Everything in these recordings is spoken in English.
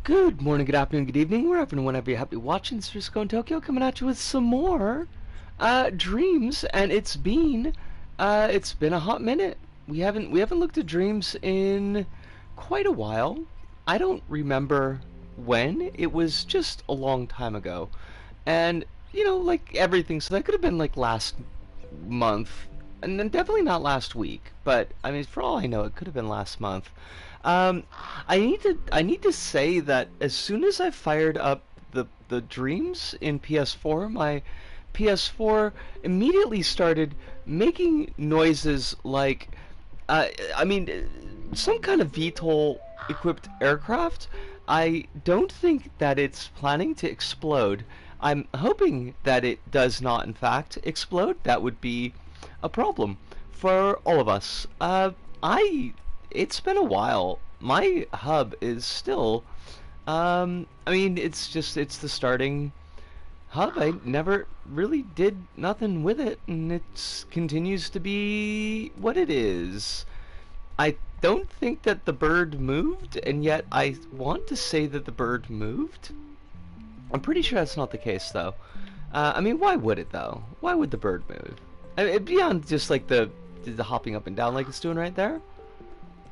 Good morning, good afternoon, good evening, wherever and whenever you happy watching. It's Frisco in Tokyo coming at you with some more Dreams, and it's been a hot minute. We haven't looked at Dreams in quite a while. I don't remember when. It was just a long time ago, and like everything. So that could have been like last month, and then definitely not last week. But I mean, for all I know, it could have been last month. Um, I need to say that as soon as I fired up the Dreams in PS4, my PS4 immediately started making noises like, I mean, some kind of VTOL equipped aircraft. I don't think that it's planning to explode. I'm hoping that it does not, in fact, explode. That would be a problem for all of us. I It's been a while. My hub is still, I mean, it's the starting hub. I never really did nothing with it, and it continues to be what it is. I don't think that the bird moved, and yet I want to say that the bird moved. I'm pretty sure that's not the case, though. I mean, why would it, though? Why would the bird move? I mean, beyond just like the hopping up and down like it's doing right there.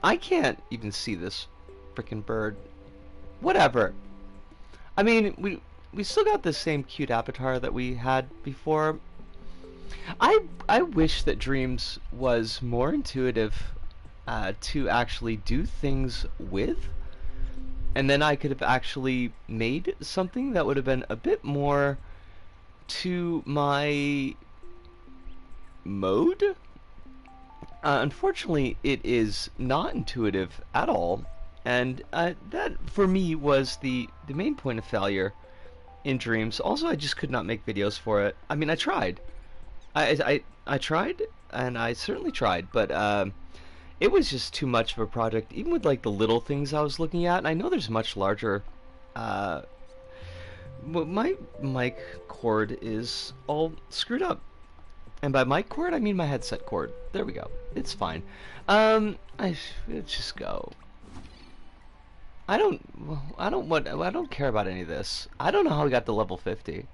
I can't even see this freaking bird. Whatever. I mean, we still got the same cute avatar that we had before. I wish that Dreams was more intuitive to actually do things with, and then I could have actually made something that would have been a bit more to my mode. Unfortunately, it is not intuitive at all, and that for me was the main point of failure in Dreams. Also, I just could not make videos for it. I mean, I tried. I tried, and I certainly tried, but it was just too much of a project, even with like the little things I was looking at. And I know there's much larger. Well, my mic cord is all screwed up. And by mic cord, I mean my headset cord. There we go. It's fine. Let's just go. I don't care about any of this. I don't know how we got to level 50.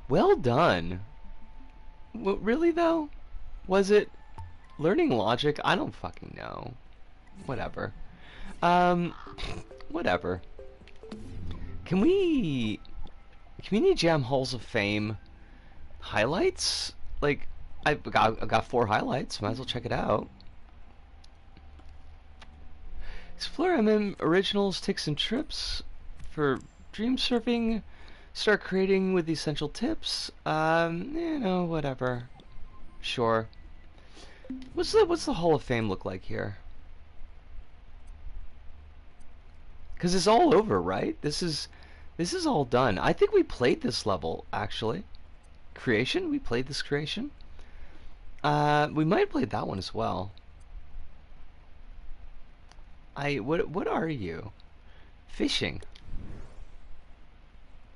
Well done. Really though? Was it learning logic? I don't fucking know. Whatever. Whatever. Community Jam Halls of Fame highlights? Like, I've got 4 highlights. Might as well check it out. Explore MM originals, tips and trips for dream surfing. Start creating with the essential tips. Whatever. Sure. What's the Hall of Fame look like here? Because it's all over, right? This is all done. I think we played this level actually. Creation? We played this creation. We might have played that one as well. What are you? Fishing.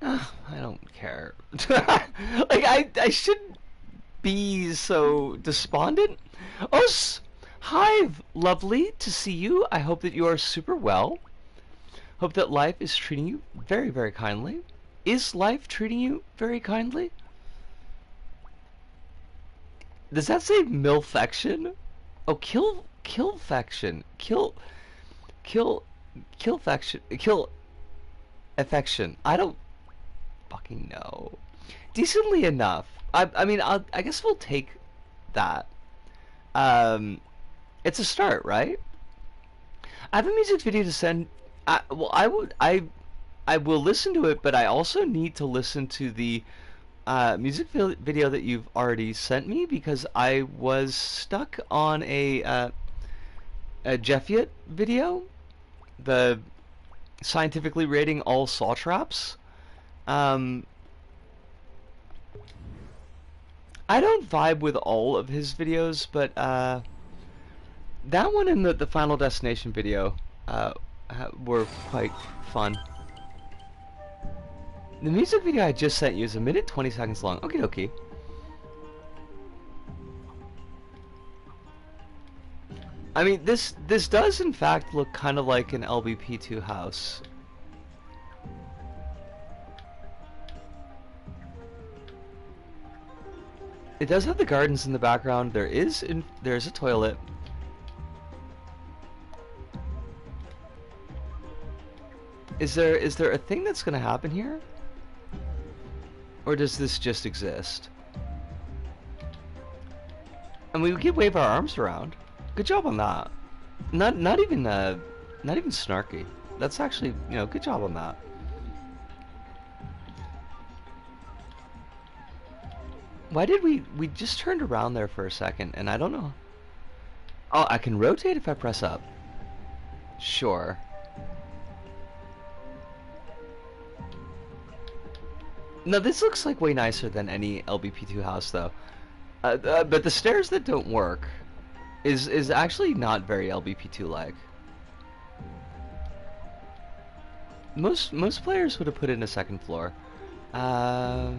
I don't care. Like I shouldn't be so despondent. Hive, lovely to see you. I hope that you are super well. Hope that life is treating you very, very kindly. Is life treating you very kindly? Does that say milfection? Oh, killfection. Killfection. Kill affection. I don't fucking know. Decently enough. I mean, I guess we'll take that. It's a start, right? I have a music video to send. I will listen to it, but I also need to listen to the music video that you've already sent me, because I was stuck on a Jeffiet video, the scientifically rating all saw traps. I don't vibe with all of his videos, but that one and the Final Destination video were quite fun. The music video I just sent you is 1 minute 20 seconds long. Okie dokie. I mean, this does in fact look kind of like an LBP2 house. It does have the gardens in the background. There's a toilet. Is there a thing that's gonna happen here? Or does this just exist? And we can wave our arms around. Good job on that. Not even snarky. That's actually, you know, good job on that. Why did we just turned around there for a second and I don't know. Oh, I can rotate if I press up. Sure. No, this looks like way nicer than any LBP2 house though. But the stairs that don't work is actually not very LBP2 like. Most players would have put in a second floor. Out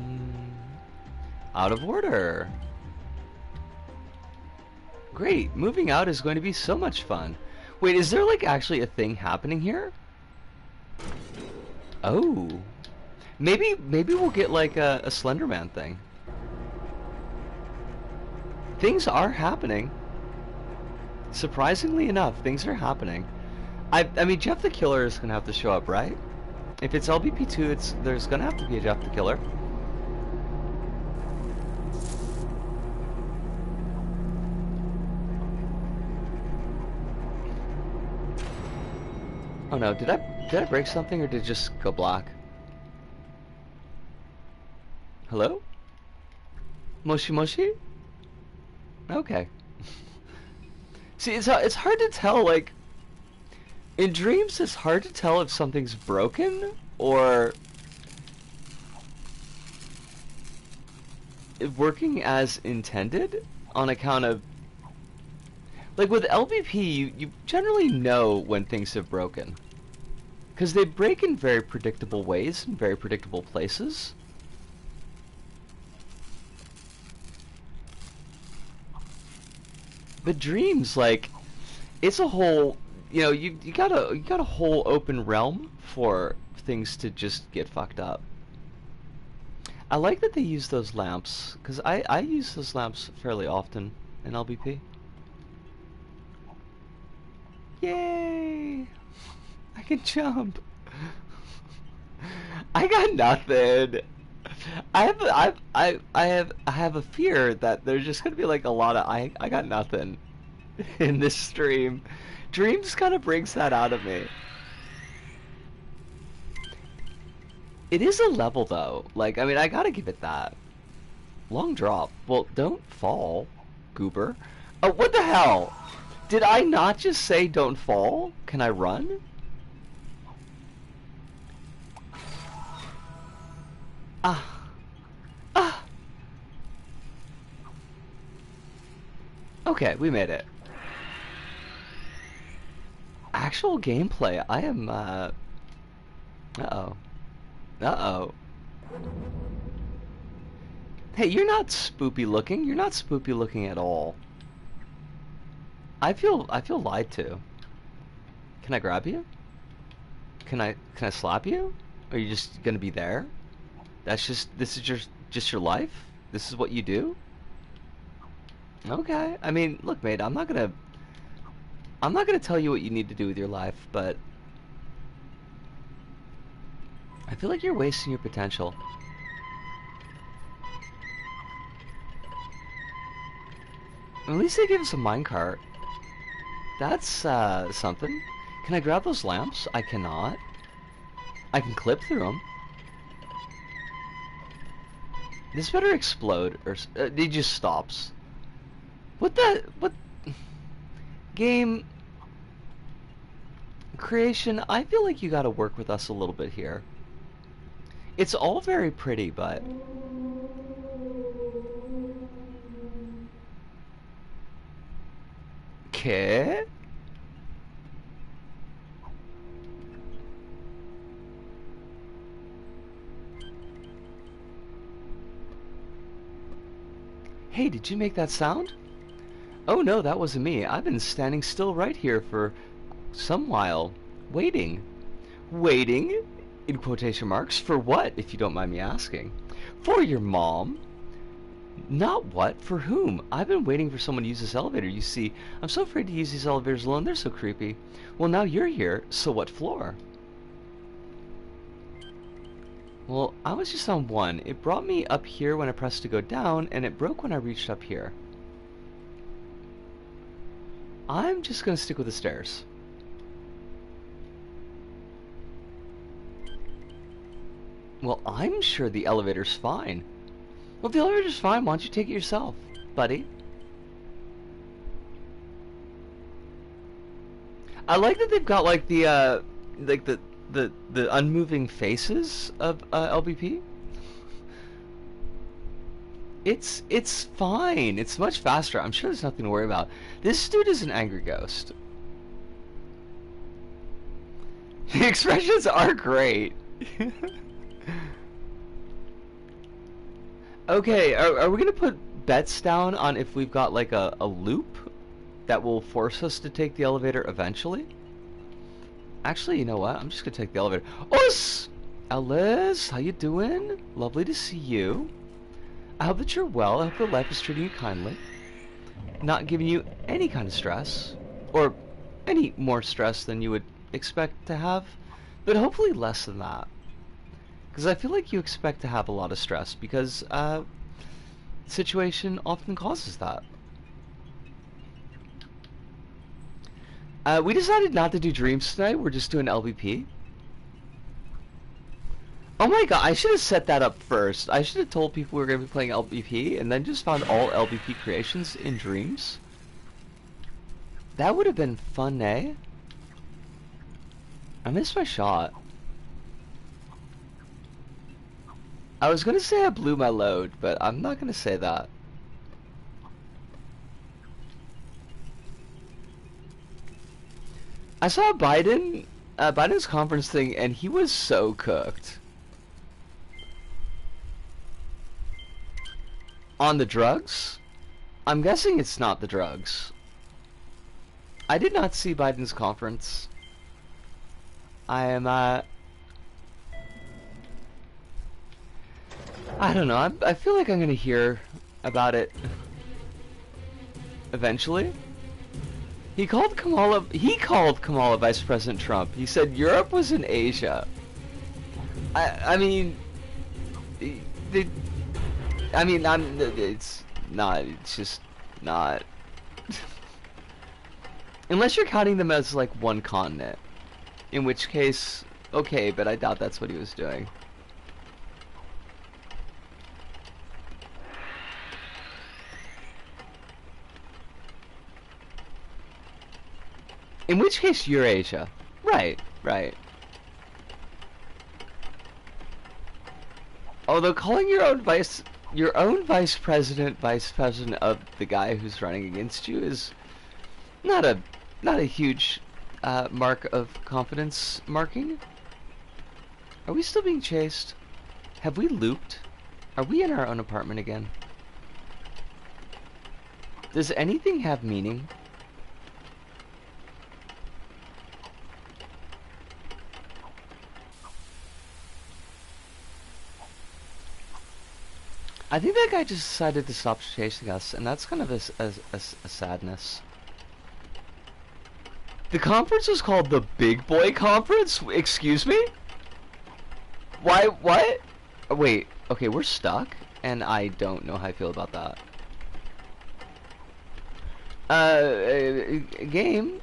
of order. Great, moving out is going to be so much fun. Wait, is there like actually a thing happening here? Oh. Maybe we'll get like a Slenderman thing. Things are happening. Surprisingly enough, things are happening. I mean, Jeff the Killer is gonna have to show up, right? If it's LBP2, there's gonna have to be a Jeff the Killer. Oh no, did I break something or did it just go black? Hello? Moshi Moshi? Okay. See, it's hard to tell, like, in dreams it's hard to tell if something's broken or if working as intended on account of, like with LBP, you generally know when things have broken. Because they break in very predictable ways, in very predictable places. But dreams, like, it's a whole, you know, you got a whole open realm for things to just get fucked up. I like that they use those lamps, because I use those lamps fairly often in LBP. Yay! I can jump. I got nothing. I have a fear that there's just gonna be like a lot of I got nothing in this stream. Dreams kind of brings that out of me. It is a level though. Like, I mean, I gotta give it that. Long drop. Well, don't fall, goober. Oh, what the hell? Did I not just say don't fall? Can I run? Okay, we made it. Actual gameplay. I am, Uh-oh. Uh-oh. Hey, you're not spoopy looking. You're not spoopy looking at all. I feel lied to. Can I grab you? Can I slap you? Are you just gonna be there? This is just your life? This is what you do? Okay. I mean, look, mate, I'm not gonna tell you what you need to do with your life, but I feel like you're wasting your potential. At least they gave us a minecart. That's something. Can I grab those lamps? I cannot. I can clip through them. This better explode, or it just stops. What? Game creation, I feel like you gotta work with us a little bit here. It's all very pretty, but okay. Hey, did you make that sound? Oh no, that wasn't me. I've been standing still right here for some while, waiting. Waiting? In quotation marks, for what, if you don't mind me asking? For your mom. Not what? For whom? I've been waiting for someone to use this elevator. You see, I'm so afraid to use these elevators alone. They're so creepy. Well, now you're here, so what floor? Well, I was just on 1. It brought me up here when I pressed to go down, and it broke when I reached up here. I'm just gonna stick with the stairs. Well, I'm sure the elevator's fine. Well, if the elevator's fine, why don't you take it yourself, buddy? I like that they've got like the unmoving faces of LBP. It's fine. It's much faster. I'm sure there's nothing to worry about. This dude is an angry ghost. The expressions are great. Okay, are we gonna put bets down on if we've got like a loop that will force us to take the elevator eventually? Actually, you know what? I'm just gonna take the elevator. Os! Alice, how you doing? Lovely to see you. I hope that you're well. I hope your life is treating you kindly. Not giving you any kind of stress. Or any more stress than you would expect to have. But hopefully less than that. Because I feel like you expect to have a lot of stress. Because the situation often causes that. We decided not to do dreams tonight. We're just doing LVP. Oh my god, I should have set that up first. I should have told people we were going to be playing LBP and then just found all LBP creations in dreams. That would have been fun, eh? I missed my shot. I was going to say I blew my load, but I'm not going to say that. I saw Biden's conference thing, and he was so cooked. On the drugs? I'm guessing it's not the drugs. I did not see Biden's conference. I am, I don't know. I feel like I'm gonna hear about it eventually. He called Kamala Vice President Trump. He said Europe was in Asia. I mean, it's just not. Unless you're counting them as like one continent. In which case, okay, but I doubt that's what he was doing. In which case, Eurasia. Right, right. Although calling your own vice president of the guy who's running against you is not a huge mark of confidence marking. Are we still being chased? Have we looped? Are we in our own apartment again? Does anything have meaning? I think that guy just decided to stop chasing us, and that's kind of a sadness. The conference was called the Big Boy Conference? Excuse me? Why, what? Wait, okay, we're stuck, and I don't know how I feel about that. Game?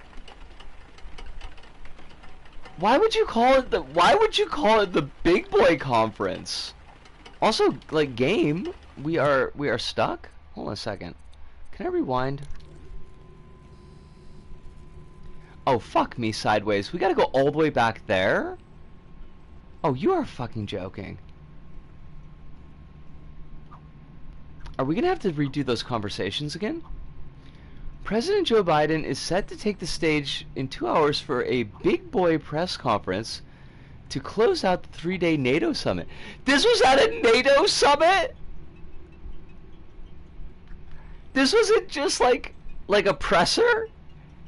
Why would you call it the Big Boy Conference? Also, like, game, we are stuck? Hold on a second. Can I rewind? Oh, fuck me sideways. We gotta go all the way back there? Oh, you are fucking joking. Are we gonna have to redo those conversations again? President Joe Biden is set to take the stage in 2 hours for a big boy press conference to close out the 3-day NATO summit. This was at a NATO summit? This wasn't just like like a presser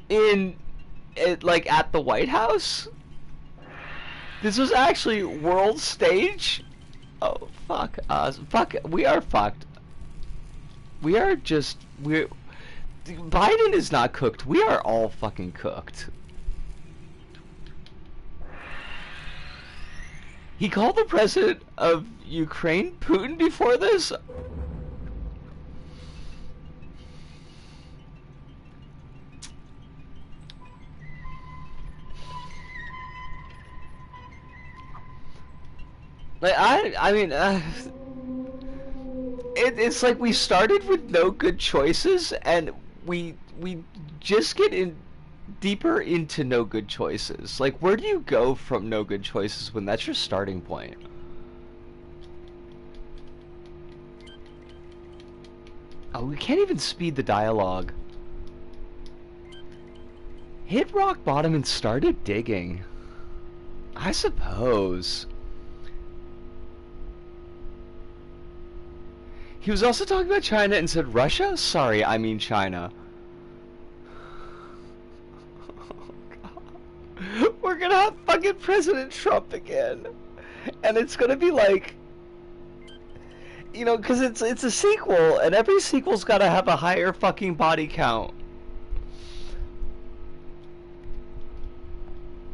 in it, like at the White House. This was actually world stage. Oh fuck us! Fuck, we are fucked. We are just we're. Biden is not cooked. We are all fucking cooked. He called the president of Ukraine Putin before this. Like I mean, it's like we started with no good choices, and we just get in deeper into no good choices. Like, where do you go from no good choices when that's your starting point? Oh, we can't even speed the dialogue. Hit rock bottom and started digging. I suppose. He was also talking about China and said Russia? Sorry, I mean China. We're gonna have fucking President Trump again. And it's gonna be like, you know, because it's a sequel, and every sequel's gotta have a higher fucking body count.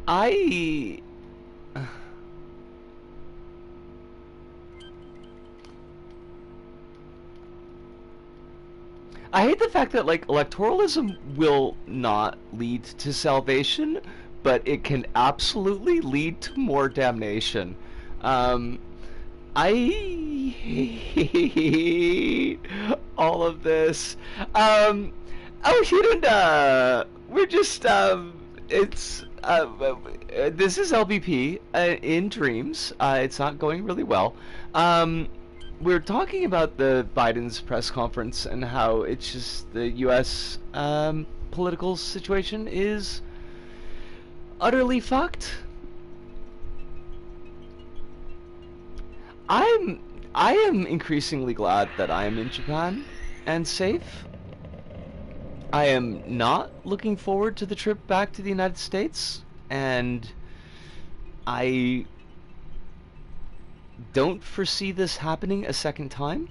I hate the fact that, like, electoralism will not lead to salvation, but it can absolutely lead to more damnation. I hate all of this. Oh, Hirunda! We're just, it's, this is LBP, in Dreams. It's not going really well. We're talking about the Biden's press conference and how it's just the U.S. Political situation is utterly fucked. I am increasingly glad that I am in Japan and safe. I am not looking forward to the trip back to the United States, and I don't foresee this happening a second time.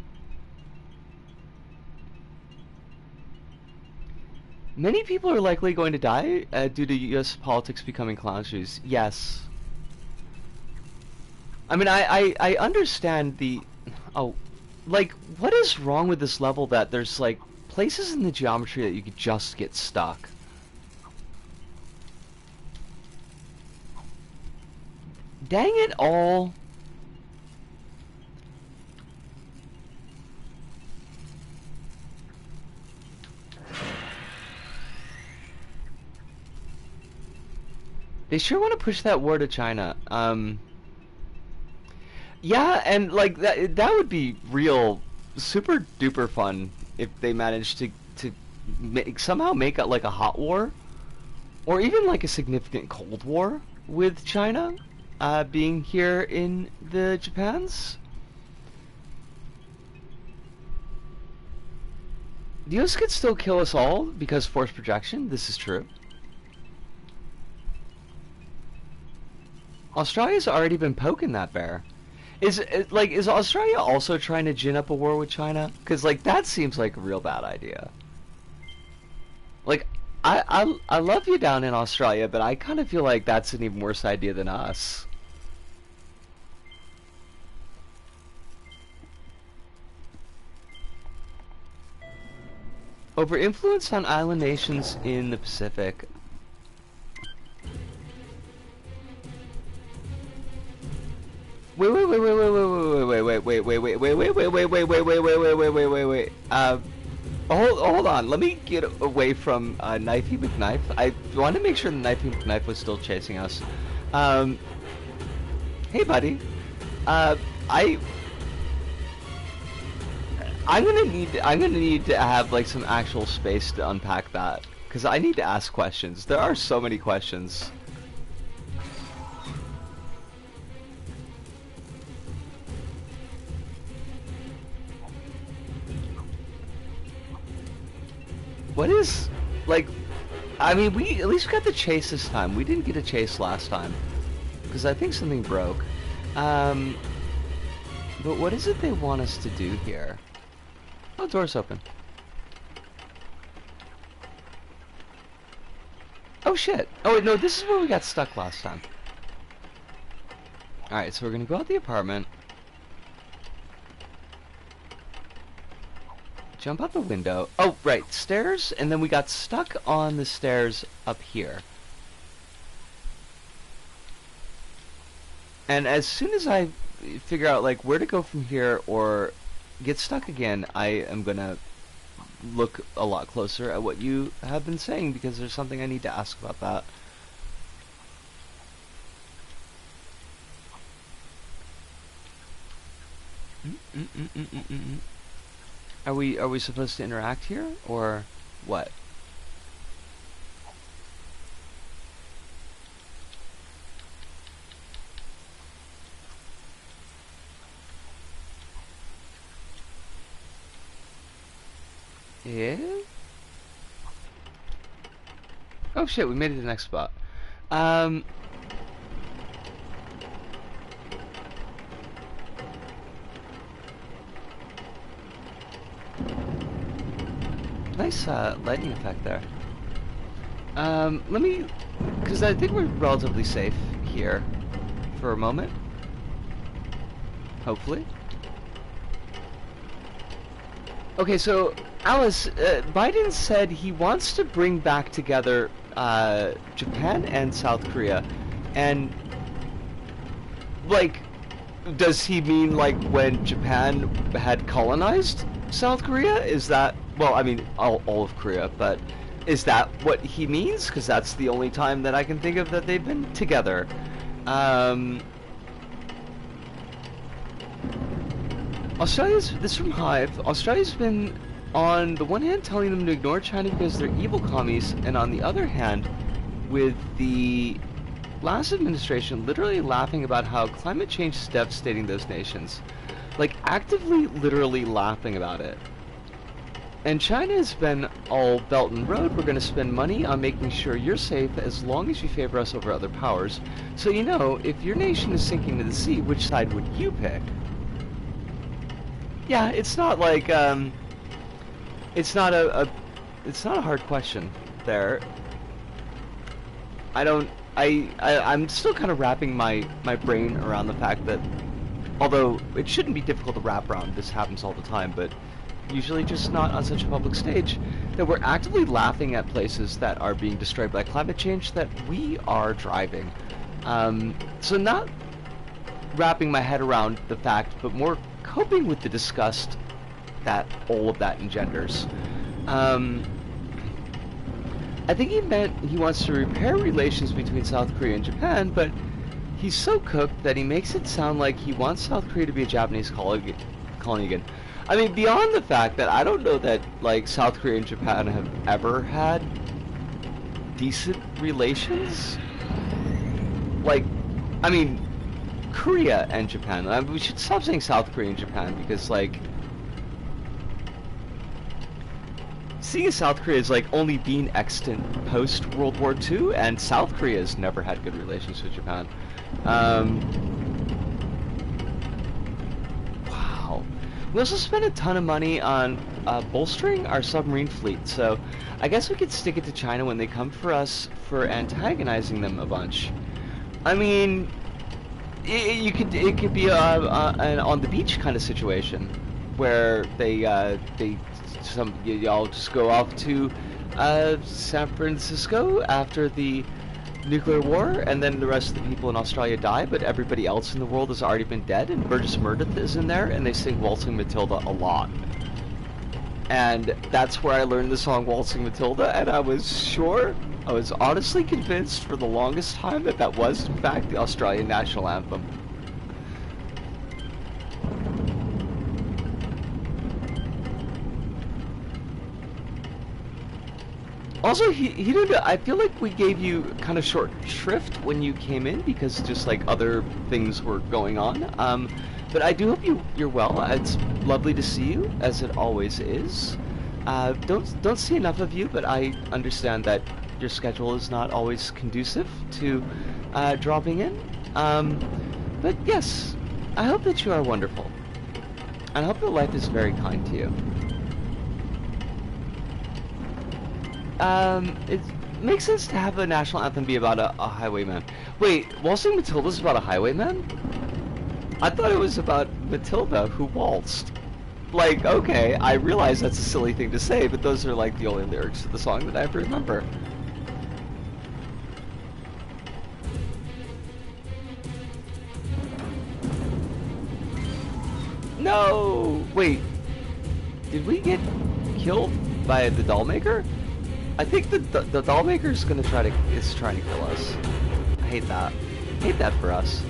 Many people are likely going to die due to U.S. politics becoming clown shoes. Yes. I mean, I understand the... Oh, like, what is wrong with this level that there's, like, places in the geometry that you could just get stuck? Dang it all. They sure want to push that war to China. Yeah, and like that would be real super duper fun if they managed to somehow make it like a hot war, or even like a significant Cold War with China being here in the Japans. The US could still kill us all because force projection. This is true. Australia's already been poking that bear. Is Australia also trying to gin up a war with China? Because, like, that seems like a real bad idea. Like, I love you down in Australia, but I kind of feel like that's an even worse idea than us. Over influence on island nations in the Pacific. Wait. Hold on. Let me get away from Knifey McKnife. I wanted to make sure the Knifey McKnife was still chasing us. Hey, buddy. I'm gonna need to have like some actual space to unpack that, because I need to ask questions. There are so many questions. What is, like, I mean, we at least got the chase this time. We didn't get a chase last time because I think something broke. But what is it they want us to do here? Oh, door's open. Oh shit! Oh wait, no, this is where we got stuck last time. Alright, so we're gonna go out the apartment. Jump out the window. Oh, right, stairs, and then we got stuck on the stairs up here. And as soon as I figure out, like, where to go from here or get stuck again, I am gonna look a lot closer at what you have been saying, because there's something I need to ask about that. Are we supposed to interact here, or what? Yeah? Oh shit, we made it to the next spot. Nice lighting effect there. Let me, because I think we're relatively safe here for a moment. Hopefully. Okay, so Alice, Biden said he wants to bring back together Japan and South Korea, and like, does he mean like when Japan had colonized South Korea? Is that, well, I mean all of Korea, but is that what he means? Because that's the only time that I can think of that they've been together. Australia's, this from Hive, Australia's been, on the one hand, telling them to ignore China because they're evil commies, and on the other hand, with the last administration literally laughing about how climate change is devastating those nations. Like, actively, literally laughing about it. And China has been all Belt and Road. We're going to spend money on making sure you're safe as long as you favor us over other powers. So, you know, if your nation is sinking to the sea, which side would you pick? Yeah, it's not like, it's not it's not a hard question there. I'm still kind of wrapping my brain around the fact that, although it shouldn't be difficult to wrap around, this happens all the time, but usually just not on such a public stage, that we're actively laughing at places that are being destroyed by climate change that we are driving. So not wrapping my head around the fact, but more coping with the disgust that all of that engenders. I think he meant he wants to repair relations between South Korea and Japan, but he's so cooked that he makes it sound like he wants South Korea to be a Japanese colony again. I mean, beyond the fact that I don't know that, like, South Korea and Japan have ever had decent relations. Like, I mean, Korea and Japan. We should stop saying South Korea and Japan, because, like, seeing as South Korea is, like, only being extant post World War II, and South Korea has never had good relations with Japan. Wow. We also spent a ton of money on bolstering our submarine fleet, so I guess we could stick it to China when they come for us for antagonizing them a bunch. I mean, it could be an on the beach kind of situation, where y'all just go off to San Francisco after the nuclear war, and then the rest of the people in Australia die, but everybody else in the world has already been dead, and Burgess Meredith is in there, and they sing Waltzing Matilda a lot. And that's where I learned the song Waltzing Matilda, and I was honestly convinced for the longest time that that was, in fact, the Australian national anthem. Also, he didn't. I feel like we gave you kind of short shrift when you came in, because just like other things were going on. But I do hope you're well. It's lovely to see you, as it always is. Don't see enough of you, but I understand that your schedule is not always conducive to dropping in. But yes, I hope that you are wonderful, and I hope that life is very kind to you. It makes sense to have a national anthem be about a highwayman. Wait, Waltzing Matilda's about a highwayman? I thought it was about Matilda who waltzed. Like, okay, I realize that's a silly thing to say, but those are like the only lyrics to the song that I ever remember. No! Wait, did we get killed by the doll maker? I think the doll maker is trying to kill us. I hate that. I hate that for us.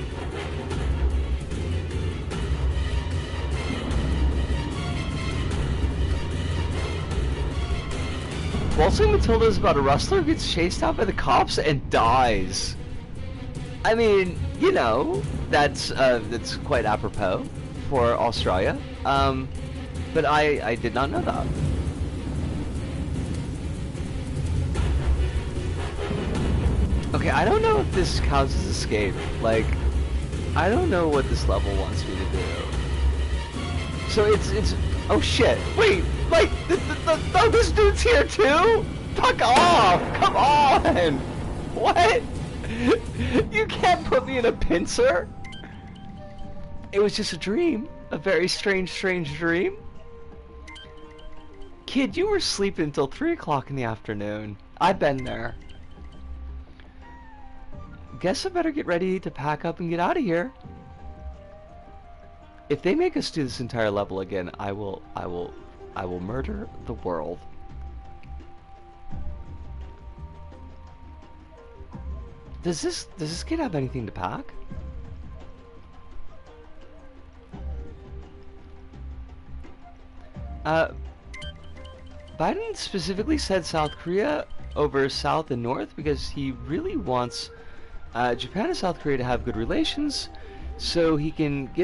Waltzing Matilda is about a rustler who gets chased out by the cops and dies. I mean, you know, that's quite apropos for Australia. But I did not know that. Okay, I don't know if this counts as escape. Like, I don't know what this level wants me to do. So it's oh shit! Wait, like oh, this dude's here too? Fuck off! Come on! What? You can't put me in a pincer. It was just a dream, a very strange dream. Kid, you were sleeping until 3 o'clock in the afternoon. I've been there. Guess I better get ready to pack up and get out of here. If they make us do this entire level again, I will murder the world. Does this kid have anything to pack? Biden specifically said South Korea over South and North because he really wants Japan and South Korea to have good relations, so he can do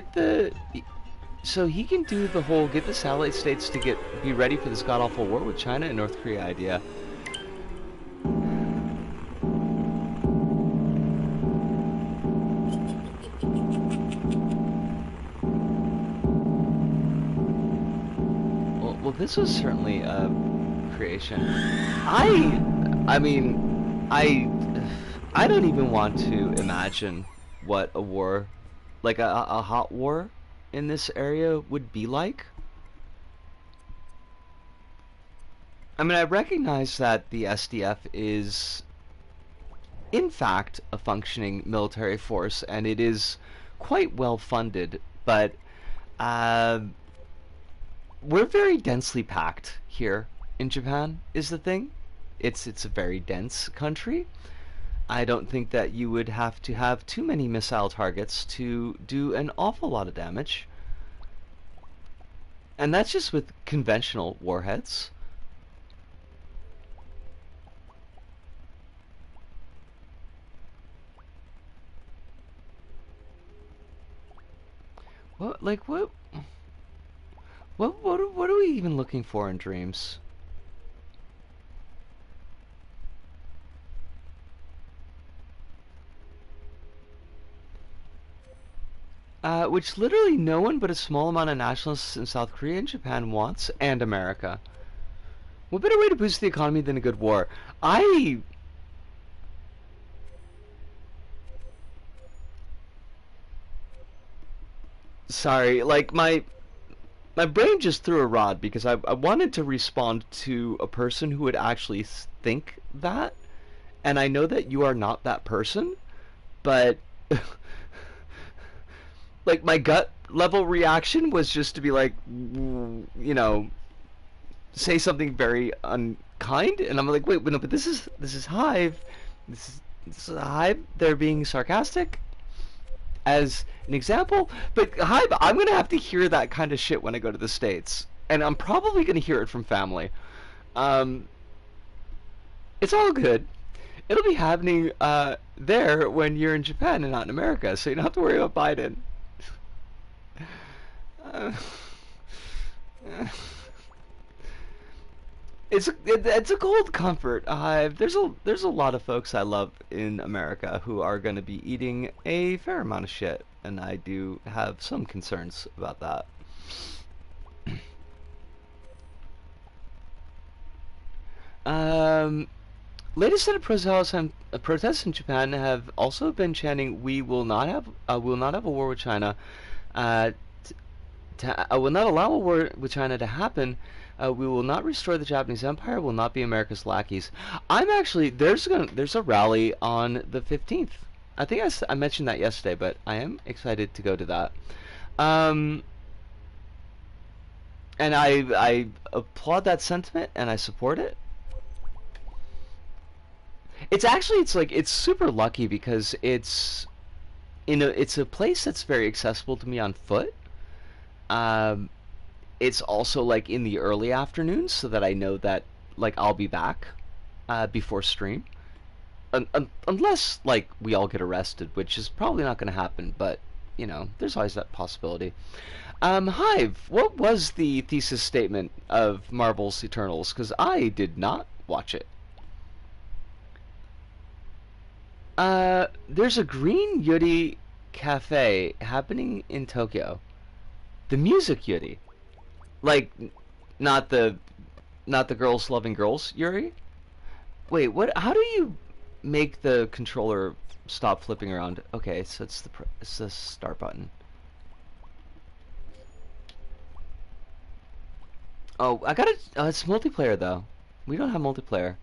the whole get the satellite states to be ready for this god-awful war with China and North Korea idea. Well, this was certainly a creation. I mean, I don't even want to imagine what a war, like a hot war in this area would be like. I mean, I recognize that the SDF is, in fact, a functioning military force, and it is quite well funded, but we're very densely packed here in Japan, is the thing. It's a very dense country. I don't think that you would have to have too many missile targets to do an awful lot of damage. And that's just with conventional warheads. What are we even looking for in dreams? Which literally no one but a small amount of nationalists in South Korea and Japan wants, and America. What better way to boost the economy than a good war? Sorry, like my brain just threw a rod because I wanted to respond to a person who would actually think that, and I know that you are not that person, but like my gut level reaction was just to be like, you know, say something very unkind, and I'm like, wait, no, but this is Hive, this is Hive. They're being sarcastic as an example, but Hive, I'm gonna have to hear that kind of shit when I go to the States, and I'm probably gonna hear it from family. It's all good. It'll be happening there when you're in Japan and not in America, so you don't have to worry about Biden. It's a cold comfort. There's a lot of folks I love in America who are going to be eating a fair amount of shit, and I do have some concerns about that. Um, Latest set of protests in Japan have also been chanting, we will not have a war with China. Uh, will not allow a war with China to happen. We will not restore the Japanese Empire. Will not be America's lackeys. I'm actually there's a rally on the 15th. I think I mentioned that yesterday, but I am excited to go to that. Um, and I applaud that sentiment and I support it. It's super lucky because it's a place that's very accessible to me on foot. Um, it's also like in the early afternoons, so that I know that like I'll be back before stream, unless like we all get arrested, which is probably not going to happen. But there's always that possibility. Hive, what was the thesis statement of Marvel's Eternals? Because I did not watch it. There's a Green Yuri cafe happening in Tokyo. The music Yuri, like not the girls loving girls Yuri. Wait, what? How do you make the controller stop flipping around? Okay, so it's the start button. Oh, I got it. It's multiplayer though. We don't have multiplayer.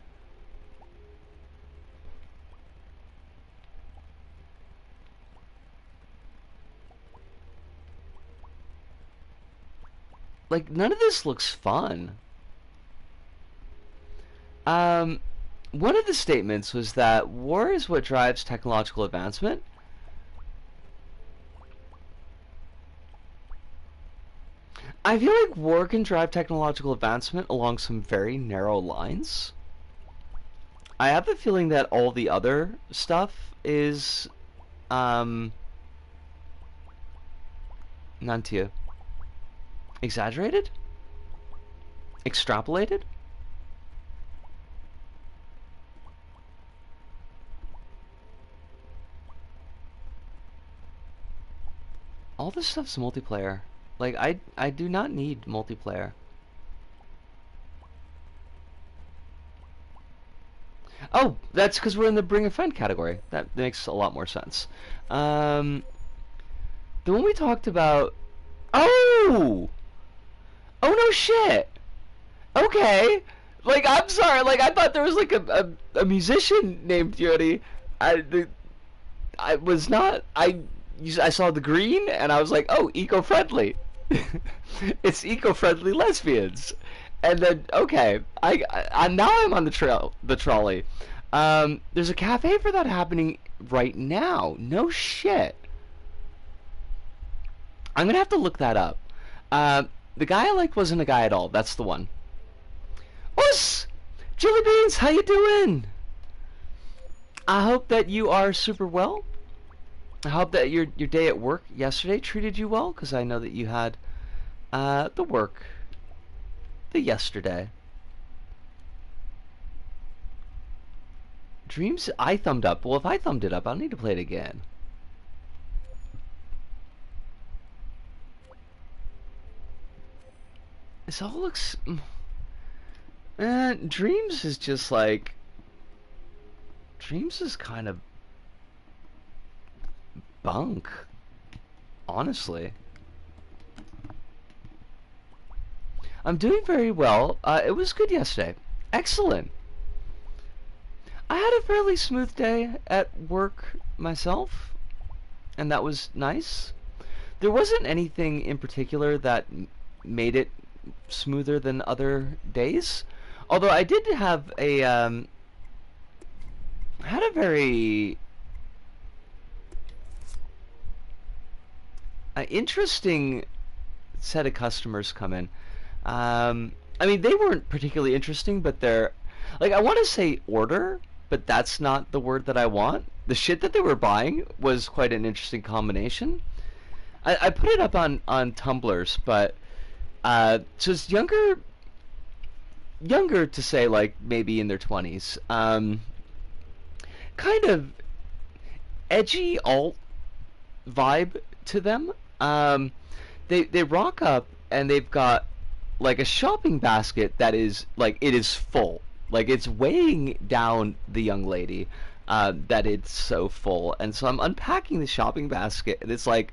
Like none of this looks fun. Um, One of the statements was that war is what drives technological advancement. I feel like war can drive technological advancement along some very narrow lines. I have the feeling that all the other stuff is, um, none to you. Exaggerated? Extrapolated? All this stuff's multiplayer. Like, I do not need multiplayer. Oh, that's because we're in the bring a friend category. That makes a lot more sense. Um, the one we talked about... Oh! Oh, no shit! Okay! Like, I'm sorry, like, I thought there was, like, a musician named Yuri. I was not... I saw the green, and I was like, oh, eco-friendly. It's eco-friendly lesbians. And then, okay, now I'm on the trolley. There's a cafe for that happening right now. No shit. I'm gonna have to look that up. The guy I liked wasn't a guy at all. That's the one. Us! Jelly Beans, how you doing? I hope that you are super well. I hope that your day at work yesterday treated you well, because I know that you had the yesterday. Dreams, I thumbed up. Well, if I thumbed it up, I'll need to play it again. This all looks... Dreams is just like... Dreams is kind of... bunk. Honestly. I'm doing very well. It was good yesterday. Excellent. I had a fairly smooth day at work myself, and that was nice. There wasn't anything in particular that made it smoother than other days. Although I did have had a very interesting set of customers come in. I mean, they weren't particularly interesting, but they're like, I want to say order, but that's not the word that I want. The shit that they were buying was quite an interesting combination. I put it up on Tumblrs, but so it's younger younger to say, like, maybe in their 20s. Kind of edgy alt vibe to them. They rock up and they've got like a shopping basket that is like it is full, like it's weighing down the young lady, that it's so full. And so I'm unpacking the shopping basket, and it's like,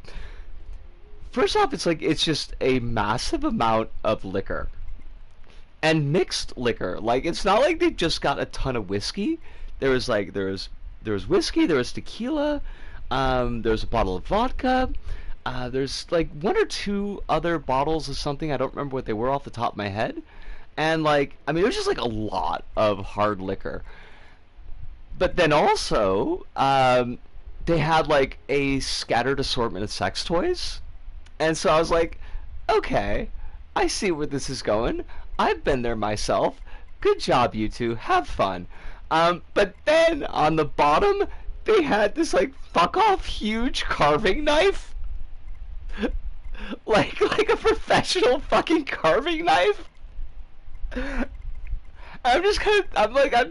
first off, it's like it's just a massive amount of liquor and mixed liquor. Like it's not like they just got a ton of whiskey. There was whiskey, there was tequila, there was a bottle of vodka. There's like one or two other bottles of something. I don't remember what they were off the top of my head. And like, I mean, it was just like a lot of hard liquor. But then also, they had like a scattered assortment of sex toys. And so I was like, okay, I see where this is going. I've been there myself. Good job, you two. Have fun. But then on the bottom, they had this like fuck off huge carving knife. like a professional fucking carving knife. I'm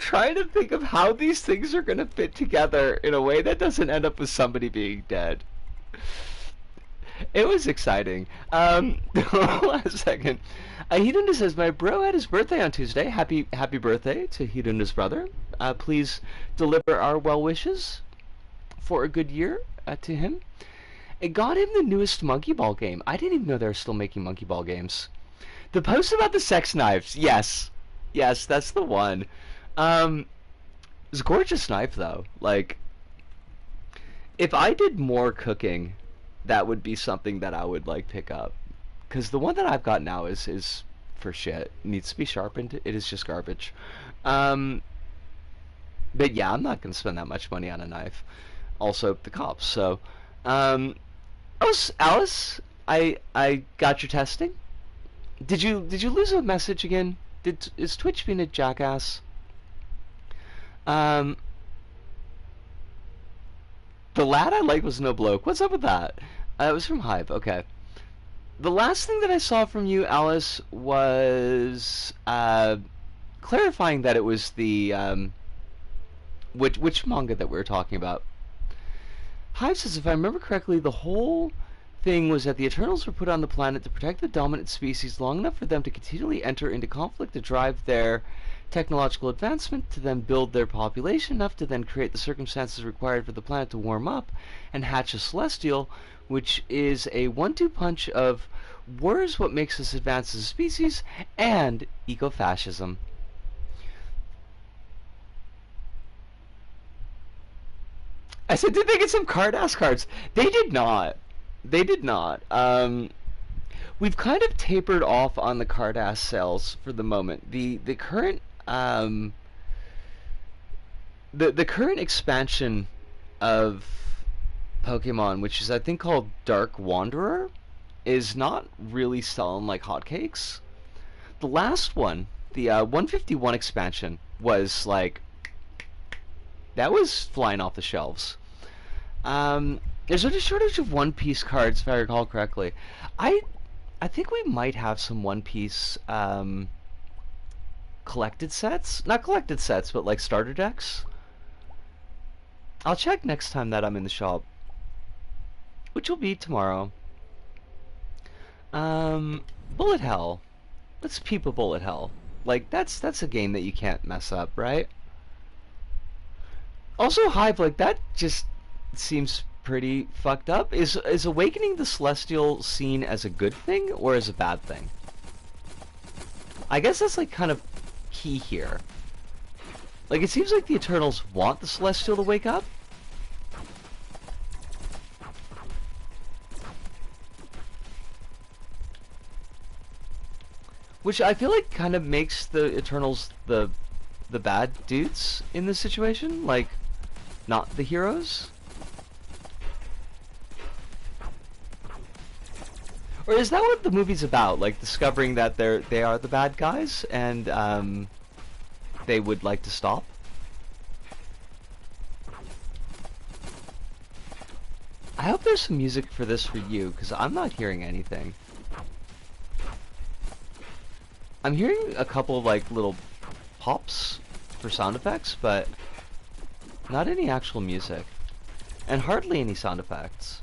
trying to think of how these things are gonna fit together in a way that doesn't end up with somebody being dead. It was exciting. Last second. Hidunda says, my bro had his birthday on Tuesday. Happy birthday to Hidunda's brother. Please deliver our well wishes for a good year to him. It got him the newest Monkey Ball game. I didn't even know they were still making Monkey Ball games. The post about the sex knives. Yes. Yes, that's the one. It's a gorgeous knife, though. Like, if I did more cooking, that would be something that I would, like, pick up. Because the one that I've got now is for shit. It needs to be sharpened. It is just garbage. But yeah, I'm not going to spend that much money on a knife. Also, the cops. So, Alice, I got your testing. Did you lose a message again? Is Twitch being a jackass? The lad I like was no bloke. What's up with that? It was from Hive. Okay. The last thing that I saw from you, Alice, was clarifying that it was the which manga that we were talking about. Hive says, if I remember correctly, the whole thing was that the Eternals were put on the planet to protect the dominant species long enough for them to continually enter into conflict to drive their technological advancement, to then build their population enough to then create the circumstances required for the planet to warm up and hatch a celestial, which is a 1-2 punch of war is what makes us advance as a species and ecofascism. I said, did they get some card-ass cards? They did not. They did not. We've kind of tapered off on the card-ass sales for the moment. The current the current expansion of Pokemon, which is I think called Dark Wanderer, is not really selling like hotcakes. The last one, the 151 expansion, was like, that was flying off the shelves. There's a shortage of One Piece cards, if I recall correctly. I think we might have some One Piece collected sets. Not collected sets, but like starter decks. I'll check next time that I'm in the shop, which will be tomorrow. Bullet Hell. Let's peep a Bullet Hell. Like, that's a game that you can't mess up, right? Also, Hive, like, that just seems pretty fucked up. Is awakening the Celestial seen as a good thing or as a bad thing? I guess that's like kind of key here. Like, it seems like the Eternals want the Celestial to wake up. Which I feel like kind of makes the Eternals the bad dudes in this situation, like, not the heroes. Or is that what the movie's about? Like, discovering that they are the bad guys and they would like to stop? I hope there's some music for this for you, because I'm not hearing anything. I'm hearing a couple of like little pops for sound effects, but not any actual music. And hardly any sound effects.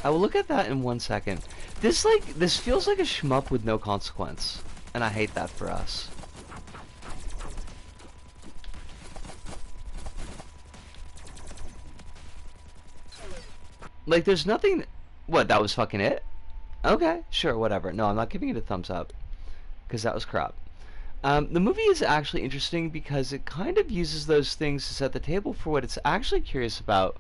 I will look at that in 1 second. This feels like a shmup with no consequence. And I hate that for us. Like, there's nothing... What, that was fucking it? Okay, sure, whatever. No, I'm not giving it a thumbs up. Because that was crap. The movie is actually interesting because it kind of uses those things to set the table for what it's actually curious about,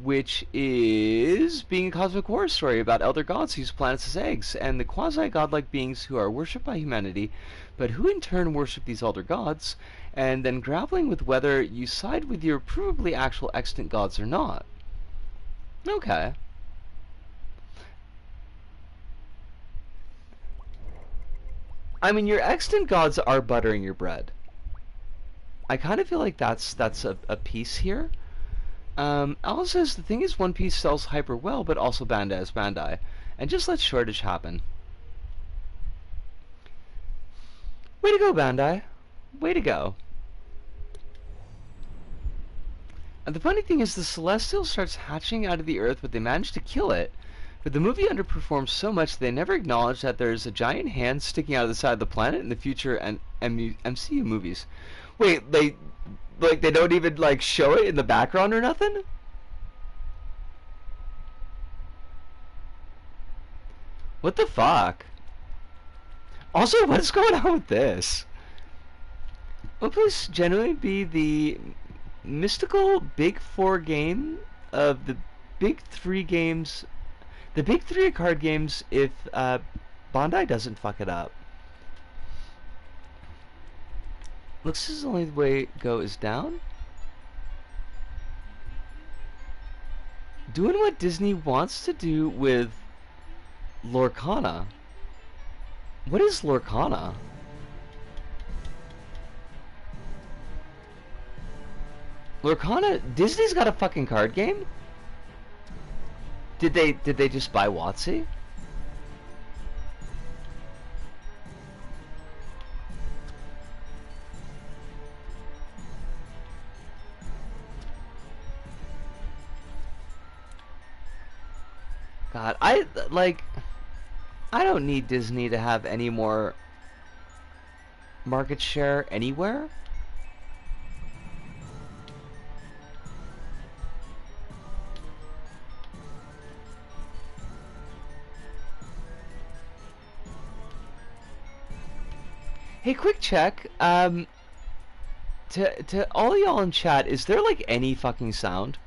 which is being a cosmic horror story about elder gods who use planets as eggs, and the quasi-godlike beings who are worshipped by humanity, but who in turn worship these elder gods, and then grappling with whether you side with your provably actual extant gods or not. Okay. I mean, your extant gods are buttering your bread. I kind of feel like that's a piece here. Alice says the thing is One Piece sells hyper well, but also Bandai is Bandai. And just let shortage happen. Way to go, Bandai. Way to go. And the funny thing is the Celestial starts hatching out of the Earth, but they manage to kill it. But the movie underperforms so much they never acknowledge that there's a giant hand sticking out of the side of the planet in the future and MCU movies. Wait, they don't even like show it in the background or nothing? What the fuck? Also, what is going on with this? Will this generally be the mystical Big Four game of the Big Three games? The Big Three card games if Bandai doesn't fuck it up. Looks as the only way to go is down. Doing what Disney wants to do with Lorcana. What is Lorcana? Lorcana? Disney's got a fucking card game? Did they just buy WotC? God, I don't need Disney to have any more market share anywhere. Hey, quick check. To all y'all in chat, is there like any fucking sound?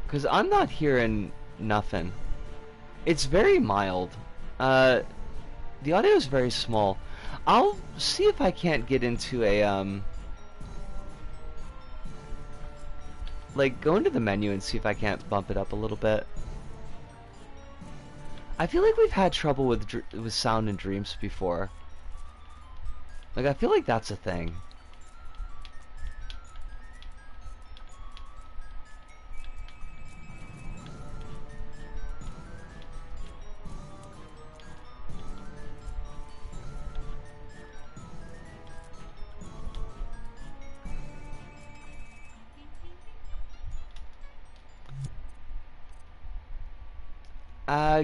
Cause I'm not hearing nothing. It's very mild. The audio is very small. I'll see if I can't get into a like go into the menu and see if I can't bump it up a little bit. I feel like we've had trouble with sound in Dreams before. Like I feel like that's a thing.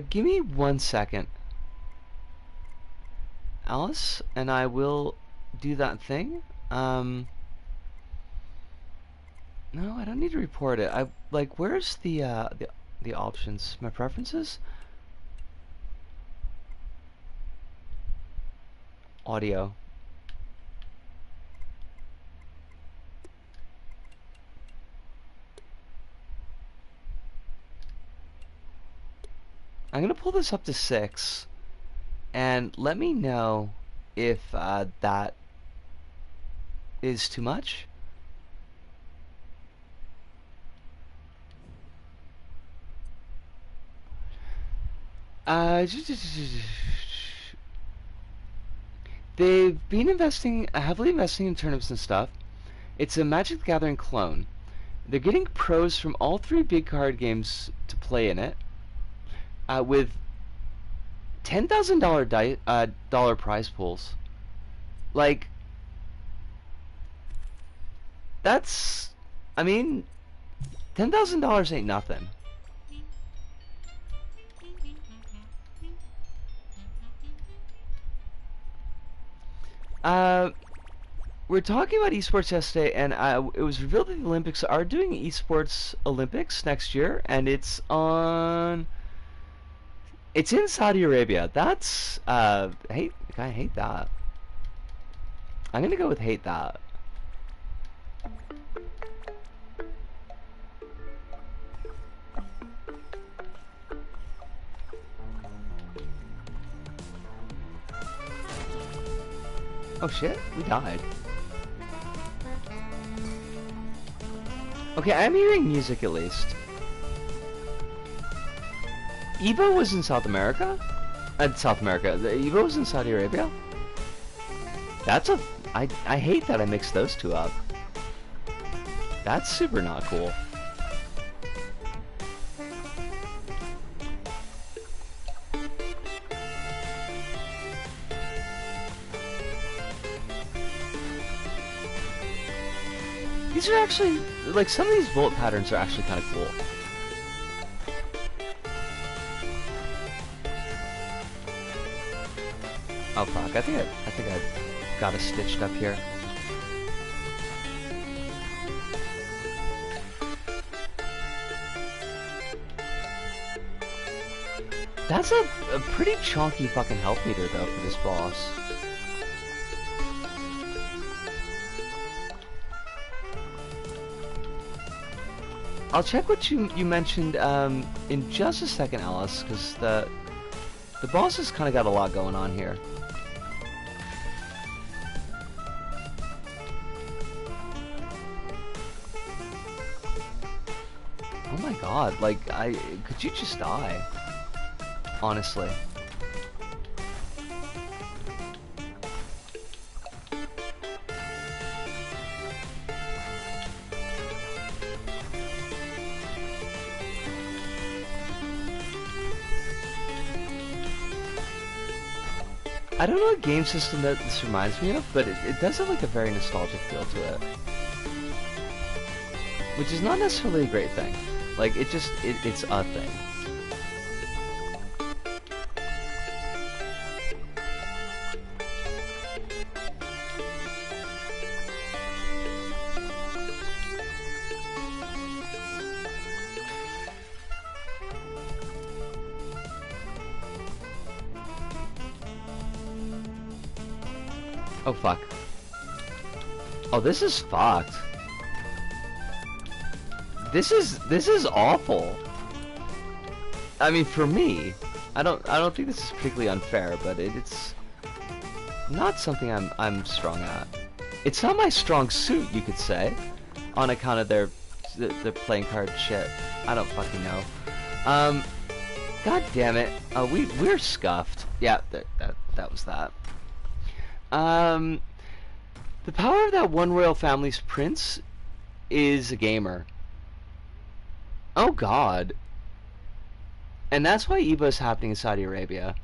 Give me 1 second. Alice, and I will do that thing. No, I don't need to report it. I like where's the options? My preferences? Audio. I'm gonna pull this up to 6 and let me know if that is too much. They've been investing, heavily investing in tournaments and stuff. It's a Magic the Gathering clone. They're getting pros from all three big card games to play in it, with $10,000 prize pools. Like, that's, I mean, $10,000 ain't nothing. We're talking about esports yesterday, and it was revealed that the Olympics are doing esports Olympics next year, and it's in Saudi Arabia. That's I hate that. I'm gonna go with hate that. Oh shit, we died. Okay, I'm hearing music at least. Evo was in South America? South America. The Evo was in Saudi Arabia? That's a... I hate that I mixed those two up. That's super not cool. These are actually, like, some of these bullet patterns are actually kind of cool. Oh fuck, I think I got it stitched up here. That's a pretty chunky fucking health meter though for this boss. I'll check what you mentioned in just a second, Alice, because the boss has kind of got a lot going on here. Oh my god, like, could you just die? Honestly. I don't know what game system that this reminds me of, but it does have like a very nostalgic feel to it. Which is not necessarily a great thing. Like, it's a thing. Oh fuck. Oh, this is fucked. This is awful. I mean, for me, I don't think this is particularly unfair, but it's not something I'm strong at. It's not my strong suit, you could say, on account of their playing card shit. I don't fucking know. God damn it. We're scuffed. Yeah, that was that. The power of that one royal family's prince is a gamer. Oh god. And that's why EVO is happening in Saudi Arabia.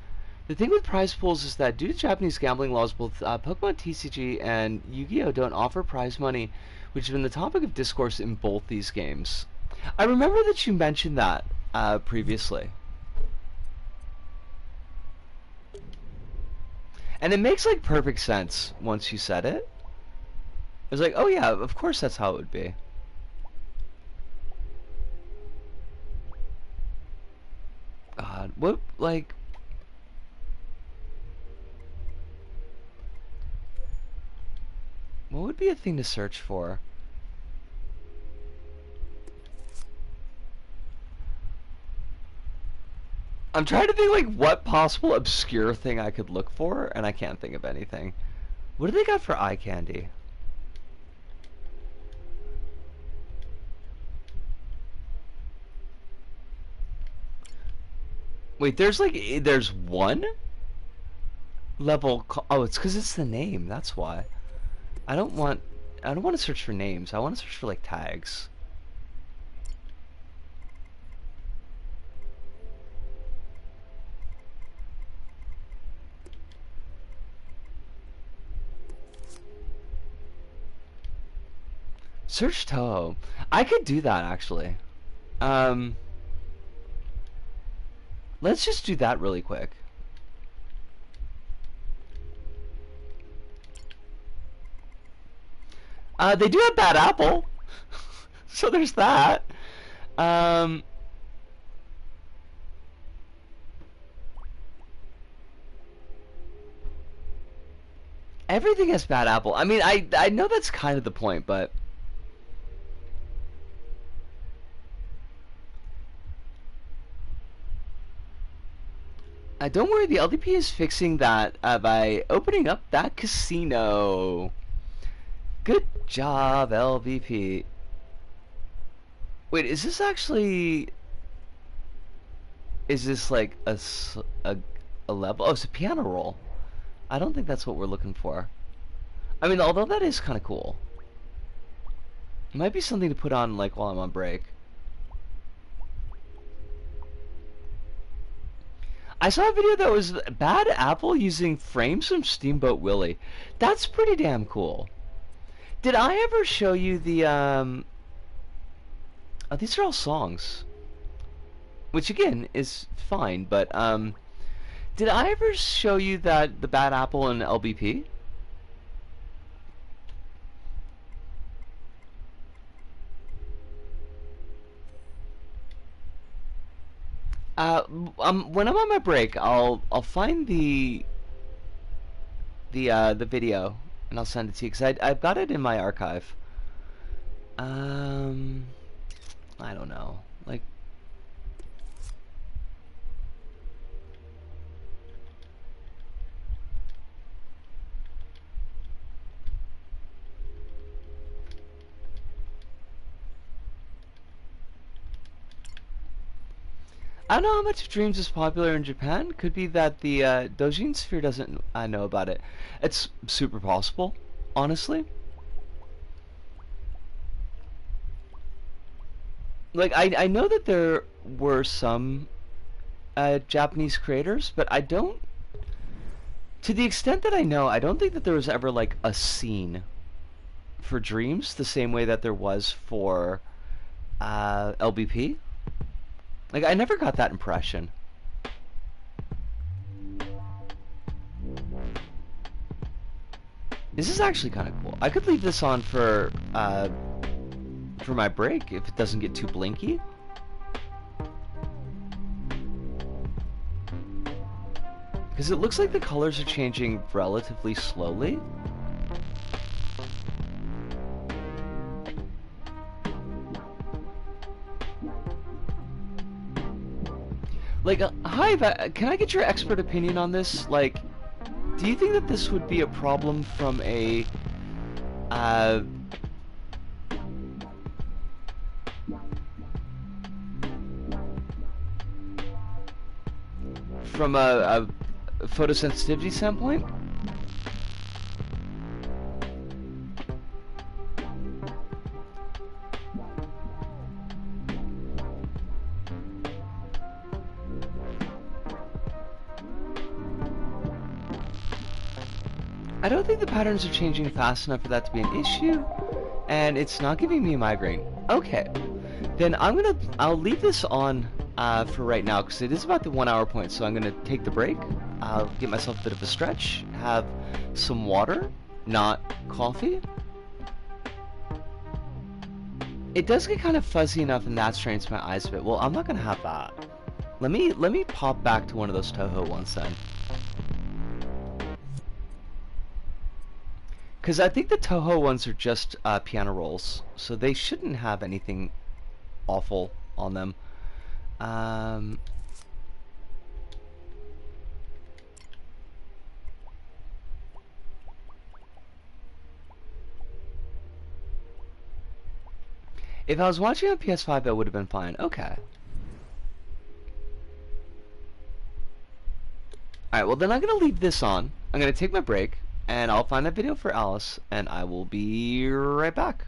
The thing with prize pools is that due to Japanese gambling laws, both Pokemon TCG and Yu-Gi-Oh! Don't offer prize money, which has been the topic of discourse in both these games. I remember that you mentioned that previously. And it makes like perfect sense once you said it. It was like, oh yeah, of course that's how it would be. God, what, like... What would be a thing to search for? I'm trying to think like what possible obscure thing I could look for, and I can't think of anything. What do they got for eye candy? Wait, there's one? level. Oh, it's because it's the name. That's why. I don't want. I don't want to search for names. I want to search for like tags. Search Toho. I could do that actually. Um, let's just do that really quick. They do have Bad Apple, so there's that. Um, everything has Bad Apple. I mean, I know that's kind of the point, but don't worry. The LDP is fixing that by opening up that casino. Good job, LVP. Wait, is this actually... Is this like a level? Oh, it's a piano roll. I don't think that's what we're looking for. I mean, although that is kind of cool. It might be something to put on like while I'm on break. I saw a video that was Bad Apple using frames from Steamboat Willie. That's pretty damn cool. Did I ever show you the oh, these are all songs, which again is fine, but did I ever show you that the Bad Apple and LBP? When I'm on my break, I'll find the video and I'll send it to you because I've got it in my archive. I don't know, like. I don't know how much of Dreams is popular in Japan. Could be that the Dojin Sphere doesn't know about it. It's super possible, honestly. Like, I know that there were some Japanese creators, but I don't... To the extent that I know, I don't think that there was ever, like, a scene for Dreams the same way that there was for LBP. Like, I never got that impression. This is actually kind of cool. I could leave this on for my break if it doesn't get too blinky. Because it looks like the colors are changing relatively slowly. Like, hi, can I get your expert opinion on this? Like, do you think that this would be a problem from a, photosensitivity standpoint? I don't think the patterns are changing fast enough for that to be an issue, and it's not giving me a migraine. Okay, then I'll leave this on for right now because it is about the 1 hour point, so I'm gonna take the break. I'll get myself a bit of a stretch, have some water, not coffee. It does get kind of fuzzy enough, and that strains my eyes a bit. Well, I'm not gonna have that. Let me pop back to one of those Toho ones then. Because I think the Toho ones are just piano rolls, so they shouldn't have anything awful on them. If I was watching on PS5, that would have been fine. Okay. Alright, well then I'm going to leave this on. I'm gonna take my break, and I'll find that video for Alice, and I will be right back.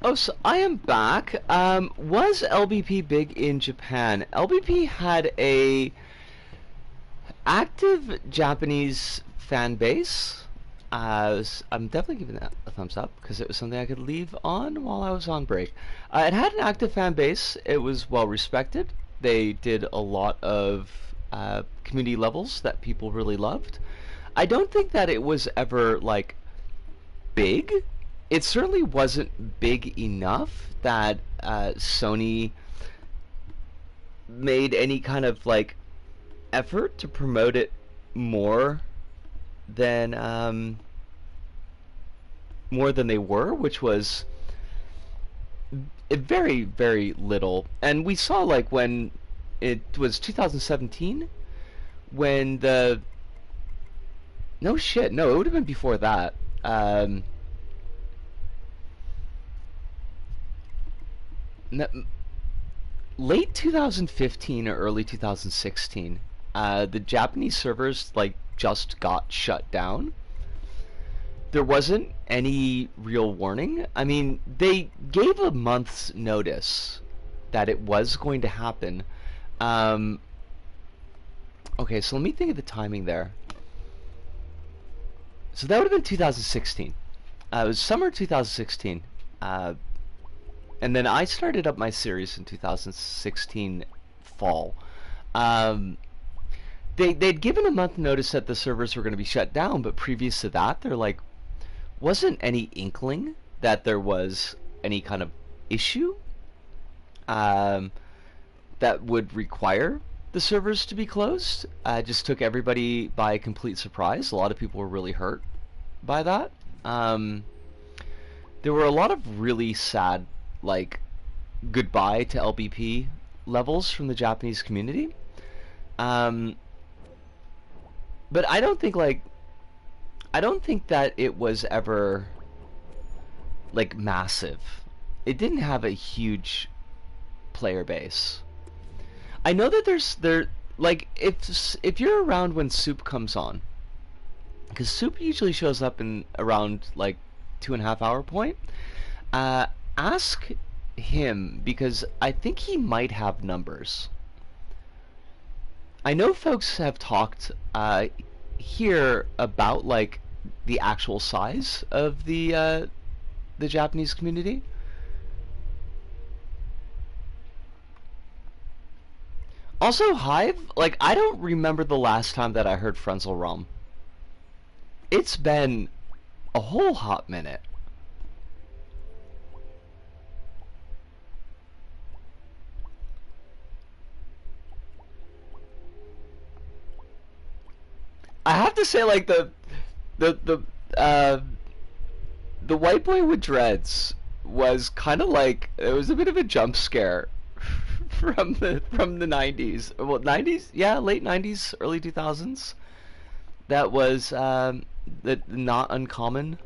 Oh, so I am back. Was LBP big in Japan? LBP had a active Japanese fan base. I'm definitely giving that a thumbs up because it was something I could leave on while I was on break. It had an active fan base. It was well respected. They did a lot of community levels that people really loved. I don't think that it was ever like big. It certainly wasn't big enough that Sony made any kind of like effort to promote it more than they were, which was very very little. And we saw like when it was 2017 when the no shit no it would have been before that. Late 2015 or early 2016, the Japanese servers like just got shut down. There wasn't any real warning. I mean, they gave a month's notice that it was going to happen. Um, okay, so let me think of the timing there. So that would have been 2016. It was summer 2016. And then I started up my series in 2016 fall. They'd given a month notice that the servers were going to be shut down, but previous to that, there like wasn't any inkling that there was any kind of issue that would require the servers to be closed. It just took everybody by complete surprise. A lot of people were really hurt by that. There were a lot of really sad like goodbye to LBP levels from the Japanese community. But I don't think that it was ever like massive. It didn't have a huge player base. I know that there like if you're around when Soup comes on, because Soup usually shows up in around like 2.5 hour point. Ask him because I think he might have numbers. I know folks have talked here about like the actual size of the Japanese community. Also, Hive, like I don't remember the last time that I heard Frenzel Rom. It's been a whole hot minute. I have to say, like the the white boy with dreads was kind of like it was a bit of a jump scare from the 90s. Well, 90s, yeah, late 90s, early 2000s. That was the not uncommon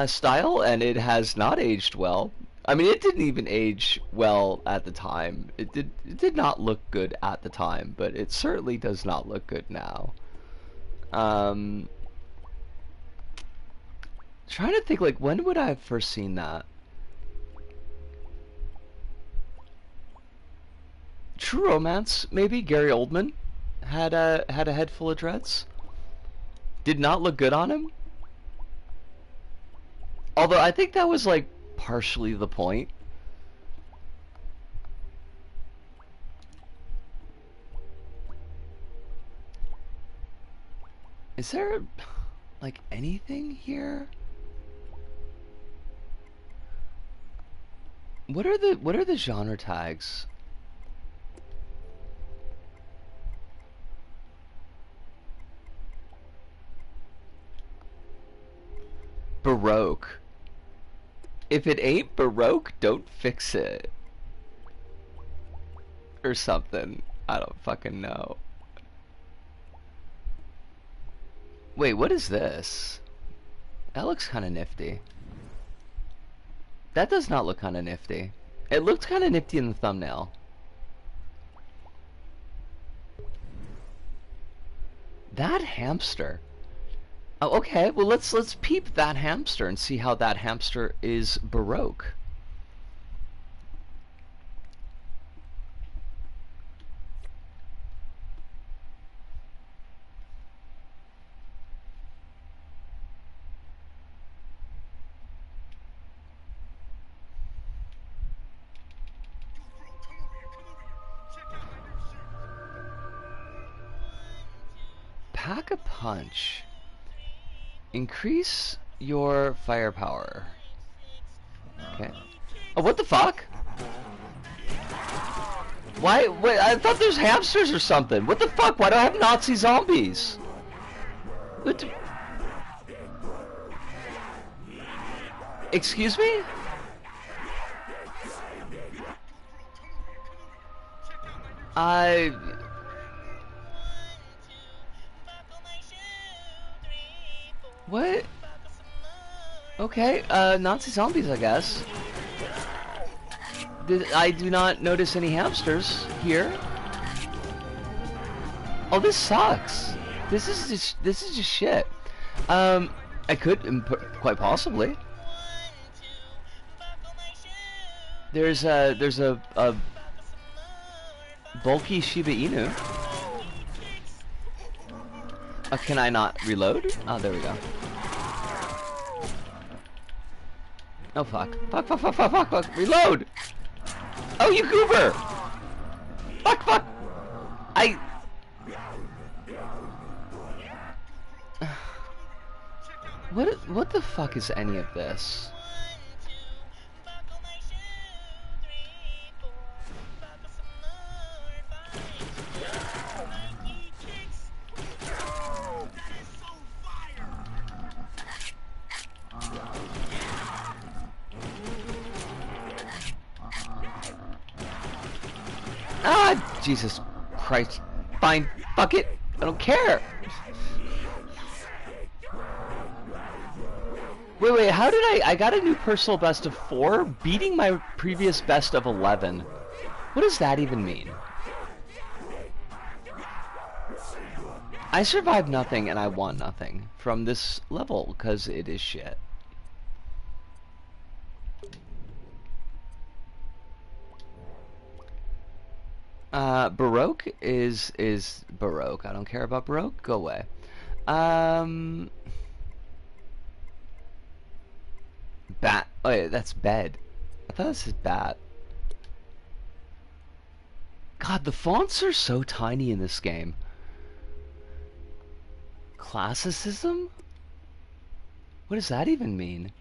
style, and it has not aged well. I mean, it didn't even age well at the time. It did not look good at the time, but it certainly does not look good now. Trying to think, like, when would I have first seen that? True Romance, maybe. Gary Oldman had a head full of dreads. Did not look good on him. Although I think that was like partially the point. Is there like anything here? What are the genre tags? Baroque. If it ain't Baroque, don't fix it. Or something. I don't fucking know. Wait, what is this? That looks kind of nifty. That does not look kind of nifty. It looked kind of nifty in the thumbnail. That hamster. Oh, okay. Well, let's peep that hamster and see how that hamster is Baroque. Pack a punch. Increase your firepower. Okay. Oh, what the fuck? Why? Wait, I thought there's hamsters or something. What the fuck? Why do I have Nazi zombies? What? Excuse me? I... What? Okay, Nazi zombies, I guess. I do not notice any hamsters here. Oh, this sucks. This is just shit. I could, quite possibly. There's a bulky Shiba Inu. Can I not reload? Oh, there we go. Oh, fuck. Fuck. Reload! Oh, you goober! Fuck! What the fuck is any of this? Ah, Jesus Christ. Fine. Fuck it. I don't care. Wait, how did I got a new personal best of 4, beating my previous best of 11. What does that even mean? I survived nothing and I won nothing from this level, because it is shit. Baroque is Baroque. I don't care about Baroque. Go away. Bat. Oh, yeah, that's bed. I thought this is bat. God, the fonts are so tiny in this game. Classicism? What does that even mean?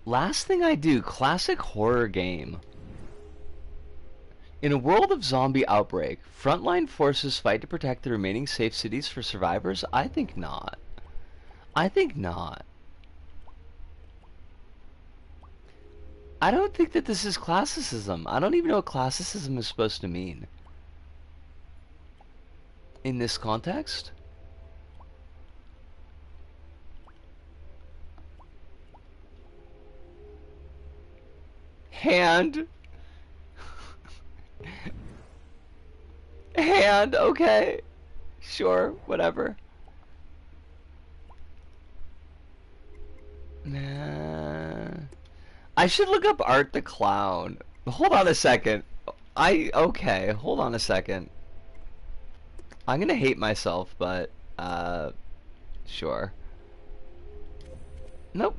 Last thing I do, classic horror game. In a world of zombie outbreak, frontline forces fight to protect the remaining safe cities for survivors? I think not. I don't think that this is classicism. I don't even know what classicism is supposed to mean in this context. Hand. Okay. Sure, whatever. Nah. I should look up Art the Clown. Hold on a second. Okay, hold on a second. I'm gonna hate myself, but, sure. Nope.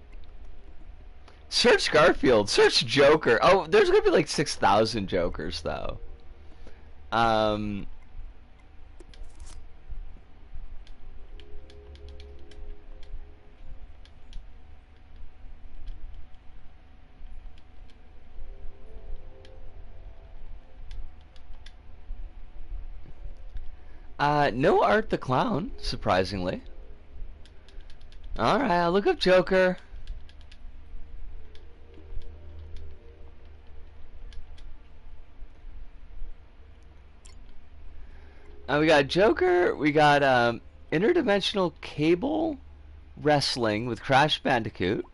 Search Garfield. Search Joker. Oh, there's gonna be like 6,000 Jokers, though. No Art the Clown, surprisingly. Alright, I'll look up Joker. We got Joker, we got Interdimensional Cable Wrestling with Crash Bandicoot,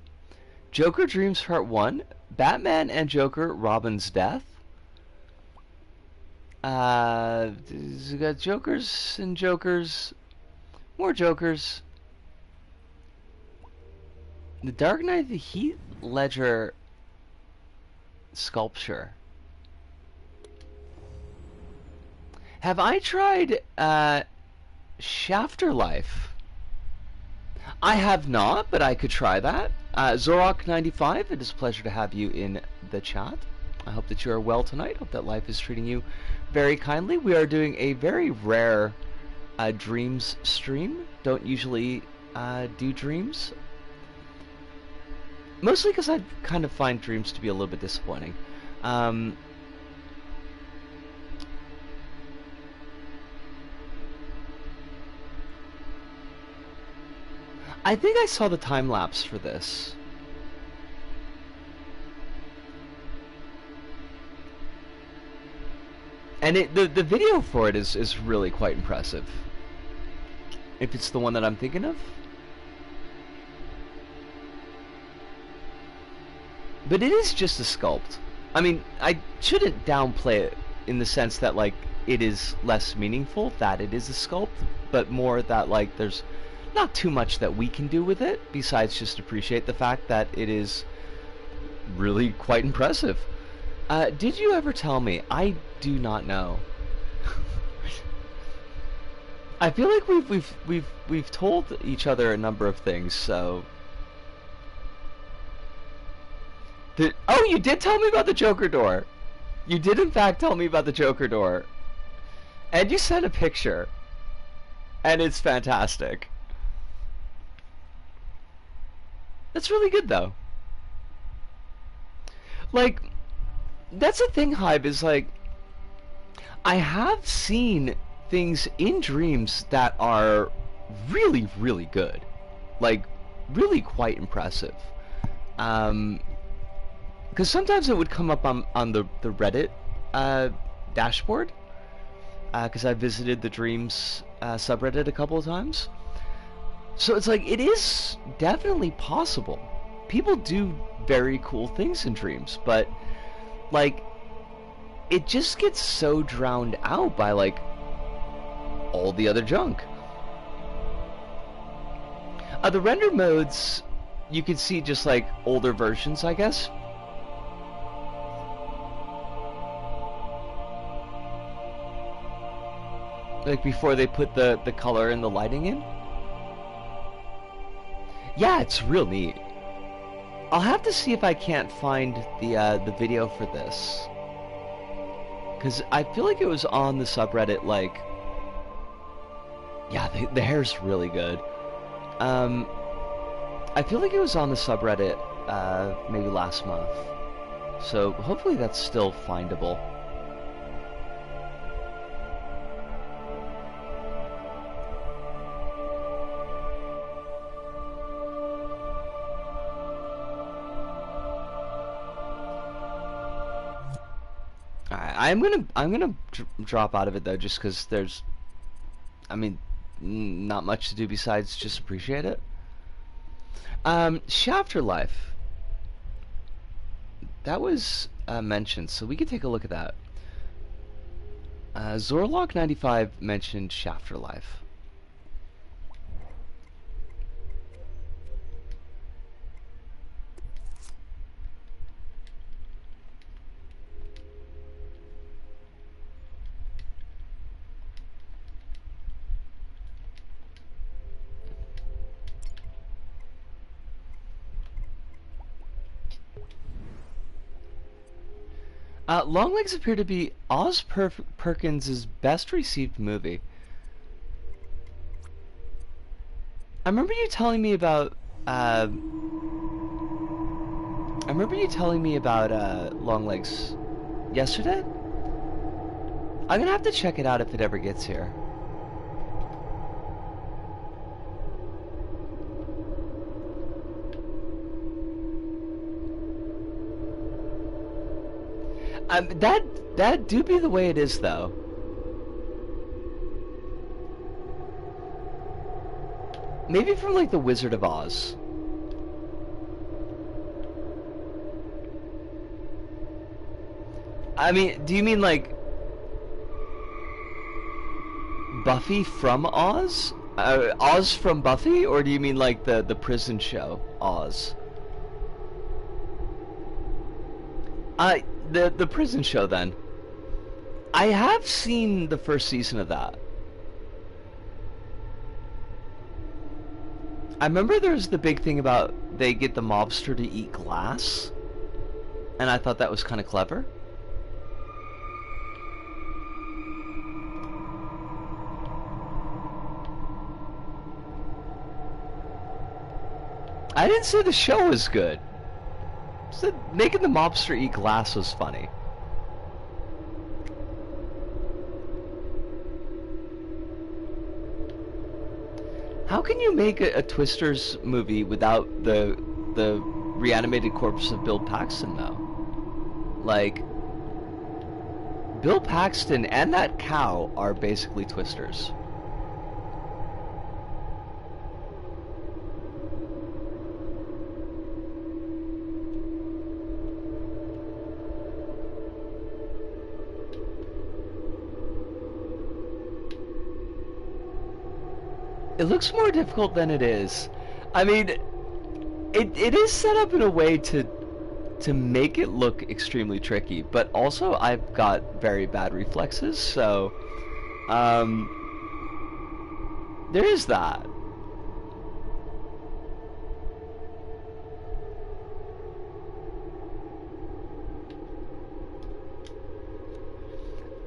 Joker Dreams Part 1, Batman and Joker Robin's Death, We got jokers and jokers. More jokers. The Dark Knight, the Heath Ledger sculpture. Have I tried Shafterlife? I have not, but I could try that. Zorok95, it is a pleasure to have you in the chat. I hope that you are well tonight. Hope that life is treating you very kindly. We are doing a very rare dreams stream. Don't usually do dreams. Mostly because I kind of find dreams to be a little bit disappointing. I think I saw the time lapse for this. And the video for it is really quite impressive. If it's the one that I'm thinking of. But it is just a sculpt. I mean, I shouldn't downplay it in the sense that, like, it is less meaningful that it is a sculpt, but more that, like, there's not too much that we can do with it besides just appreciate the fact that it is really quite impressive. Did you ever tell me? I do not know. I feel like we've told each other a number of things, so. Oh, you did tell me about the Joker door. You did in fact tell me about the Joker door. And you sent a picture. And it's fantastic. That's really good though. Like, that's the thing, Hive, is like, I have seen things in dreams that are really, really good. Like, really quite impressive. Because sometimes it would come up on the Reddit dashboard. Because I visited the Dreams subreddit a couple of times. So it's like, it is definitely possible. People do very cool things in dreams, but like, it just gets so drowned out by like all the other junk. The render modes, you can see just like older versions, I guess. Like before they put the color and the lighting in. Yeah, it's real neat. I'll have to see if I can't find the video for this, because I feel like it was on the subreddit. Like, yeah, the hair's really good. I feel like it was on the subreddit maybe last month, so hopefully that's still findable. I'm gonna drop out of it though, just because there's, I mean, not much to do besides just appreciate it. Shafterlife, that was mentioned, so we could take a look at that. Zorlok95 mentioned Shafterlife. Longlegs appear to be Oz Perkins' best received movie. I remember you telling me about Longlegs yesterday. I'm gonna have to check it out if it ever gets here. That do be the way it is though. Maybe from like the Wizard of Oz. I mean, do you mean like Buffy from Oz? Oz from Buffy, or do you mean like the prison show Oz? The prison show then. I have seen the first season of that. I remember there's the big thing about they get the mobster to eat glass, and I thought that was kind of clever. I didn't say the show was good. I said making the mobster eat glass was funny. How can you make a Twisters movie without the reanimated corpse of Bill Paxton, though? Like, Bill Paxton and that cow are basically Twisters. It looks more difficult than it is. I mean, it is set up in a way to make it look extremely tricky, but also I've got very bad reflexes, so there is that.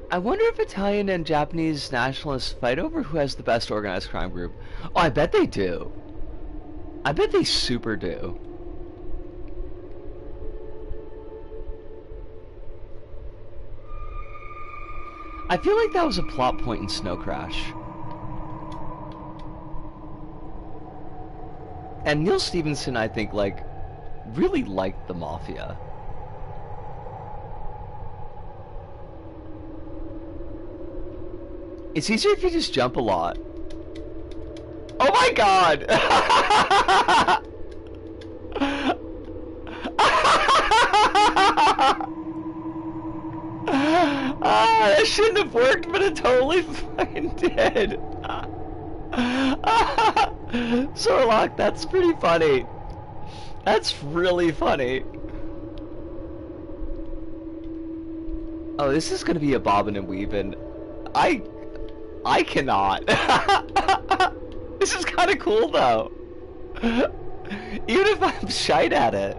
I wonder if Italian and Japanese nationalists fight over who has the best organized crime group. Oh, I bet they do. I bet they super do. I feel like that was a plot point in Snow Crash. And Neil Stephenson, I think, like, really liked the Mafia. It's easier if you just jump a lot. Oh my god! That shouldn't have worked, but it totally fucking did. Sorlock, that's pretty funny. That's really funny. Oh, this is gonna be a bobbin' and weavin'. I cannot. This is kind of cool, though. Even if I'm shite at it.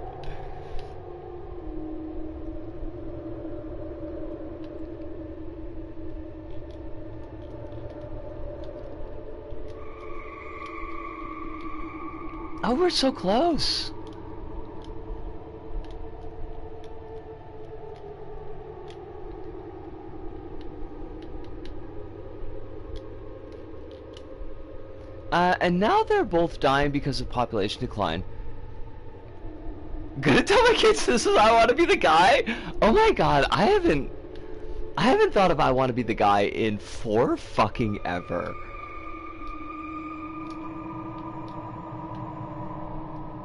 Oh, we're so close. And now they're both dying because of population decline. Gonna tell my kids this is I want to be the guy? Oh my god, I haven't thought of I want to be the guy in for fucking ever.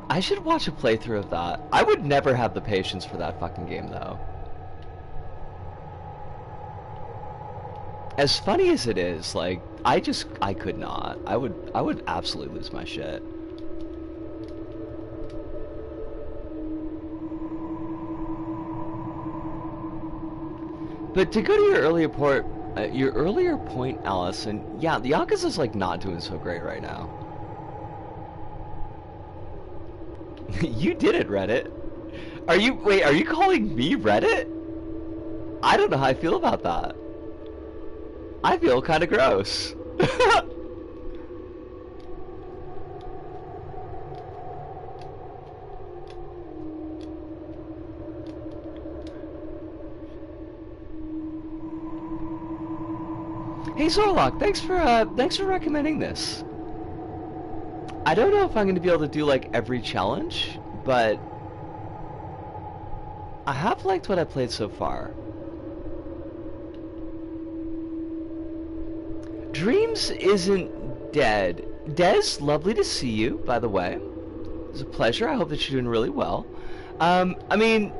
I should watch a playthrough of that. I would never have the patience for that fucking game, though. As funny as it is, like, I could not. I would absolutely lose my shit. But to go to your earlier point, Allison, yeah, the Yakuza's like not doing so great right now. You did it, Reddit. Are you calling me Reddit? I don't know how I feel about that. I feel kind of gross. Hey Zorlock, thanks for recommending this. I don't know if I'm going to be able to do like every challenge, but I have liked what I played so far. Dreams isn't dead. Des, lovely to see you, by the way. It's a pleasure. I hope that you're doing really well. I mean,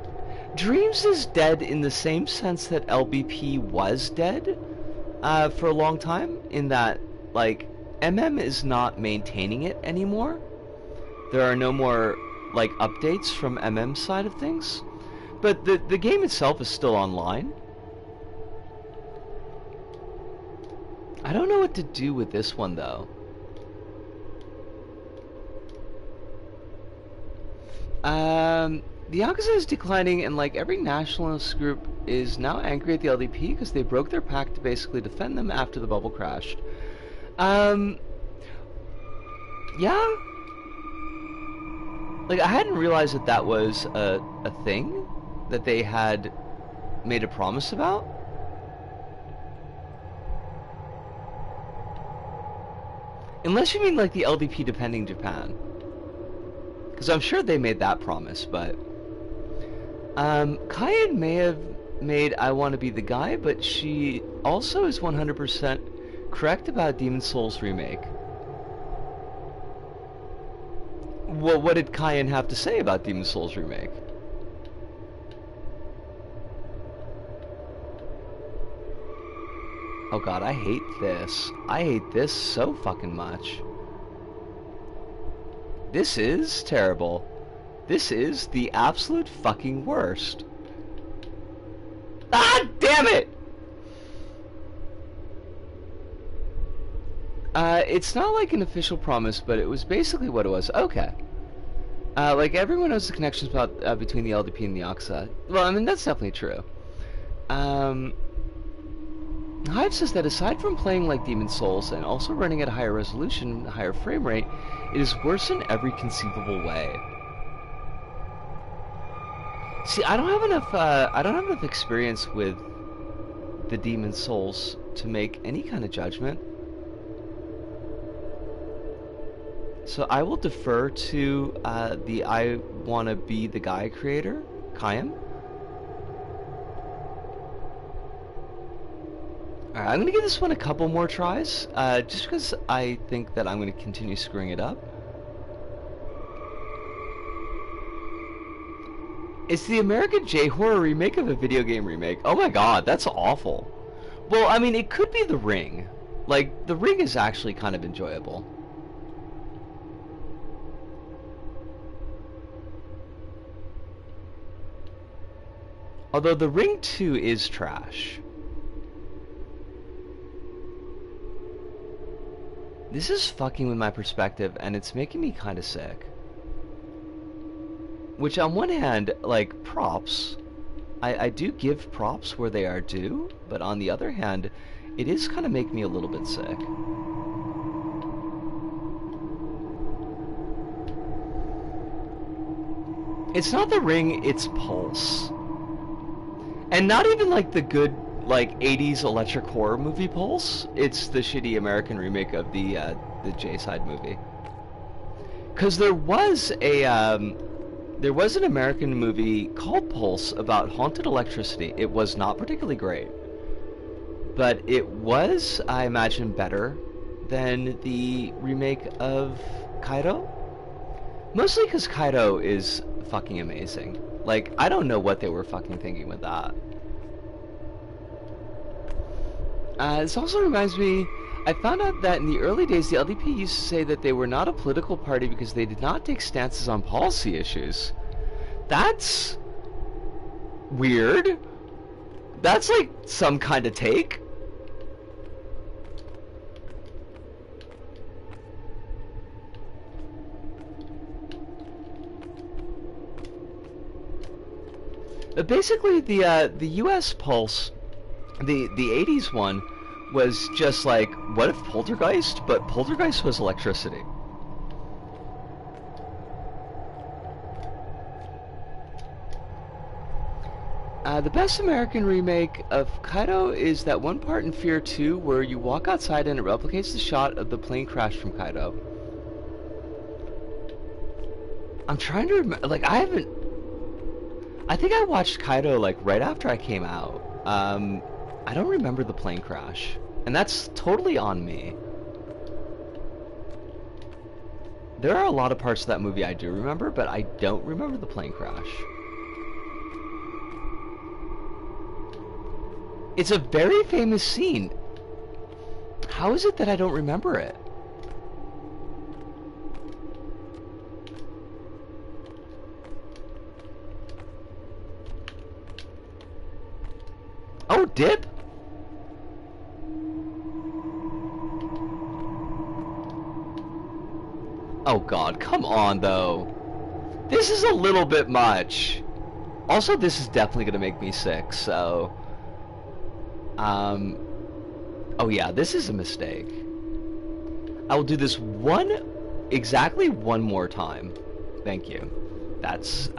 Dreams is dead in the same sense that LBP was dead. for a long time, in that, like, MM is not maintaining it anymore. There are no more, like, updates from MM's side of things. But the game itself is still online. I don't know what to do with this one, though. The Yakuza is declining, and like every nationalist group is now angry at the LDP because they broke their pact to basically defend them after the bubble crashed. Yeah. Like, I hadn't realized that that was a thing that they had made a promise about. Unless you mean like the LDP defending Japan. Because I'm sure they made that promise, but... Kyan may have made I Want to Be the Guy, but she also is 100% correct about Demon's Souls remake. What did Kyan have to say about Demon's Souls remake? Oh god, I hate this. I hate this so fucking much. This is terrible. This is the absolute fucking worst. Ah, damn it! It's not like an official promise, but it was basically what it was. Okay. Like, everyone knows the connections about, between the LDP and the Yakuza. Well, I mean, that's definitely true. Hive says that aside from playing like Demon's Souls and also running at a higher resolution, higher frame rate, it is worse in every conceivable way. See, I don't have enough experience with the Demon's Souls to make any kind of judgment. So I will defer to the I Wanna Be the Guy creator, Kyan. Alright, I'm gonna give this one a couple more tries, just because I think that I'm gonna continue screwing it up. It's the American J-horror remake of a video game remake. Oh my god, that's awful. Well, I mean, it could be The Ring. Like, The Ring is actually kind of enjoyable. Although The Ring 2 is trash. This is fucking with my perspective, and it's making me kind of sick. Which, on one hand, like, props. I do give props where they are due, but on the other hand, it is kind of making me a little bit sick. It's not The Ring, it's Pulse. And not even, like, the good, like, 80s electric horror movie Pulse. It's the shitty American remake of the J-side movie. Because there was an American movie called Pulse about haunted electricity. It was not particularly great. But it was, I imagine, better than the remake of Kaido. Mostly because Kaido is fucking amazing. Like, I don't know what they were fucking thinking with that. This also reminds me, I found out that in the early days, the LDP used to say that they were not a political party because they did not take stances on policy issues. That's weird. That's like some kind of take. Basically, the U.S. Pulse, the 80s one, was just like, what if Poltergeist? But Poltergeist was electricity. The best American remake of Kaido is that one part in Fear 2 where you walk outside and it replicates the shot of the plane crash from Kaido. I'm trying to remember, like, I think I watched Kaido, like, right after I came out. I don't remember the plane crash. And that's totally on me. There are a lot of parts of that movie I do remember, but I don't remember the plane crash. It's a very famous scene. How is it that I don't remember it? Oh, dip? Oh god, come on though. This is a little bit much. Also, this is definitely gonna make me sick, so... Oh yeah, this is a mistake. I will do this exactly one more time. Thank you. That's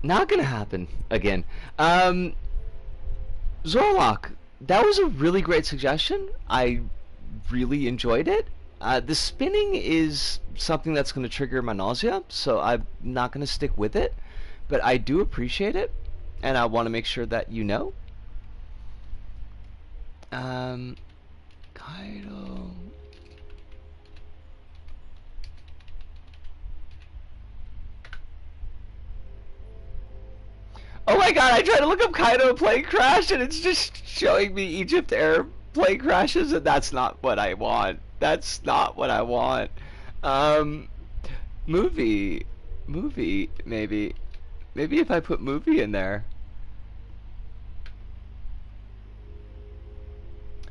not gonna happen again. Zorlok, that was a really great suggestion. I really enjoyed it. The spinning is something that's going to trigger my nausea, so I'm not going to stick with it. But I do appreciate it, and I want to make sure that you know. Kaido. Oh my god, I tried to look up Kaido plane crash, and it's just showing me Egypt Air plane crashes, and that's not what I want. That's not what I want. Movie, maybe if I put movie in there.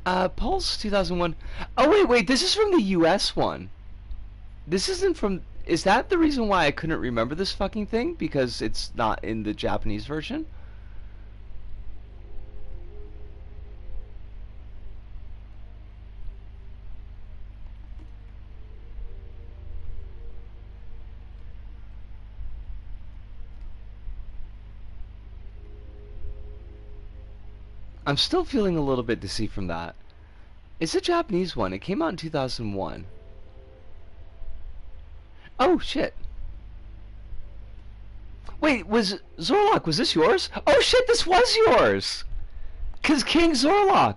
Pulse 2001. Oh wait, this is from the US one. This isn't from... Is that the reason why I couldn't remember this fucking thing? Because it's not in the Japanese version? I'm still feeling a little bit dizzy from that. It's a Japanese one. It came out in 2001. Oh, shit. Wait, Zorlok, was this yours? Oh shit, this was yours! 'Cause King Zorlok,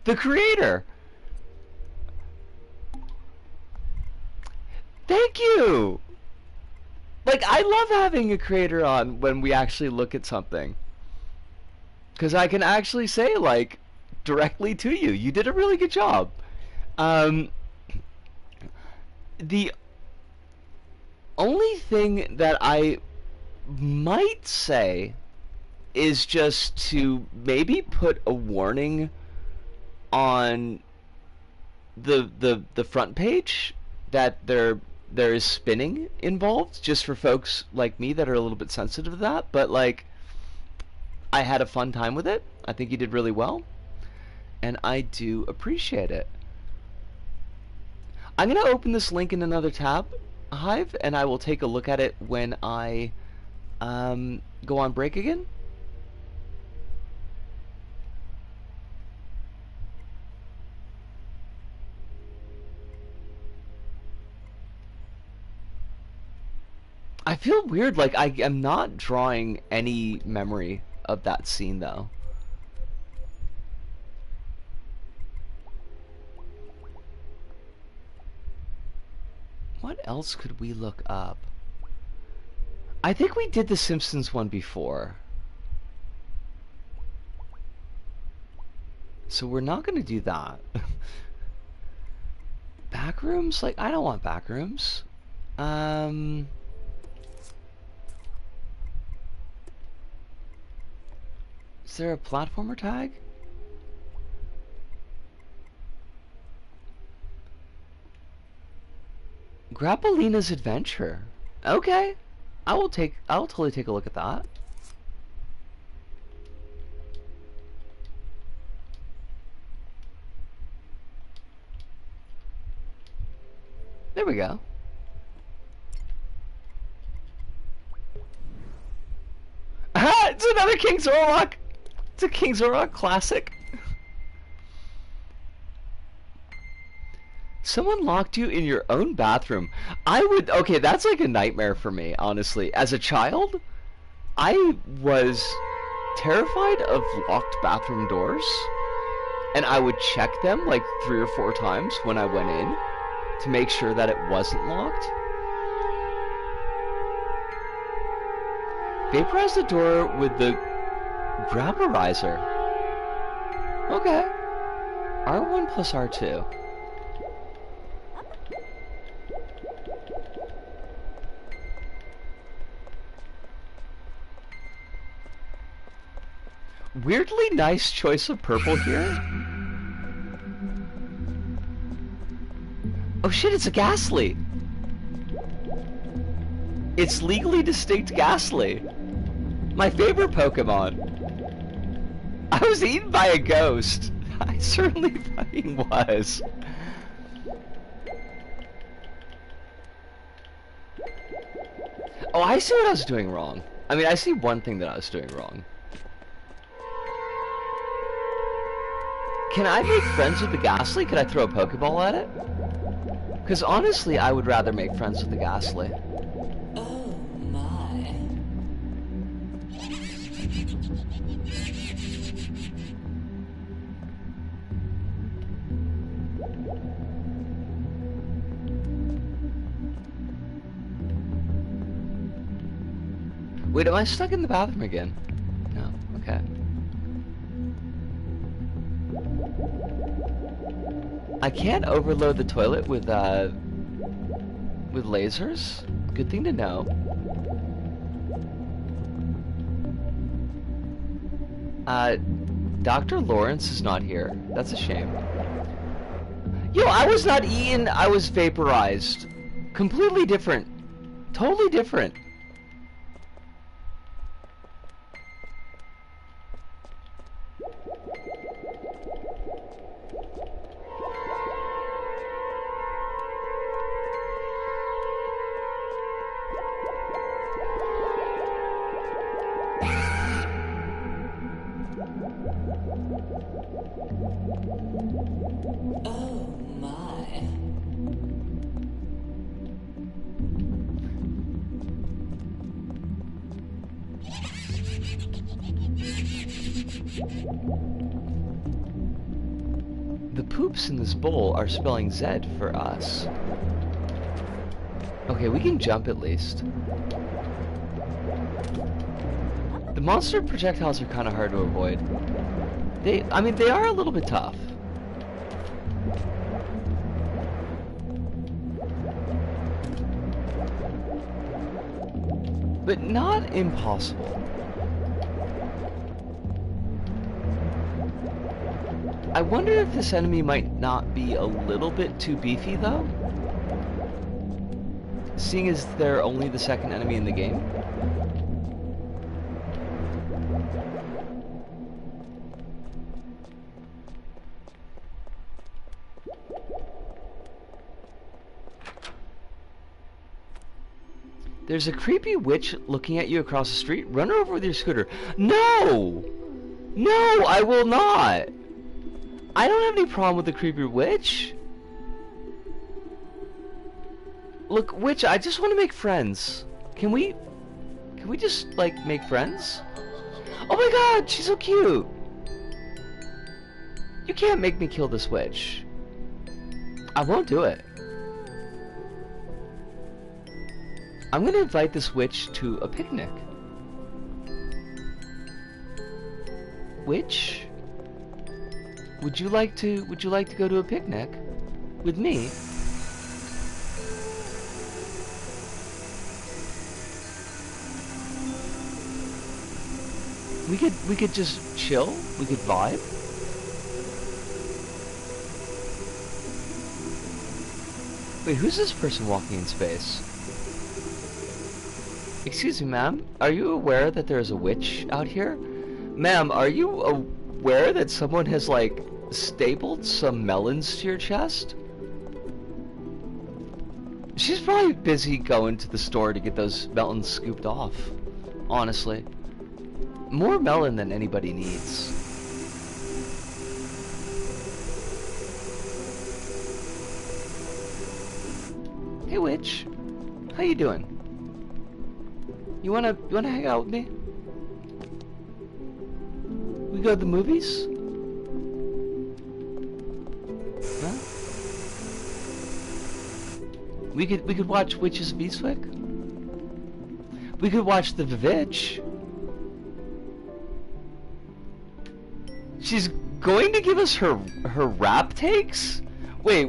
the creator. Thank you! Like, I love having a creator on when we actually look at something. 'Cause I can actually say, like, directly to you, you did a really good job. The only thing that I might say is just to maybe put a warning on the front page that there is spinning involved, just for folks like me that are a little bit sensitive to that. But like, I had a fun time with it. I think you did really well, and I do appreciate it. I'm gonna open this link in another tab, Hive, and I will take a look at it when I go on break again. I feel weird, like I am not drawing any memory of that scene though. What else could we look up? I think we did the Simpsons one before. So we're not going to do that. Backrooms? Like, I don't want backrooms. Is there a platformer tag? Grappolina's Adventure. Okay. I'll totally take a look at that. There we go. Aha! It's another King Zorlok! It's a King Zorlok classic. Someone locked you in your own bathroom. Okay, that's like a nightmare for me, honestly. As a child, I was terrified of locked bathroom doors, and I would check them like 3 or 4 times when I went in to make sure that it wasn't locked. Vaporize the door with the Grabarizer. Okay. R1 plus R2. Weirdly nice choice of purple here. Oh shit, it's a Ghastly! It's legally distinct Ghastly! My favorite Pokemon! I was eaten by a ghost! I certainly fucking was. Oh, I see what I was doing wrong. I mean, I see one thing that I was doing wrong. Can I make friends with the Ghastly? Could I throw a Pokeball at it? Because honestly, I would rather make friends with the Ghastly. Oh my. Wait, am I stuck in the bathroom again? No, okay. I can't overload the toilet with lasers? Good thing to know. Dr. Lawrence is not here. That's a shame. Yo, I was not eaten, I was vaporized. Completely different. Totally different. Oh my. The poops in this bowl are spelling Z for us. Okay, we can jump at least. The monster projectiles are kind of hard to avoid. I mean, they are a little bit tough. But not impossible. I wonder if this enemy might not be a little bit too beefy, though? Seeing as they're only the second enemy in the game. There's a creepy witch looking at you across the street. Run her over with your scooter. No! No, I will not! I don't have any problem with the creepy witch. Look, witch, I just want to make friends. Can we just, like, make friends? Oh my god, she's so cute! You can't make me kill this witch. I won't do it. I'm gonna invite this witch to a picnic. Witch? Would you like to go to a picnic with me? We could just chill, we could vibe. Wait, who's this person walking in space? Excuse me, ma'am, are you aware that there's a witch out here? Ma'am, are you aware that someone has, like, stapled some melons to your chest? She's probably busy going to the store to get those melons scooped off, honestly. More melon than anybody needs. Hey, witch. How you doing? You wanna hang out with me? We go to the movies? Huh? We could watch Witches of Eastwick. We could watch The Vivitch. She's going to give us her rap takes? Wait.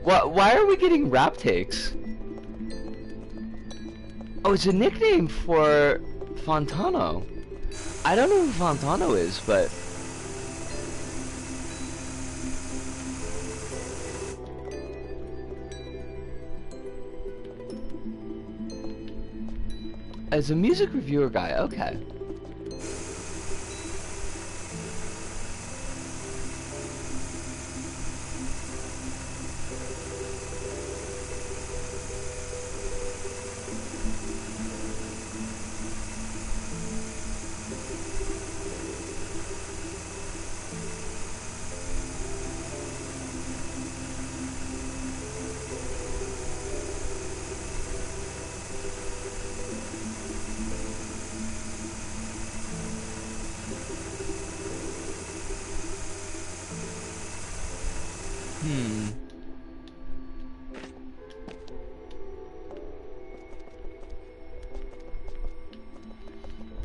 Why are we getting rap takes? Oh, it's a nickname for Fontano. I don't know who Fontano is, but... As a music reviewer guy, okay.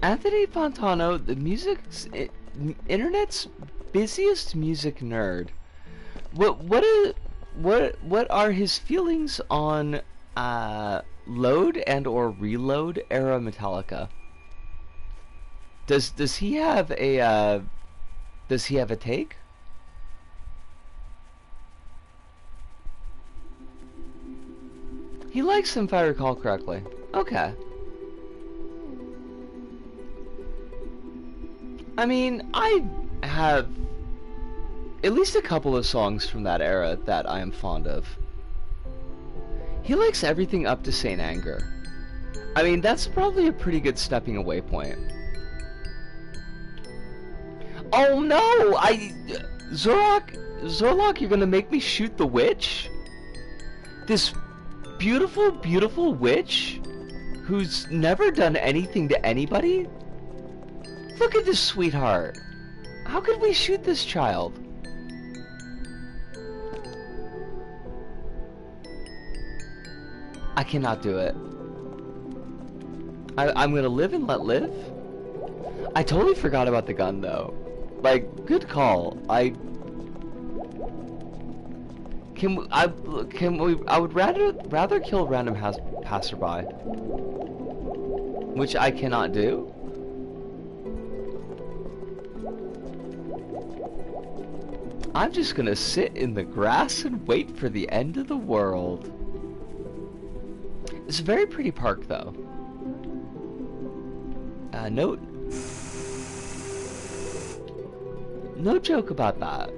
Anthony Fontano, the internet's busiest music nerd. What are his feelings on load and or reload era Metallica? Does he have a take? He likes them, if I recall correctly. Okay. I mean, I have at least a couple of songs from that era that I am fond of. He likes everything up to Saint Anger. I mean, that's probably a pretty good stepping away point. Oh no! Zorlok, you're gonna make me shoot the witch? This beautiful, beautiful witch who's never done anything to anybody? Look at this sweetheart. How could we shoot this child? I cannot do it. I'm gonna live and let live? I totally forgot about the gun though. Like, good call. I would rather kill random passerby. Which I cannot do. I'm just gonna sit in the grass and wait for the end of the world. It's a very pretty park, though. No joke about that.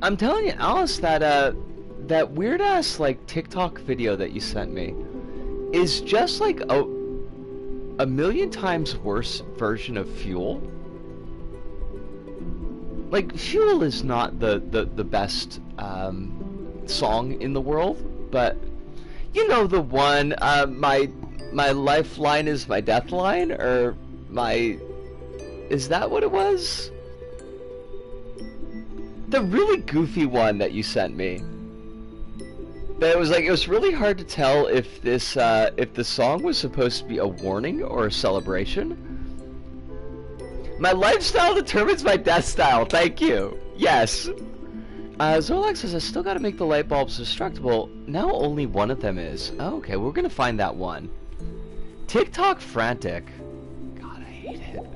I'm telling you, Alice, that weird ass like TikTok video that you sent me is just like a million times worse version of Fuel. Like, Fuel is not the best song in the world, but you know the one, my lifeline is my death line, or is that what it was? The really goofy one that you sent me. But it was really hard to tell if this if the song was supposed to be a warning or a celebration. My lifestyle determines my death style. Thank you. Yes. Zorlak says I still gotta make the light bulbs destructible. Now only one of them is. Oh, okay, we're gonna find that one. TikTok frantic. God, I hate it.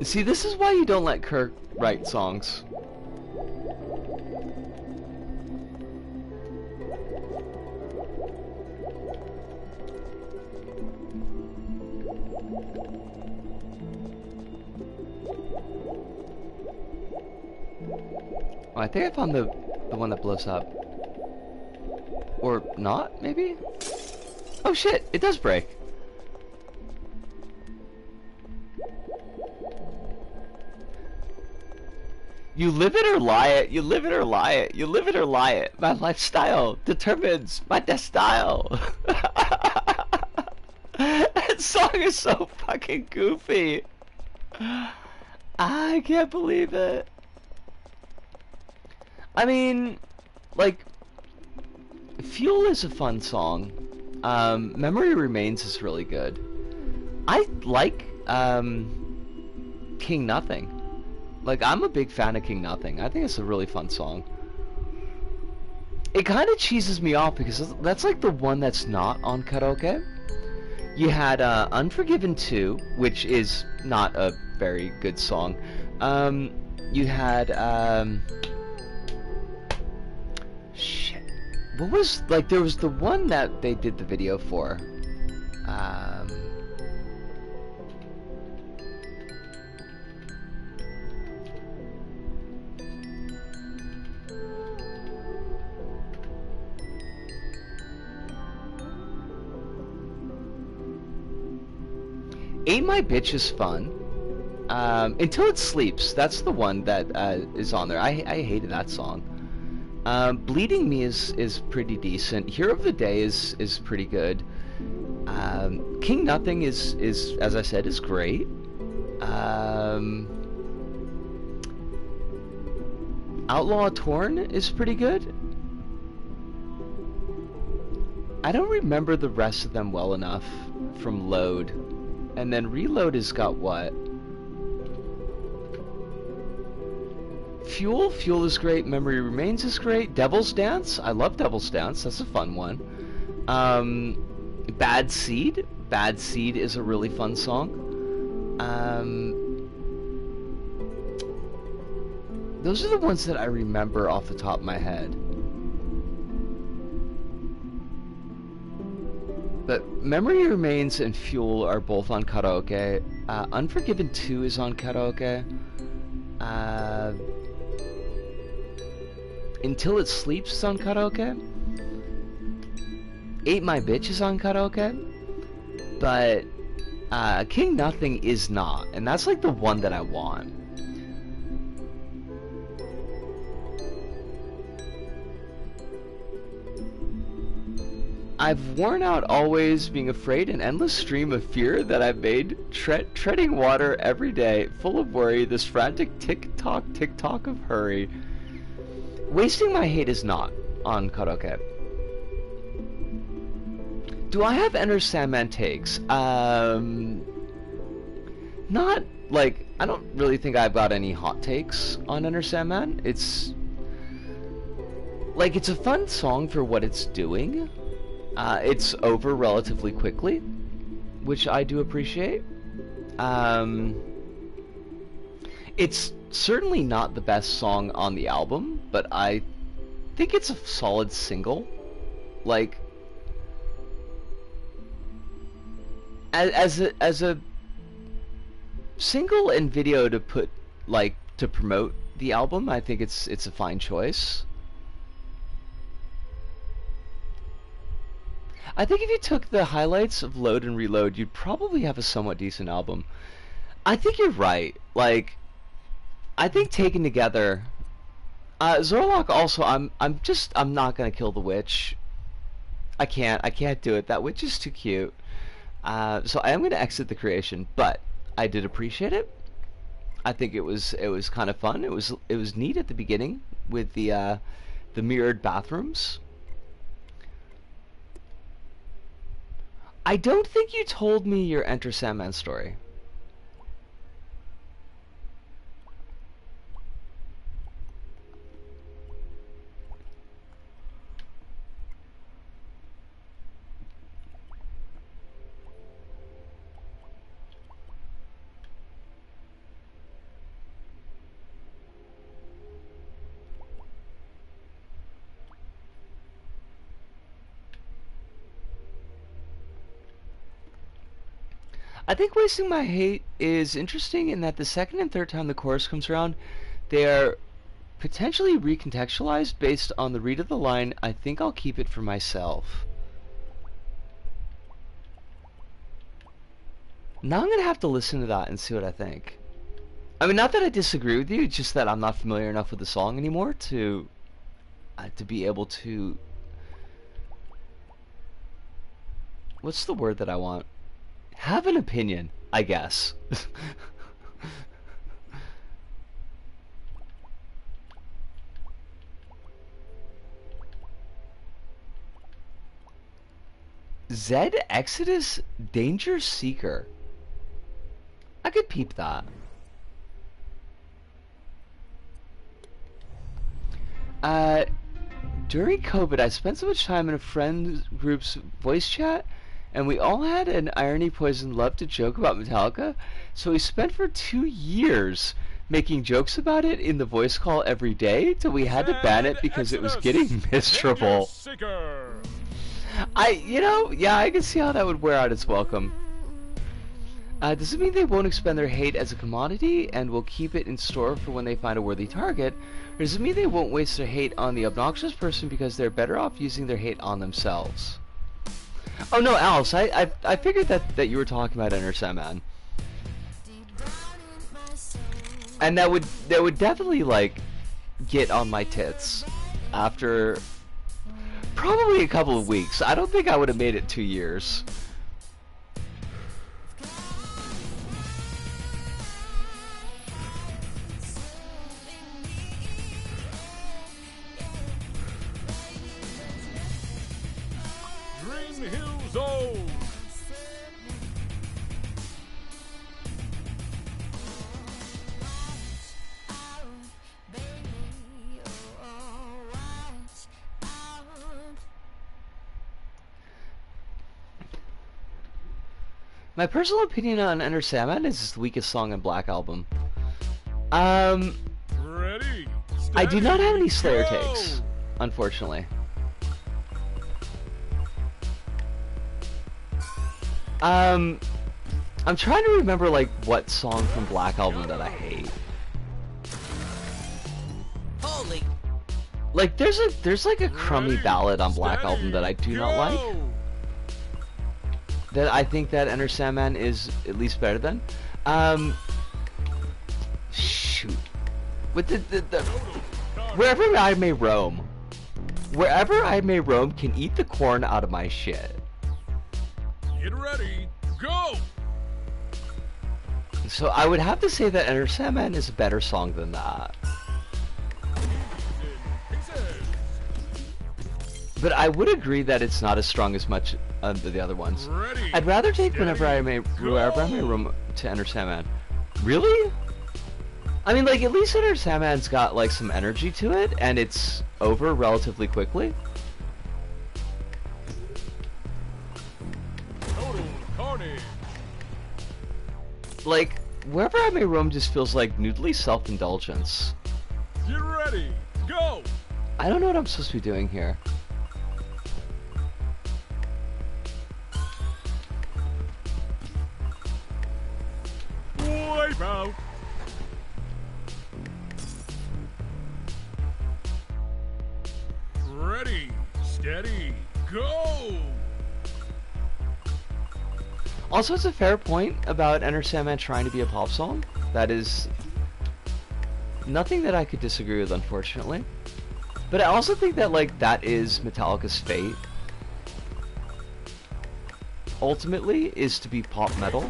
See, this is why you don't let Kirk write songs. Oh, I think I found the one that blows up. Or not, maybe? Oh shit, it does break. You live it or lie it, you live it or lie it, you live it or lie it. My lifestyle determines my death style. That song is so fucking goofy. I can't believe it. I mean, like, Fuel is a fun song. Memory Remains is really good. I like King Nothing. Like, I'm a big fan of King Nothing. I think it's a really fun song. It kind of cheeses me off because that's like the one that's not on karaoke. You had Unforgiven 2, which is not a very good song. You had shit. What was, like, there was the one that they did the video for. Um, Ain't My Bitch is fun. Until It Sleeps, that's the one that is on there. I hated that song. Bleeding Me is pretty decent. Hero of the Day is pretty good. King Nothing is as I said, is great. Outlaw Torn is pretty good. I don't remember the rest of them well enough from Load. And then Reload has got what? Fuel is great. Memory Remains is great. Devil's Dance, I love Devil's Dance. That's a fun one. Bad Seed is a really fun song. Those are the ones that I remember off the top of my head. But Memory Remains and Fuel are both on karaoke. Unforgiven 2 is on karaoke. Until It Sleeps is on karaoke. Ain't My Bitch is on karaoke. But King Nothing is not. And that's like the one that I want. I've worn out always, being afraid, an endless stream of fear that I've made, treading water every day, full of worry, this frantic tick-tock of hurry. Wasting My Hate is not on karaoke. Do I have Enter Sandman takes? Not, like, I don't really think I've got any hot takes on Enter Sandman. It's, like, it's a fun song for what it's doing. It's over relatively quickly, which I do appreciate. It's certainly not the best song on the album, but I think it's a solid single. Like, as a single and video to put, like, to promote the album, I think it's a fine choice. I think if you took the highlights of Load and Reload, you'd probably have a somewhat decent album. I think you're right. Like, I think taken together, Zorlok also. I'm not gonna kill the witch. I can't do it. That witch is too cute. So I am gonna exit the creation, but I did appreciate it. I think it was kind of fun. It was neat at the beginning with the mirrored bathrooms. I don't think you told me your Enter Sandman story. I think Wasting My Hate is interesting in that the second and third time the chorus comes around, they are potentially recontextualized based on the read of the line, I think I'll keep it for myself. Now I'm going to have to listen to that and see what I think. I mean, not that I disagree with you, just that I'm not familiar enough with the song anymore to be able to... What's the word that I want? Have an opinion, I guess. Zed Exodus Danger Seeker. I could peep that. During COVID, I spent so much time in a friend group's voice chat, and we all had an irony poison love to joke about Metallica, so we spent for 2 years making jokes about it in the voice call every day till we had to ban it because it was getting miserable. Yeah, I can see how that would wear out its welcome. Does it mean they won't expend their hate as a commodity and will keep it in store for when they find a worthy target? Or does it mean they won't waste their hate on the obnoxious person because they're better off using their hate on themselves? Oh no, Alice, I figured that you were talking about Enter Sandman. And that would definitely, like, get on my tits after probably a couple of weeks. I don't think I would have made it 2 years. My personal opinion on Enter Sandman is it's the weakest song in Black Album. Ready, I do not have any Slayer takes, unfortunately. I'm trying to remember, like, what song from Black Album that I hate. Holy. Like, there's like a crummy ballad on Black Album that I do not like. That I think that Enter Sandman is at least better than. Shoot. With the Wherever I May Roam. Wherever I May Roam can eat the corn out of my shit. Get ready, go! So I would have to say that Enter Sandman is a better song than that. But I would agree that it's not as strong as much of the other ones. Ready, I'd rather take Wherever I May Roam to Enter Sandman. Really? I mean, like, at least Enter Sandman's got, like, some energy to it, and it's over relatively quickly. Total carnage. Like, Wherever I May Roam just feels like noodly self-indulgence. Get ready, go! I don't know what I'm supposed to be doing here. Wipe out. Ready, steady, go! Also, it's a fair point about Enter Sandman trying to be a pop song. That is nothing that I could disagree with, unfortunately. But I also think that, like, that is Metallica's fate. Ultimately, is to be pop metal.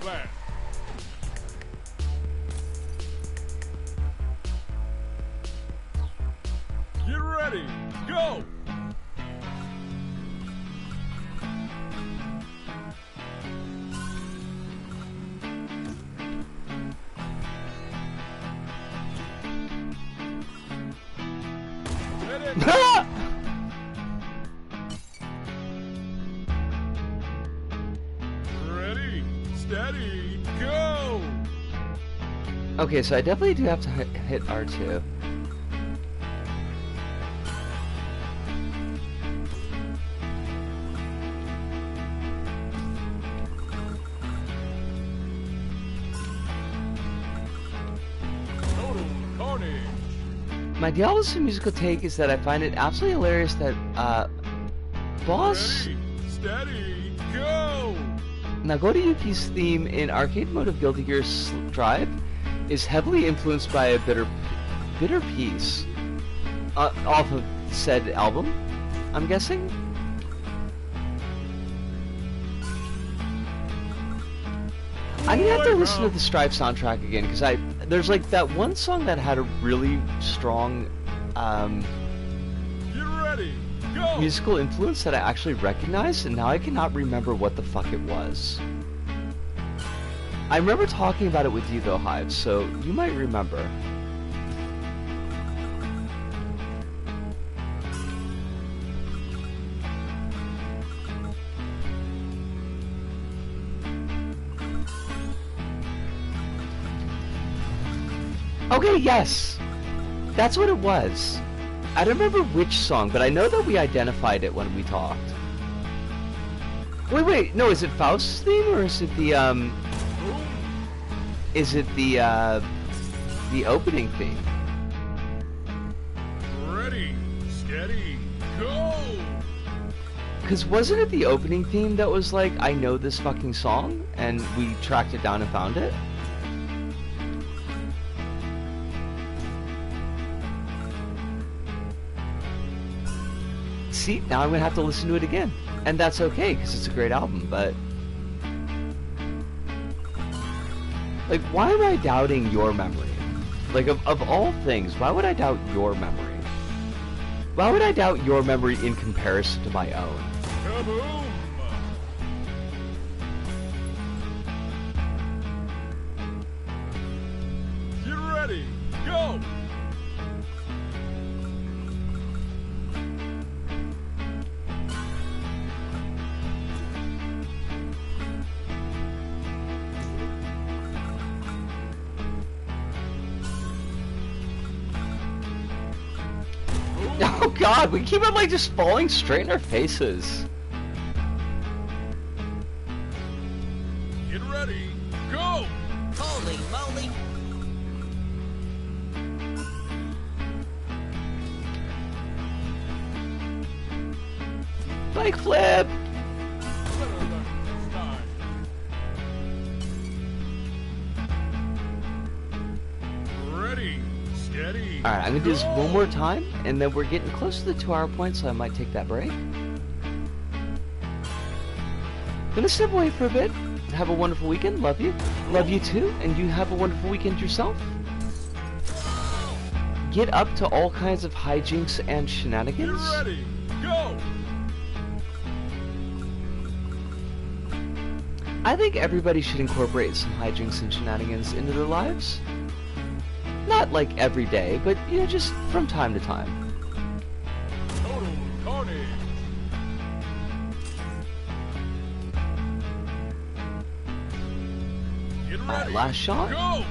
Get ready, go! Get it. Ready, steady, go! Okay, so I definitely do have to hit R2. Total carnage. My Diablo's musical take is that I find it absolutely hilarious that, Boss Ready, steady, go! Nagori Yuki's theme in arcade mode of Guilty Gear Strive is heavily influenced by a bitter piece off of said album, I'm guessing. I'm gonna have to listen to the Strive soundtrack again because there's like that one song that had a really strong Get ready, Go! musical influence that I actually recognized, and now I cannot remember what the fuck it was. I remember talking about it with you though, Hive, so you might remember. Okay, yes! That's what it was. I don't remember which song, but I know that we identified it when we talked. Wait, no, is it Faust's theme, or is it the, is it the opening theme? Ready, steady, go! Because wasn't it the opening theme that was like, I know this fucking song, and we tracked it down and found it? See, now I'm gonna have to listen to it again. And that's okay, because it's a great album, but... like, why am I doubting your memory? Like, of all things, why would I doubt your memory? Why would I doubt your memory in comparison to my own? Kaboom! Get ready, go! Oh god, we keep on like just falling straight in our faces. Get ready, go! Holy moly! Bike flip! Better luck this time. Ready, steady. Alright, I'm gonna do this go! one more time, and then we're getting close to the 2-hour point, so I might take that break. Gonna step away for a bit. Have a wonderful weekend. Love you. Love you too, and you have a wonderful weekend yourself. Get up to all kinds of hijinks and Get shenanigans. ready, go! I think everybody should incorporate some hijinks and shenanigans into their lives. Not like every day, but you know, just from time to time. Total carnage. Get ready, Alright, last shot. go!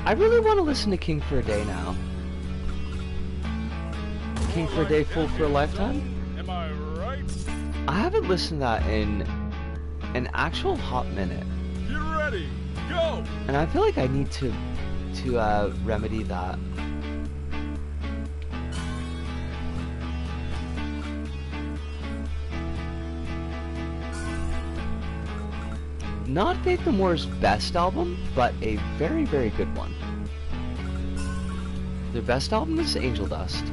I really want to listen to King for a Day now. King for a Day, Fool for a Lifetime? Am I right? I haven't listened to that in an actual hot minute. Get ready, go! And I feel like I need to remedy that. Not Faith No More's best album, but a very, very good one. Their best album is Angel Dust,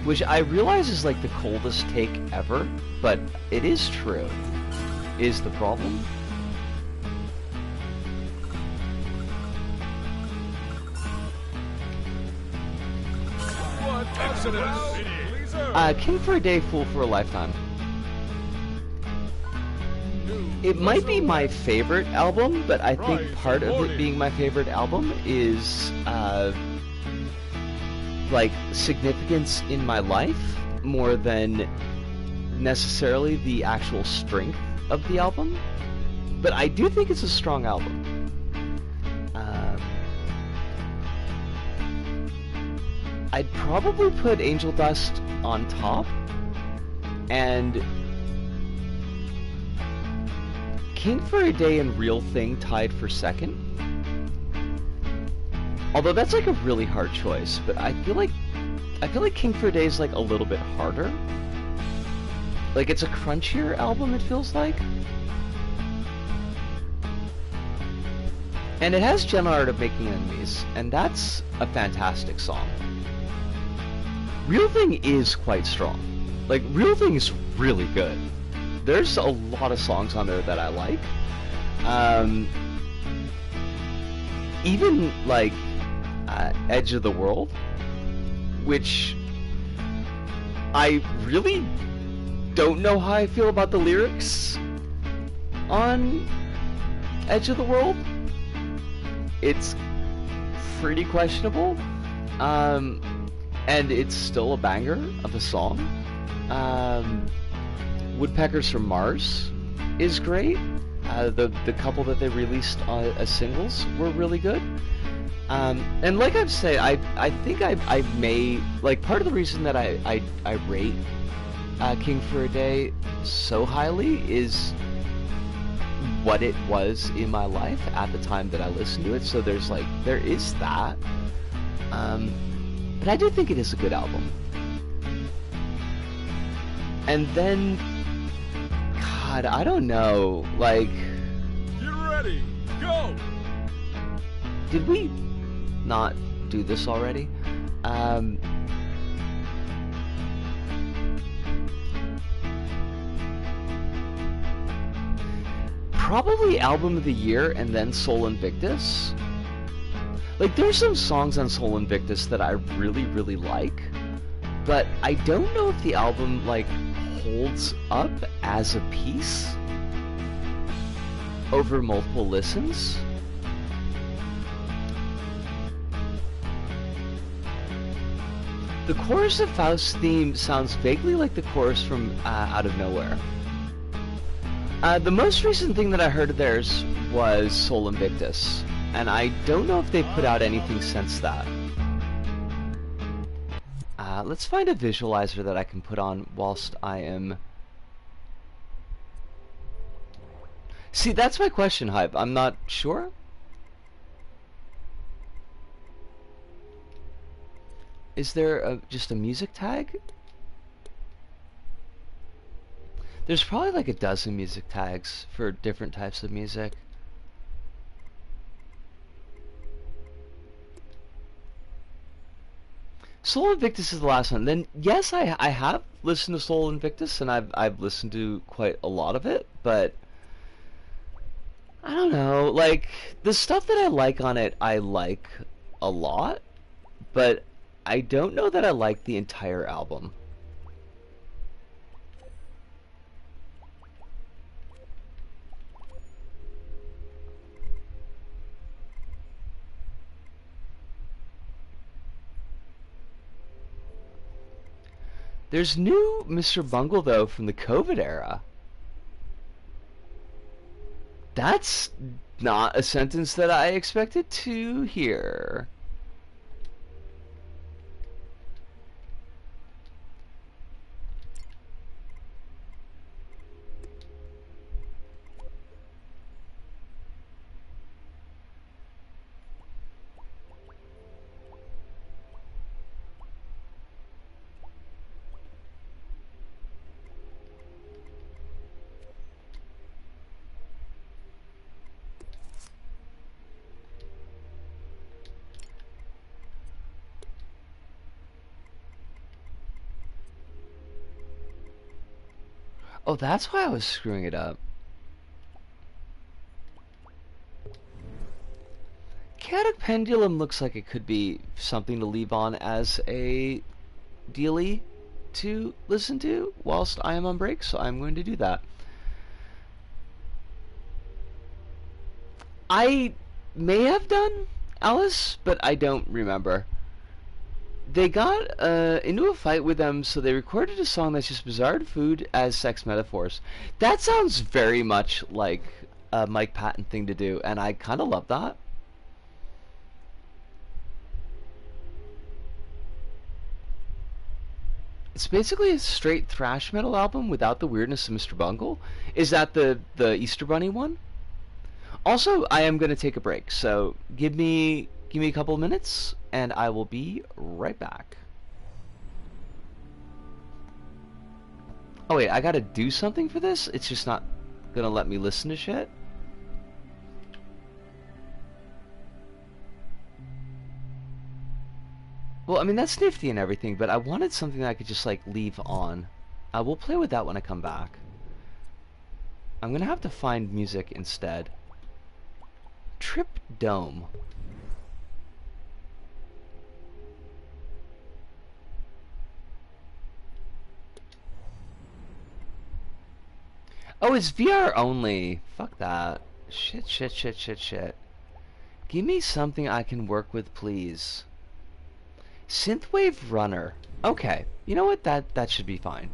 which I realize is like the coldest take ever, but it is true. Is the problem? What accident? King for a Day, Fool for a Lifetime. It might be my favorite album, but I think part of it being my favorite album is, like, significance in my life more than necessarily the actual strength of the album. But I do think it's a strong album. I'd probably put Angel Dust on top, and King for a Day and Real Thing tied for second. Although that's like a really hard choice, but I feel like King for a Day is like a little bit harder. Like it's a crunchier album, it feels like. And it has Gentle Art of Making Enemies, and that's a fantastic song. Real Thing is quite strong. Like, Real Thing is really good. there's a lot of songs on there that I like. Um, Even like Edge of the World, which I really don't know how I feel about the lyrics on Edge of the World. It's pretty questionable, and it's still a banger of a song. Woodpeckers from Mars is great. The couple that they released as singles were really good. And like I've said, I think I may, like, part of the reason that I rate King for a Day so highly is what it was in my life at the time that I listened to it. So there is that. But I do think it is a good album. And then, God, I don't know, like... Get ready, go! Did we not do this already? Probably Album of the Year and then Soul Invictus. Like, there's some songs on Soul Invictus that I really, really like, but I don't know if the album, like, holds up as a piece over multiple listens. The chorus of Faust's theme sounds vaguely like the chorus from Out of Nowhere. The most recent thing that I heard of theirs was Soul Invictus, and I don't know if they've put out anything since that. Let's find a visualizer that I can put on whilst I am... See, that's my question, Hype. I'm not sure. Is there just a music tag? There's probably like a dozen music tags for different types of music. Soul Invictus is the last one. Then yes, I have listened to Soul Invictus, and I've listened to quite a lot of it, but I don't know, like, the stuff that I like on it I like a lot, but I don't know that I like the entire album. There's new Mr. Bungle, though, from the COVID era. That's not a sentence that I expected to hear. Oh, that's why I was screwing it up. Chaotic Pendulum looks like it could be something to leave on as a dealie to listen to whilst I am on break, so I'm going to do that. I may have done Alice, but I don't remember. They got into a fight with them, so they recorded a song that's just bizarre food as sex metaphors. That sounds very much like a Mike Patton thing to do, and I kind of love that. It's basically a straight thrash metal album without the weirdness of Mr. Bungle. Is that the Easter Bunny one? Also, I am going to take a break, so give me a couple of minutes, and I will be right back. Oh wait, I gotta do something for this? It's just not gonna let me listen to shit? Well, I mean, that's nifty and everything, but I wanted something that I could just, like, leave on. We'll play with that when I come back. I'm gonna have to find music instead. Trip Dome. Oh, it's VR only. Fuck that. Shit, shit, shit, shit, shit. Give me something I can work with, please. Synthwave Runner. Okay. You know what? That should be fine.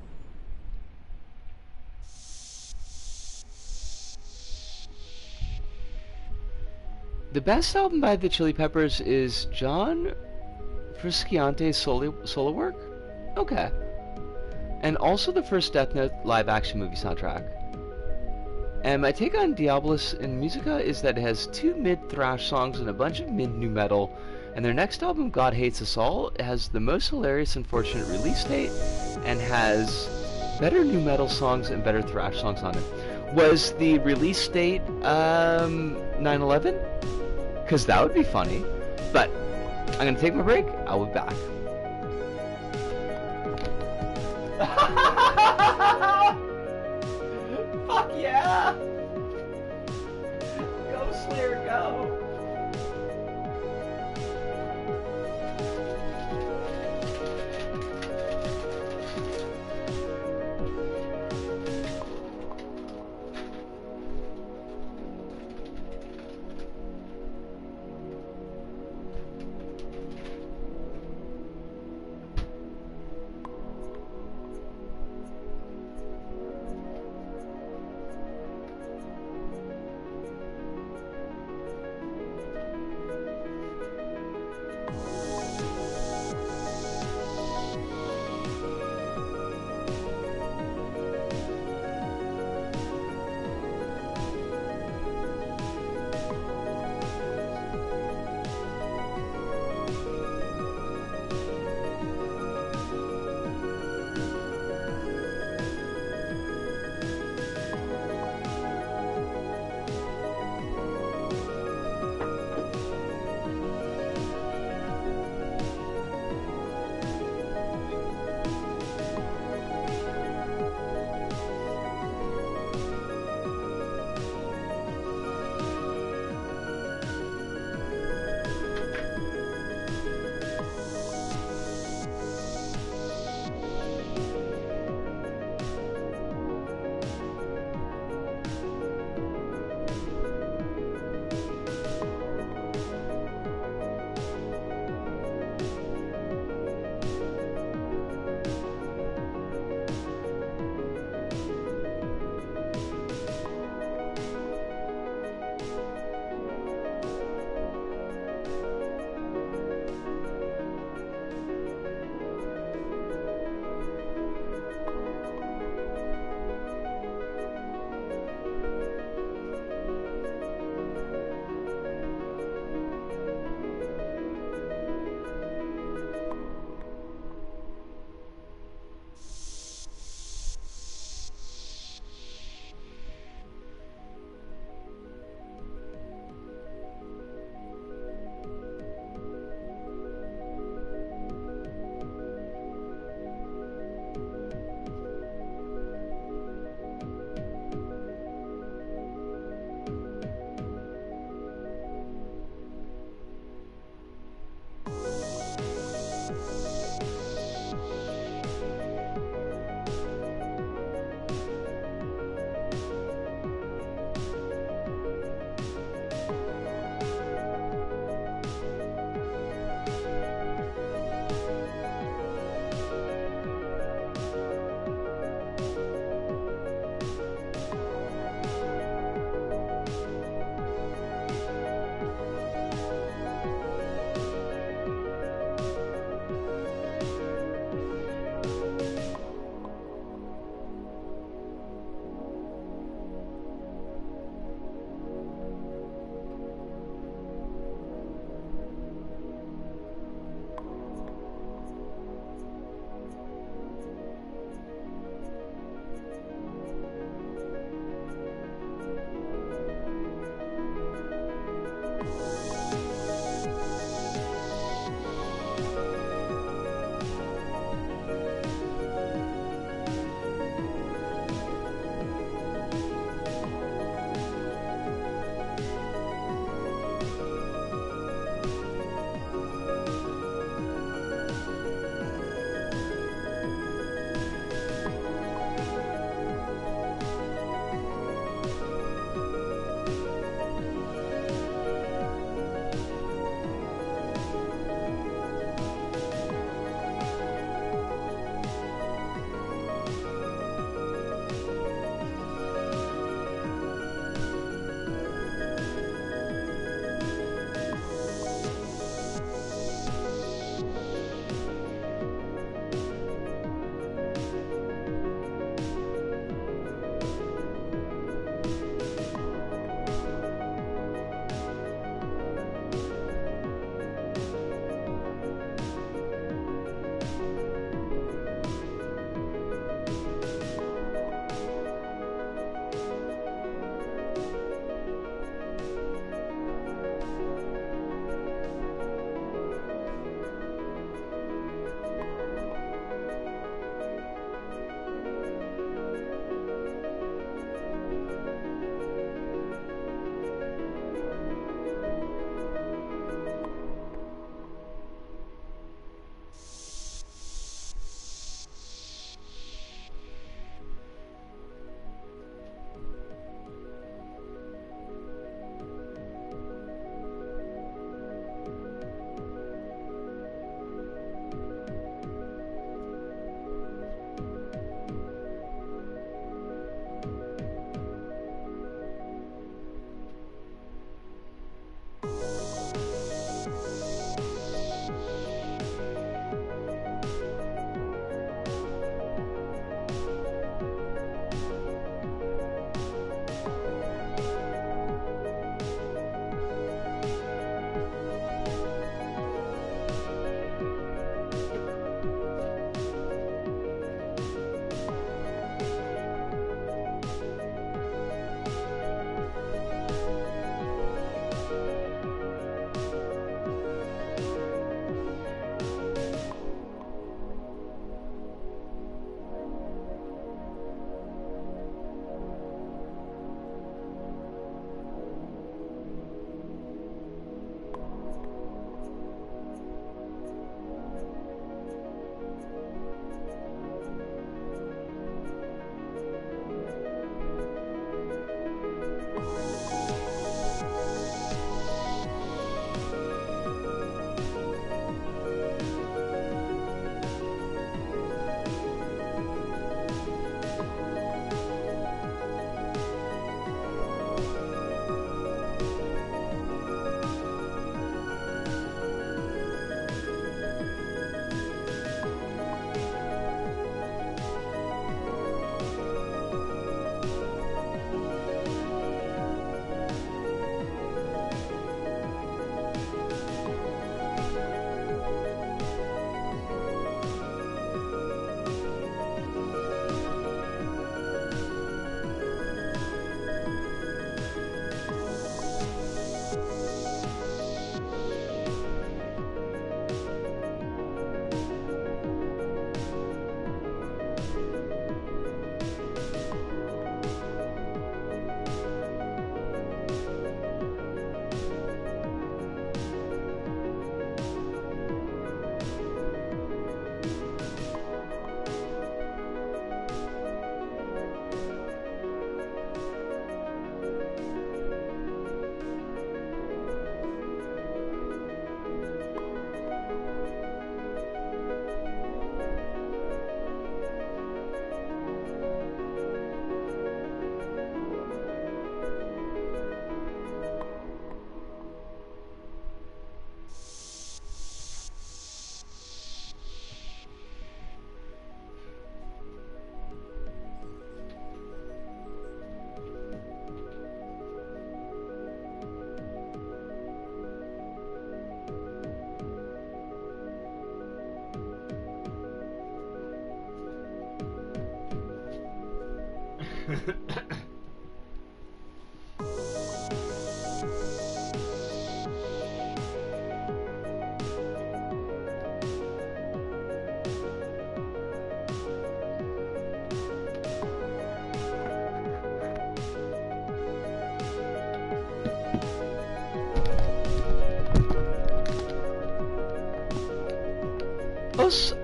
The best album by the Chili Peppers is John Frusciante's solo work? Okay. And also the first Death Note live-action movie soundtrack. And my take on Diabolus in Musica is that it has 2 mid-thrash songs and a bunch of mid-nu metal, and their next album, God Hates Us All, has the most hilarious unfortunate release date, and has better nu metal songs and better thrash songs on it. Was the release date 9/11? Because that would be funny. But I'm going to take my break. I'll be back. Fuck yeah! Go Slayer, go!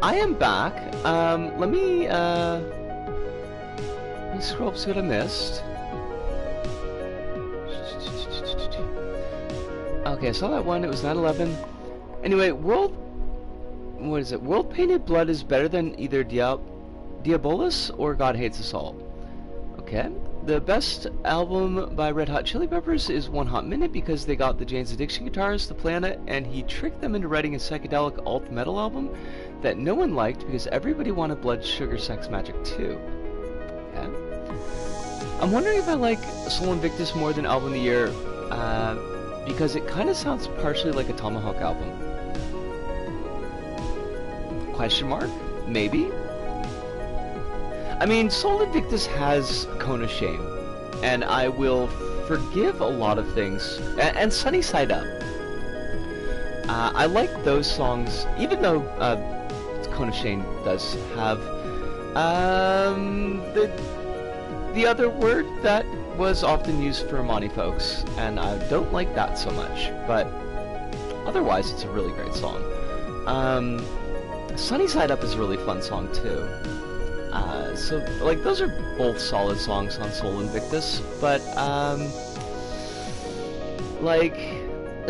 I am back. Let me scroll up, see what I missed. Okay, I saw that one. It was 9/11. Anyway, what is it? World Painted Blood is better than either Diabolus or God Hates Us All. Okay. The best album by Red Hot Chili Peppers is One Hot Minute because they got the Jane's Addiction guitarist to play on it, and he tricked them into writing a psychedelic alt metal album that no one liked because everybody wanted Blood Sugar Sex Magic too. Okay. I'm wondering if I like Soul Invictus more than Album of the Year because it kind of sounds partially like a Tomahawk album. Question mark? Maybe. I mean, Soul Invictus has Cone of Shame, and I will forgive a lot of things, and Sunny Side Up. I like those songs, even though Cone of Shame does have the other word that was often used for Monty folks, and I don't like that so much, but otherwise it's a really great song. Sunny Side Up is a really fun song too. So, like, those are both solid songs on Soul Invictus, but, like,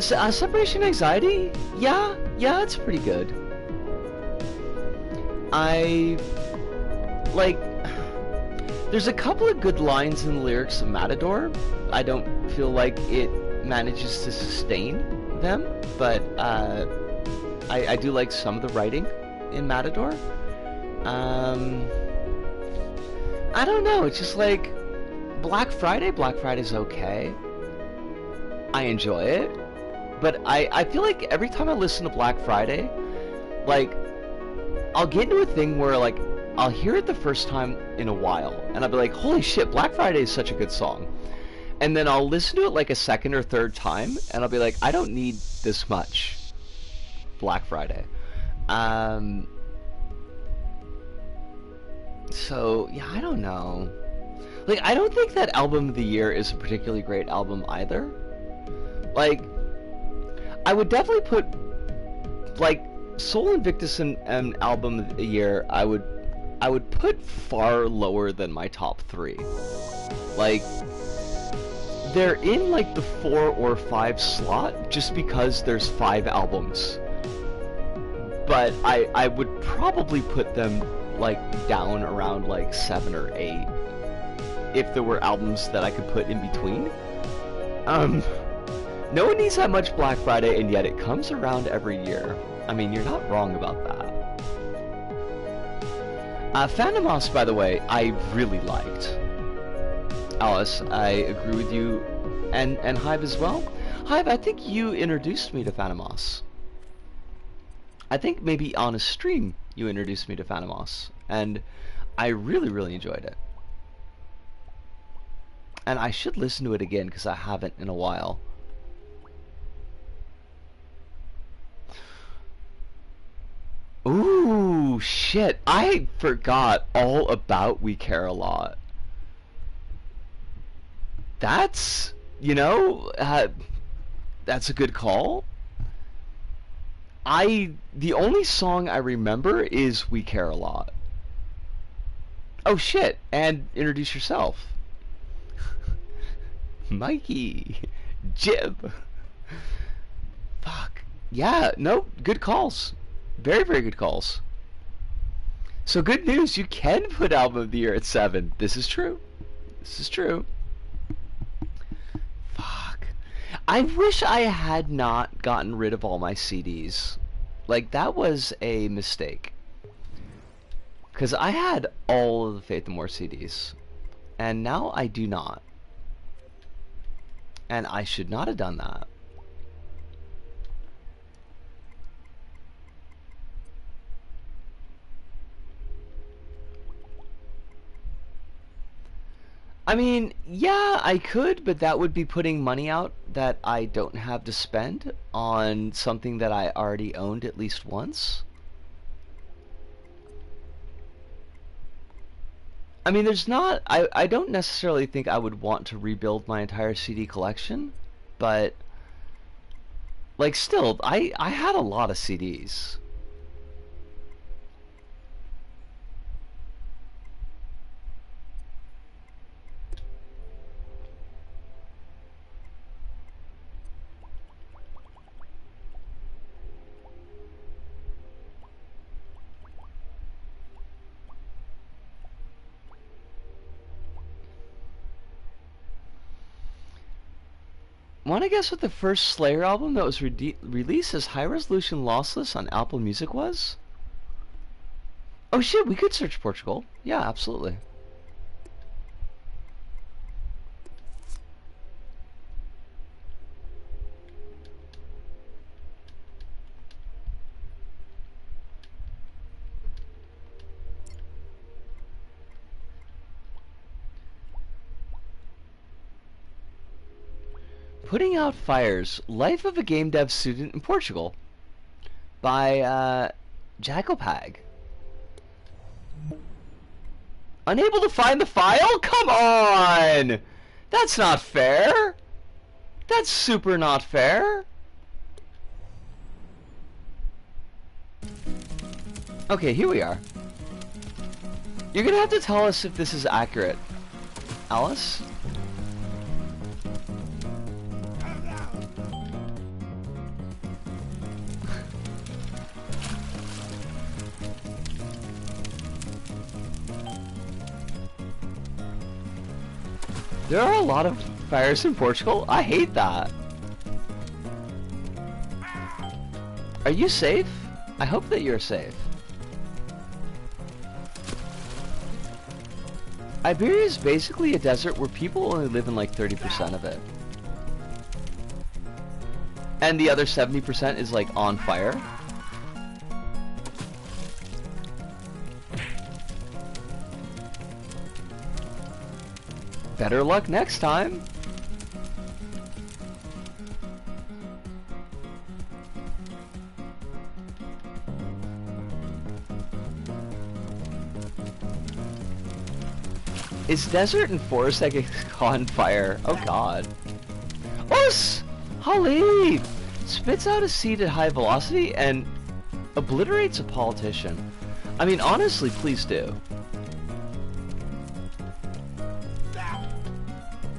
Separation Anxiety? Yeah, it's pretty good. There's a couple of good lines in the lyrics of Matador. I don't feel like it manages to sustain them, but, I do like some of the writing in Matador. I don't know, it's just like Black Friday's okay. I enjoy it. But I feel like every time I listen to Black Friday, like, I'll get into a thing where, like, I'll hear it the first time in a while, and I'll be like, holy shit, Black Friday is such a good song. And then I'll listen to it like a second or third time, and I'll be like, I don't need this much Black Friday. So, yeah, I don't know. Like, I don't think that Album of the Year is a particularly great album either. Like, I would definitely put, like, Soul Invictus and Album of the Year, I would put far lower than my top 3. Like, they're in, like, the 4 or 5 slot just because there's 5 albums. But I would probably put them, like, down around, like, 7 or 8 if there were albums that I could put in between. No one needs that much Black Friday, and yet it comes around every year. I mean, you're not wrong about that. Phantomos, by the way, I really liked. Alice, I agree with you, and Hive as well. Hive, I think you introduced me to Phantomos. I think maybe on a stream you introduced me to Phantomos, and I really, really enjoyed it. And I should listen to it again, because I haven't in a while. Ooh, shit. I forgot all about We Care a Lot. That's, that's a good call. The only song I remember is We Care a Lot. Oh shit, and introduce yourself. Mikey. Jib. Fuck. Yeah, no, good calls. Very, very good calls. So good news, you can put Album of the Year at 7. This is true. This is true. Fuck. I wish I had not gotten rid of all my CDs. Like, that was a mistake. Because I had all of the Faith No More CDs. And now I do not. And I should not have done that. I mean, yeah, I could, but that would be putting money out that I don't have to spend on something that I already owned at least once. I mean, there's not. I don't necessarily think I would want to rebuild my entire CD collection, but like, still, I had a lot of CDs. Want to guess what the first Slayer album that was released as high resolution lossless on Apple Music was? Oh shit, we could search Portugal. Yeah, absolutely. Putting Out Fires, Life of a Game Dev Student in Portugal by Jacopag. Unable to find the file? Come on! That's not fair! That's super not fair! Okay, here we are. You're gonna have to tell us if this is accurate. Alice? There are a lot of fires in Portugal? I hate that. Are you safe? I hope that you're safe. Iberia is basically a desert where people only live in like 30% of it. And the other 70% is like on fire. Better luck next time. It's desert and forest that gets caught on fire. Oh god. Us! Holly! Spits out a seed at high velocity and obliterates a politician. I mean, honestly, please do.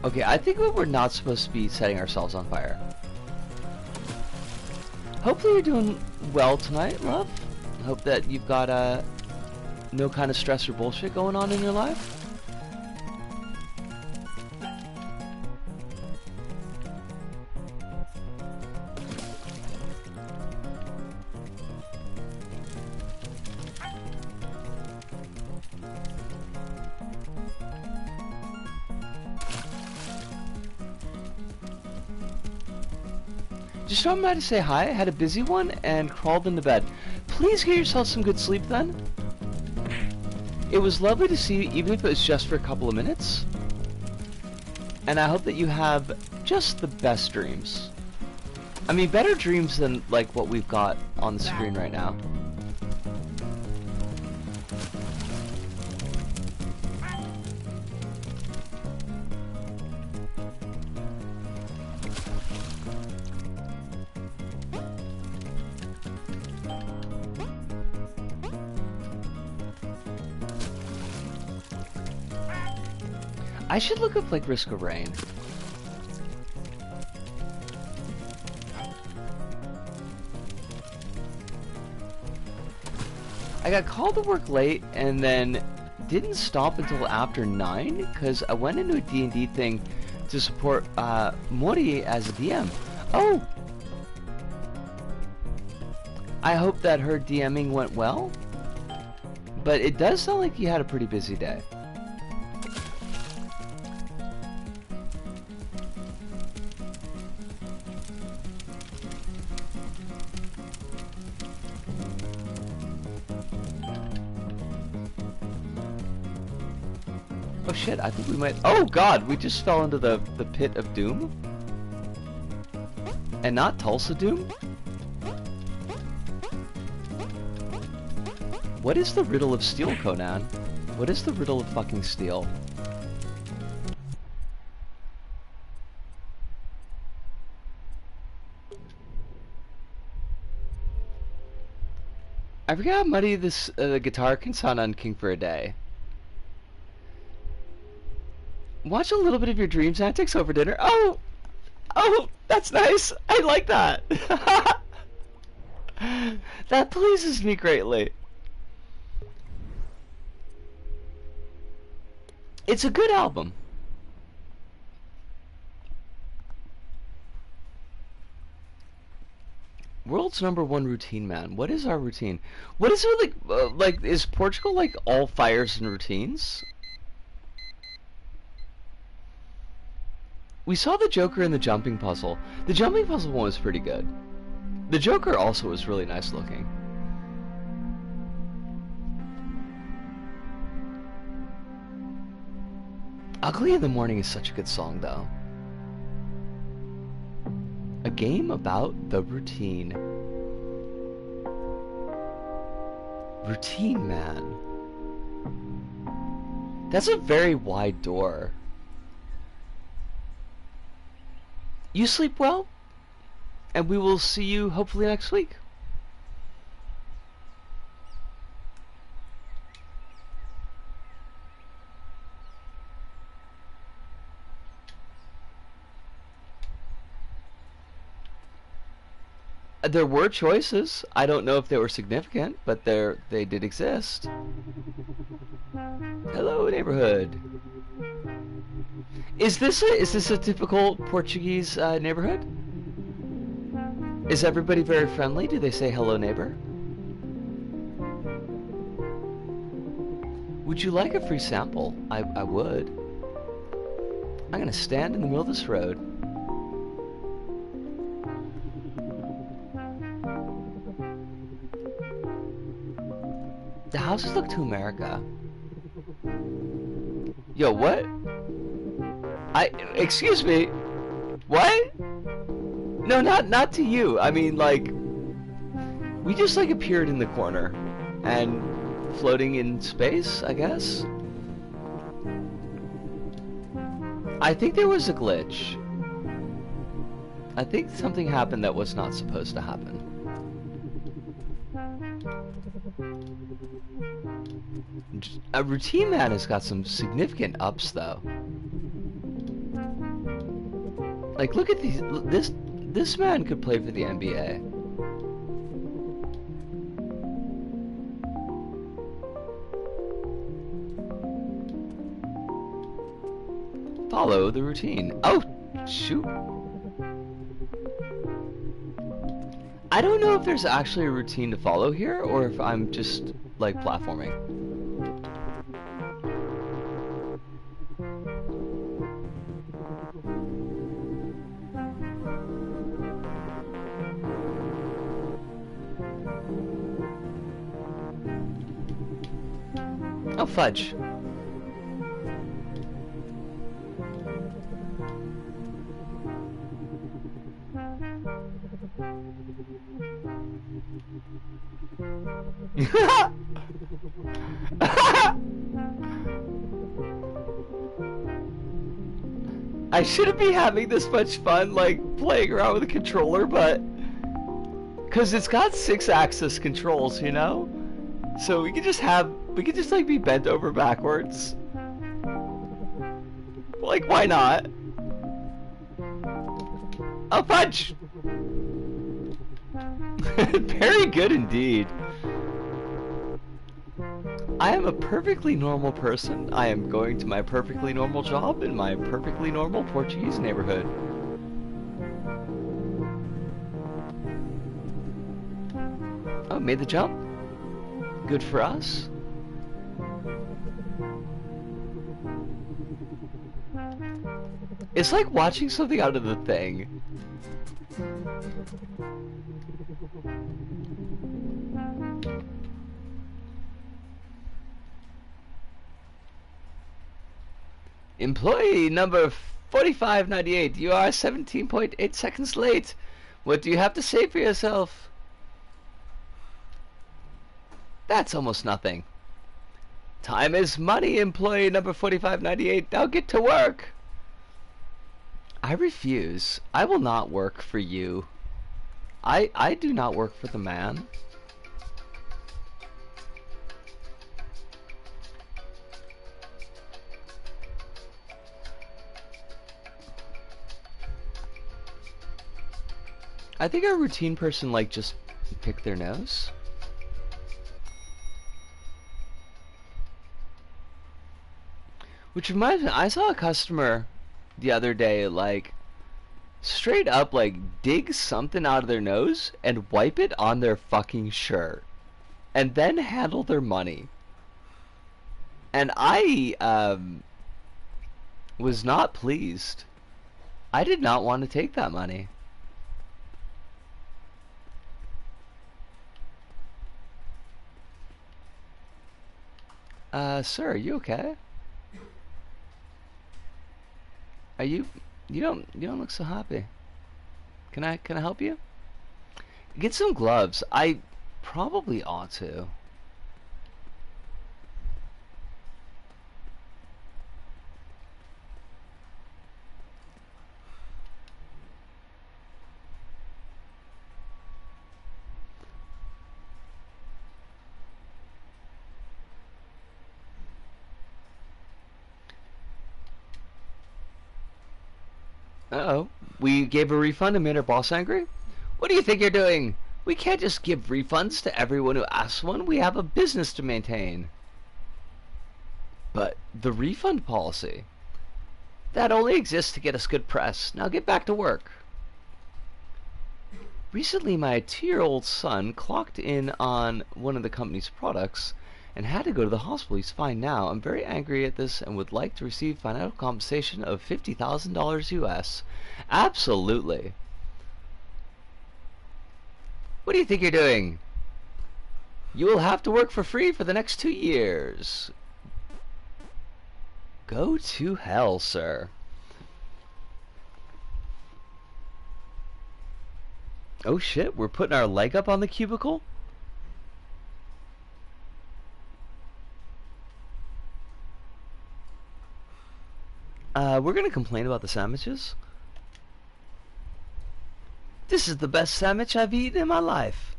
Okay, I think we're not supposed to be setting ourselves on fire. Hopefully you're doing well tonight, love. Hope that you've got no kind of stress or bullshit going on in your life. Just stopping by to say hi. I had a busy one and crawled into bed. Please get yourself some good sleep then. It was lovely to see you, even if it was just for a couple of minutes. And I hope that you have just the best dreams. I mean, better dreams than like what we've got on the screen right now. I should look up like Risk of Rain. I got called to work late and then didn't stop until after 9 because I went into a D&D thing to support Mori as a DM. Oh! I hope that her DMing went well, but it does sound like you had a pretty busy day. Oh shit, I think we might... Oh god, we just fell into the pit of doom? And not Tulsa Doom? What is the riddle of steel, Conan? What is the riddle of fucking steel? I forget how muddy this guitar can sound on King for a Day. Watch a little bit of your dreams antics over dinner. Oh! Oh, that's nice. I like that. That pleases me greatly. It's a good album. World's #1 routine man. What is our routine? What is it like is Portugal like all fires and routines? We saw the Joker in the jumping puzzle. The jumping puzzle one was pretty good. The Joker also was really nice looking. Ugly in the Morning is such a good song though. A game about the routine. Routine man. That's a very wide door. You sleep well, and we will see you hopefully next week. There were choices. I don't know if they were significant, but they did exist. Hello, neighborhood. Is this a typical Portuguese neighborhood? Is everybody very friendly? Do they say hello, neighbor? Would you like a free sample? I would. I'm gonna stand in the middle of this road. The houses look to America. Yo, what? Excuse me. What? No, not to you. I mean, like, we just like appeared in the corner and floating in space, I guess. I think there was a glitch. I think something happened that was not supposed to happen. A routine man has got some significant ups, though. Like, look at these. This man could play for the NBA. Follow the routine. Oh, shoot. I don't know if there's actually a routine to follow here, or if I'm just, like, platforming. Oh, fudge. I shouldn't be having this much fun, like, playing around with a controller, but... Because it's got 6-axis controls, you know? So we could just, like, be bent over backwards. Like, why not? Oh, fudge! Very good indeed. I am a perfectly normal person. I am going to my perfectly normal job in my perfectly normal Portuguese neighborhood. Oh, made the jump. Good for us. It's like watching something out of The Thing. Employee number 4598, you are 17.8 seconds late. What do you have to say for yourself? That's almost nothing. Time is money, employee number 4598. Now get to work. I refuse. I will not work for you. I do not work for the man. I think our routine person like just pick their nose. Which reminds me, I saw a customer the other day like straight up like dig something out of their nose and wipe it on their fucking shirt and then handle their money. And I was not pleased. I did not want to take that money. Sir, are you okay? Are you don't look so happy. Can I help you? Get some gloves. I probably ought to. Uh-oh. We gave a refund and made our boss angry? What do you think you're doing? We can't just give refunds to everyone who asks one. We have a business to maintain. But the refund policy, that only exists to get us good press. Now get back to work. Recently, my 2-year-old son clocked in on one of the company's products and had to go to the hospital. He's fine now. I'm very angry at this and would like to receive financial compensation of $50,000 US. Absolutely. What do you think you're doing? You will have to work for free for the next 2 years. Go to hell, sir. Oh shit, we're putting our leg up on the cubicle? We're gonna complain about the sandwiches. This is the best sandwich I've eaten in my life.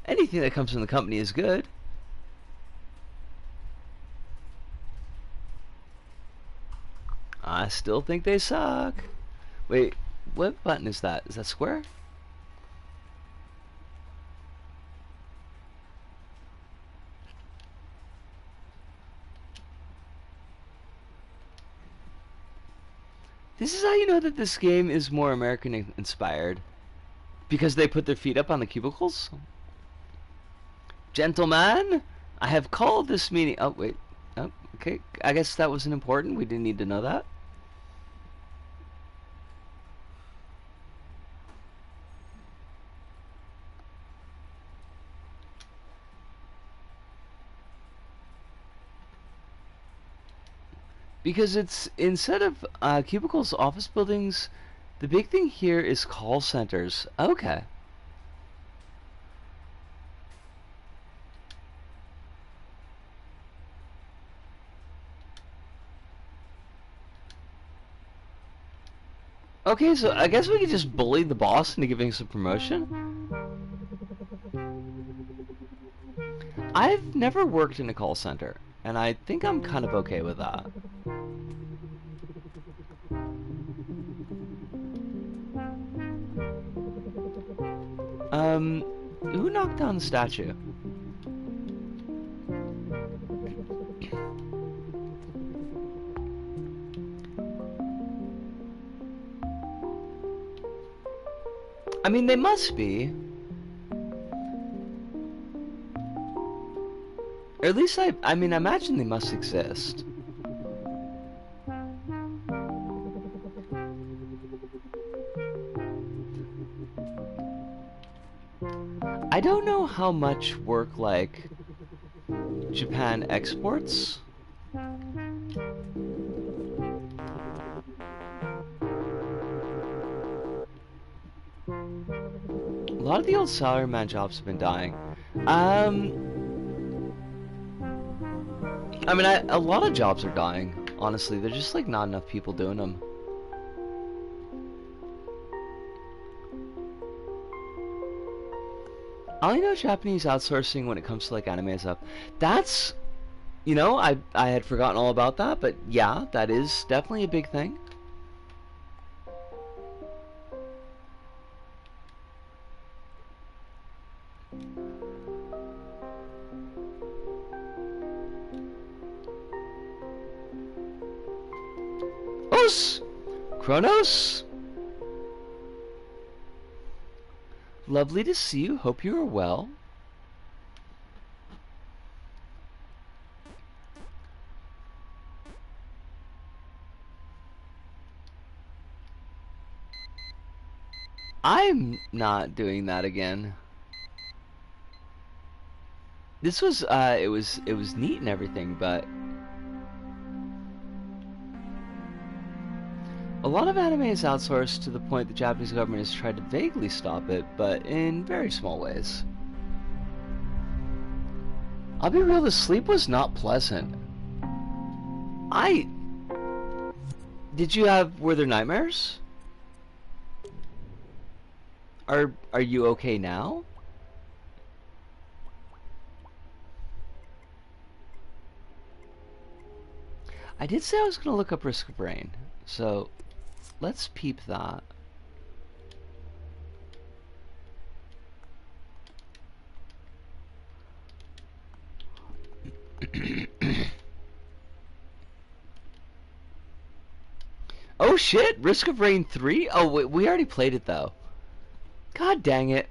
Anything that comes from the company is good. I still think they suck. Wait, what button is that? Is that square? This is how you know that this game is more American inspired. Because they put their feet up on the cubicles? Gentlemen, I have called this meeting. Oh, wait. Oh, okay. I guess that wasn't important. We didn't need to know that. Because it's, instead of cubicles, office buildings, the big thing here is call centers. Okay. Okay, so I guess we could just bully the boss into giving us a promotion. I've never worked in a call center, and I think I'm kind of okay with that. Who knocked down the statue? I mean, they must be. Or at least I mean, I imagine they must exist. I don't know how much work, like, Japan exports. lot of the old salaryman jobs have been dying. I mean, a lot of jobs are dying. Honestly, there's just like not enough people doing them. I only know Japanese outsourcing when it comes to like anime and stuff. That's, you know, I had forgotten all about that, but yeah, that is definitely a big thing. Os! Kronos! Lovely to see you. Hope you are well. I'm not doing that again. This was it was neat and everything, but a lot of anime is outsourced to the point the Japanese government has tried to vaguely stop it, but in very small ways. I'll be real, the sleep was not pleasant. Were there nightmares? Are you okay now? I did say I was gonna look up Risk of Rain, so let's peep that. Oh shit! Risk of Rain 3? Oh wait, we already played it though. God dang it.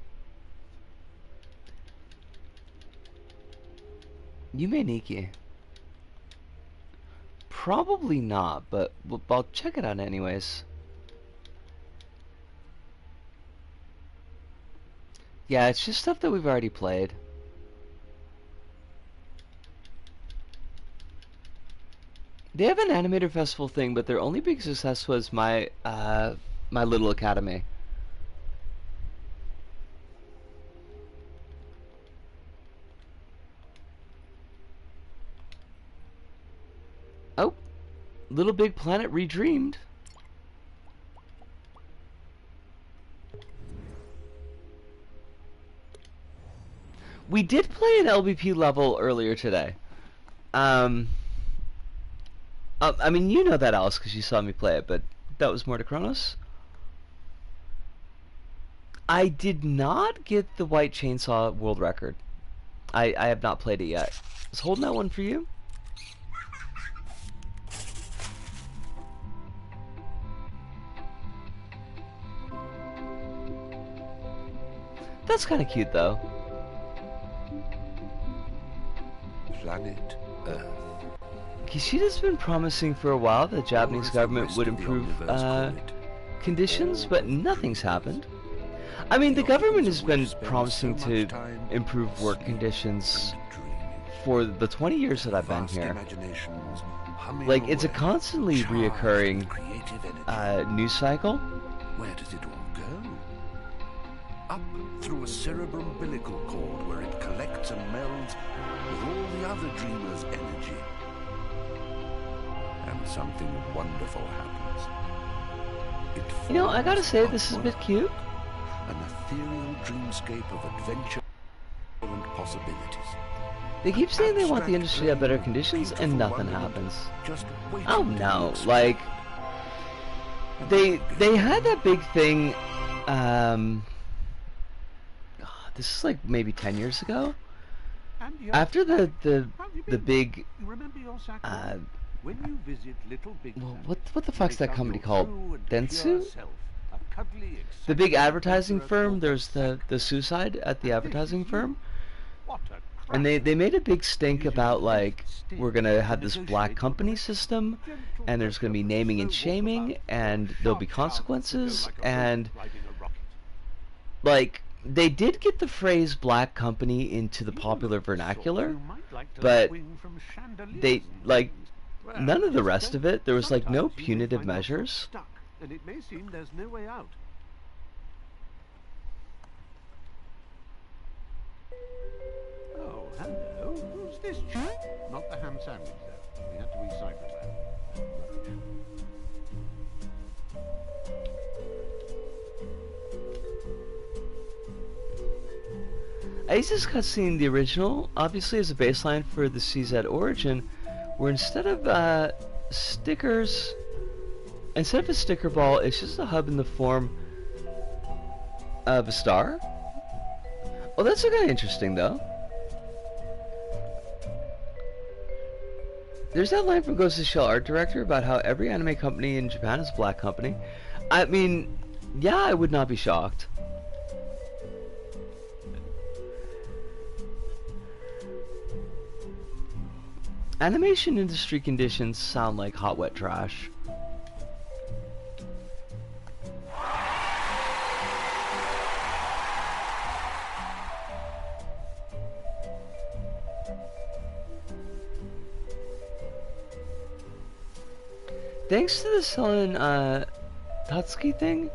Yume Nikki. Probably not, but I'll check it out anyways. Yeah, it's just stuff that we've already played. They have an animator festival thing, but their only big success was my My Little Academy. Oh, Little Big Planet Redreamed. We did play an LBP level earlier today. I mean, you know that, Alice, because you saw me play it, but that was more to Kronos. I did not get the White Chainsaw world record. I have not played it yet. I was holding that one for you. That's kind of cute, though. Planet Earth. Kishida's been promising for a while that the Japanese government would improve conditions, but nothing's happened. I mean, the government has been promising to improve work conditions for the 20 years that I've been here. Like, it's a constantly reoccurring news cycle. Where does it all go? Up through a cerebroumbilical cord where it collects and melds with all the other dreamers' energy. And something wonderful happens. You know, I gotta say, this is a bit cute. An ethereal dreamscape of adventure and possibilities. They keep saying they want the industry to have better conditions, and nothing happens. Oh no, like, they had that big thing, this is like maybe 10 years ago. After the big, well, what the fuck's that company called? Dentsu? The big advertising firm. There's the suicide at the advertising firm, and they made a big stink about, like, we're gonna have this black company system, and there's gonna be naming and shaming, and there'll be consequences, and like, they did get the phrase black company into the popular vernacular, but they, like, none of the rest of it. There was like no punitive measures. And it may seem there's no way out. Hello, who's this chap? Not the ham sandwich, though. We had to recycle that. Rubbish. I used this cutscene, the original, obviously as a baseline for the CZ Origin, where instead of stickers, instead of a sticker ball, it's just a hub in the form of a star. Oh, that's kind of interesting, though. There's that line from Ghost of the Shell art director about how every anime company in Japan is a black company. I mean, yeah, I would not be shocked. Animation industry conditions sound like hot, wet trash. Thanks to the Selen Tatsuki thing,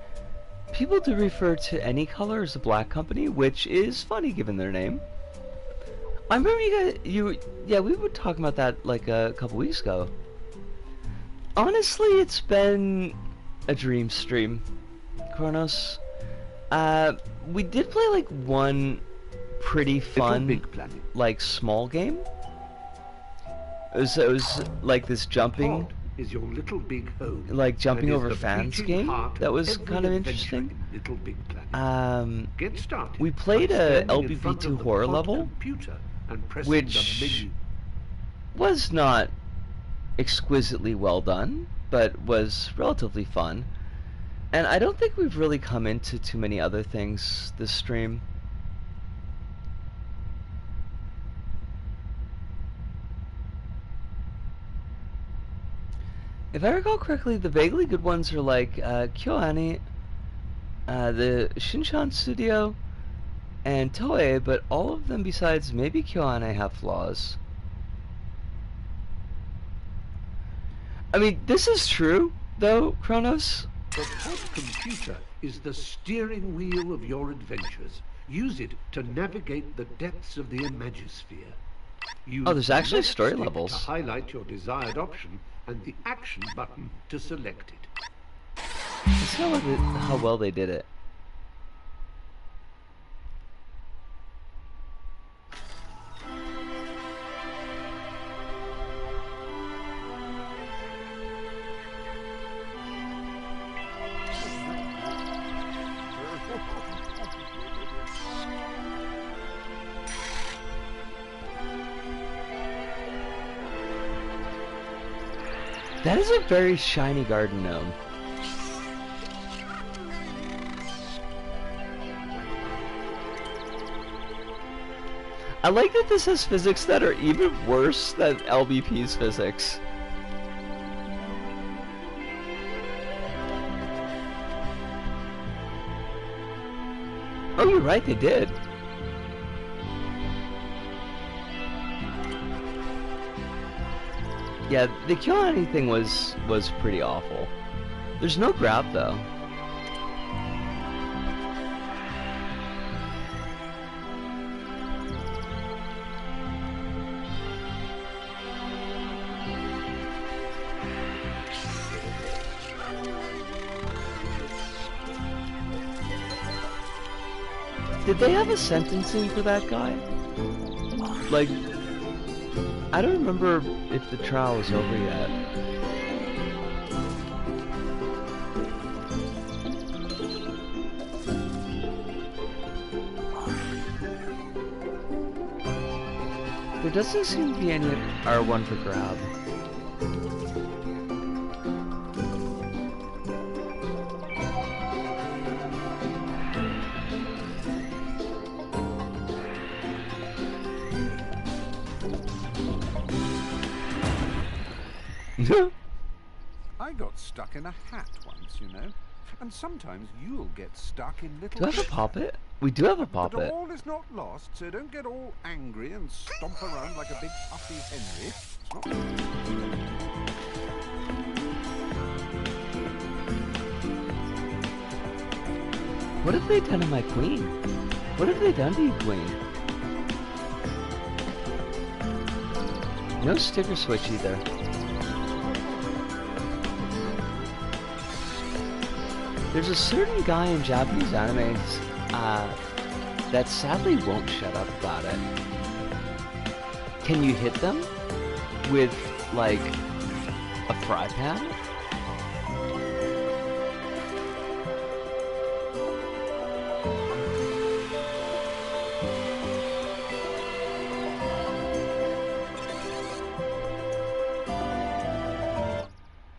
people do refer to any color as a black company, which is funny given their name. I remember yeah, we were talking about that like a couple weeks ago. Honestly, it's been a dream stream, Kronos. We did play like one pretty fun, like small game. It was like this jumping, is your little big home, like jumping over fans game. That was kind of interesting. Little Big Planet. Get started. We played a LBP2 horror level, which was not exquisitely well done, but was relatively fun. And I don't think we've really come into too many other things this stream. If I recall correctly, the vaguely good ones are like KyoAni, the Shinchan Studio, and Toei, but all of them besides maybe KyoAni have flaws. I mean, this is true, though, Kronos. The pod computer is the steering wheel of your adventures. Use it to navigate the depths of the Imagisphere. Use Oh, there's actually the story stick levels. to highlight your desired option and the action button to select it. Let's see how well they did it. That is a very shiny garden gnome. I like that this has physics that are even worse than LBP's physics. Oh, you're right, they did. Yeah, the KyoAni thing was pretty awful. There's no grab though. Did they have a sentencing for that guy? Like, I don't remember if the trial was over yet. There doesn't seem to be any R1 for grab. I got stuck in a hat once, you know. And sometimes you'll get stuck in little... Do I have a poppet? We do have a poppet. But all is not lost, so don't get all angry and stomp around like a big huffy Henry. It's not... What have they done to my queen? What have they done to you, queen? No sticker switch either. There's a certain guy in Japanese animes that sadly won't shut up about it. Can you hit them with, like, a fry pan?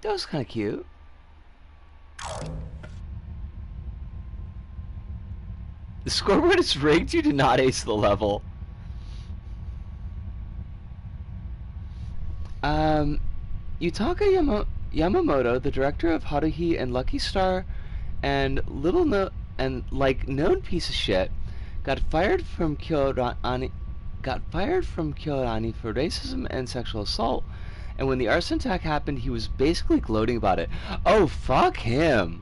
That was kind of cute. The scoreboard is rigged. You did not ace the level. Yutaka Yamamoto, the director of Haruhi and Lucky Star, and known piece of shit, got fired from Kyoani for racism and sexual assault. And when the arson attack happened, he was basically gloating about it. Oh, fuck him.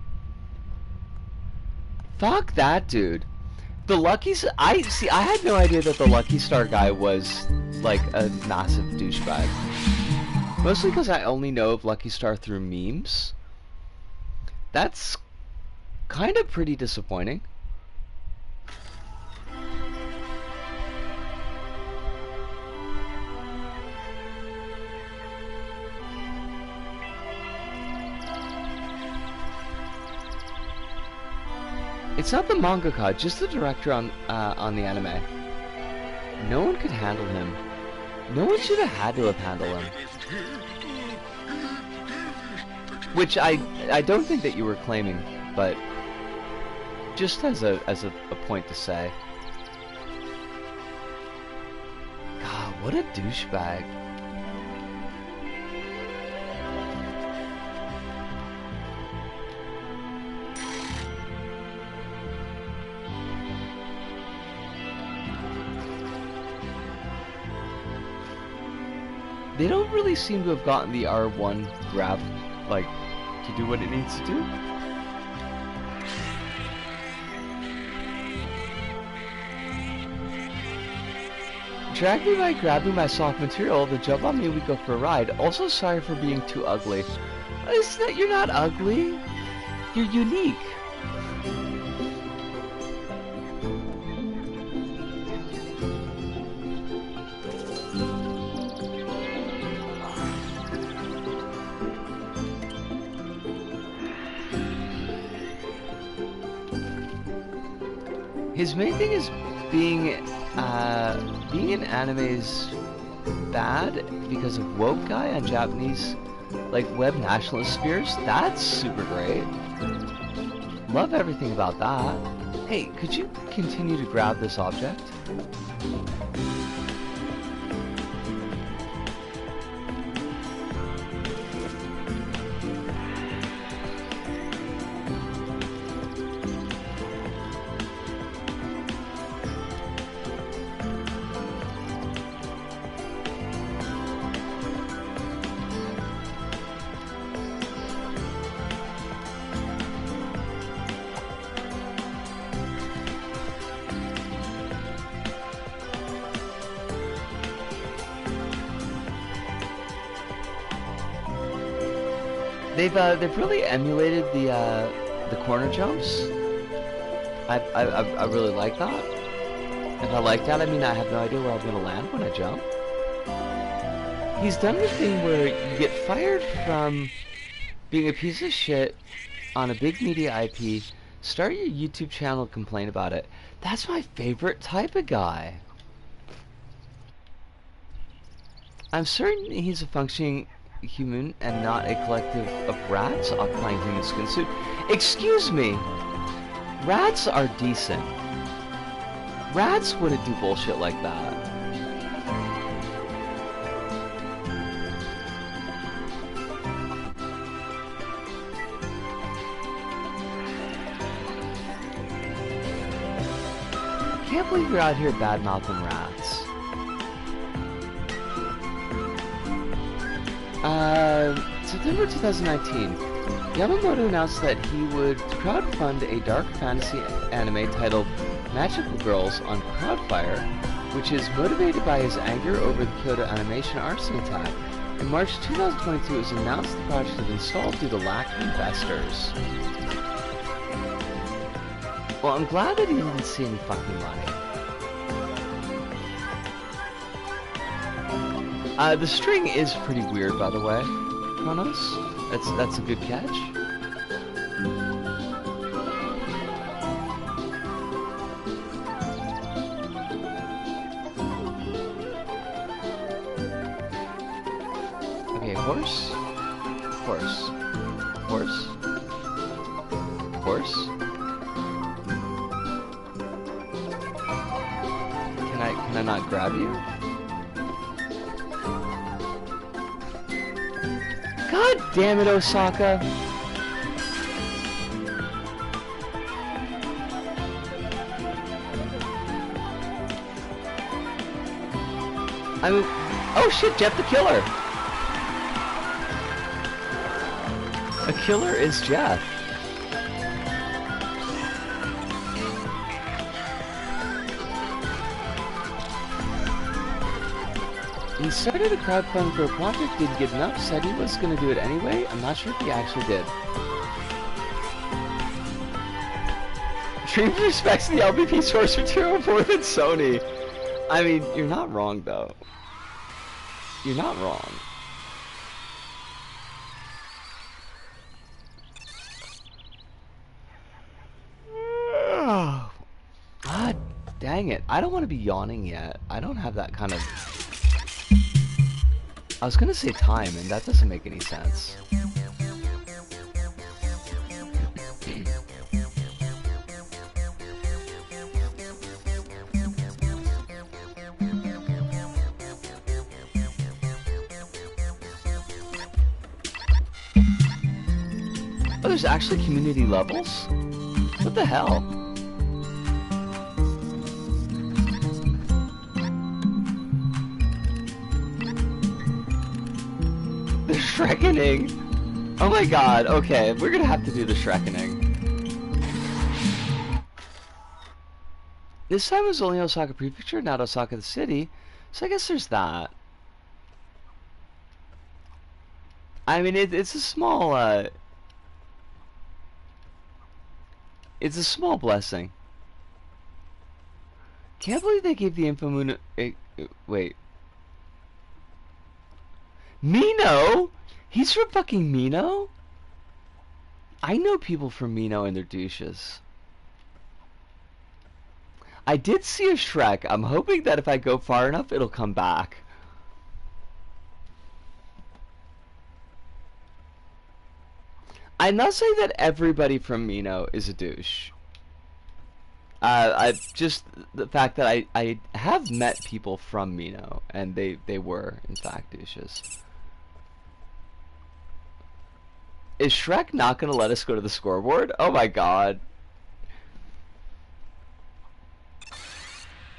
Fuck that dude. The Lucky I had no idea that the Lucky Star guy was like a massive douchebag. Mostly because I only know of Lucky Star through memes. That's kind of pretty disappointing. It's not the mangaka, just the director on the anime. No one could handle him. No one should have had to have handled him. Which I don't think that you were claiming, but just as a point to say. God, what a douchebag. They don't really seem to have gotten the R1 grab, like, to do what it needs to do. Drag me by grabbing my soft material, then jump on me, we go for a ride. Also, sorry for being too ugly. It's not, you're not ugly. You're unique. His main thing is being in animes bad because of woke guy on Japanese, like, web nationalist spheres. That's super great. Love everything about that. Hey, could you continue to grab this object? They've really emulated the corner jumps. I really like that. If I like that, I mean I have no idea where I'm gonna land when I jump. He's done the thing where you get fired from being a piece of shit on a big media IP, start your YouTube channel, complain about it. That's my favorite type of guy. I'm certain he's a functioning human and not a collective of rats occupying human skin suit. Excuse me! Rats are decent. Rats wouldn't do bullshit like that. I can't believe you're out here bad-mouthing rats. September 2019, Yamamoto announced that he would crowdfund a dark fantasy anime titled Magical Girls on Crowdfire, which is motivated by his anger over the Kyoto Animation arson attack. In March 2022, it was announced the project had been stalled due to lack of investors. Well, I'm glad that he didn't see any fucking money. The string is pretty weird, by the way, Kronos. That's a good catch. Okay, horse, horse, horse, horse. Can I not grab you? God damn it, Osaka! I mean, oh shit, Jeff the Killer! A killer is Jeff. He started a crowdfund for a project, didn't get enough, said he was going to do it anyway. I'm not sure if he actually did. Dreams respects the LBP source material more than Sony. I mean, you're not wrong, though. You're not wrong. God dang it. I don't want to be yawning yet. I don't have that kind of... I was gonna say time, and that doesn't make any sense. Oh, there's actually community levels? What the hell? The Shrekkening! Oh my god, okay, we're gonna have to do the Shrekkening. This time it was only Osaka Prefecture, not Osaka the city, so I guess there's that. I mean, it's a small, it's a small blessing. Can't believe they gave the Infomoon... wait. Mino? He's from fucking Mino? I know people from Mino and their douches. I did see a Shrek. I'm hoping that if I go far enough, it'll come back. I'm not saying that everybody from Mino is a douche. I just the fact that I have met people from Mino and they were in fact douches. Is Shrek not gonna let us go to the scoreboard? Oh my god.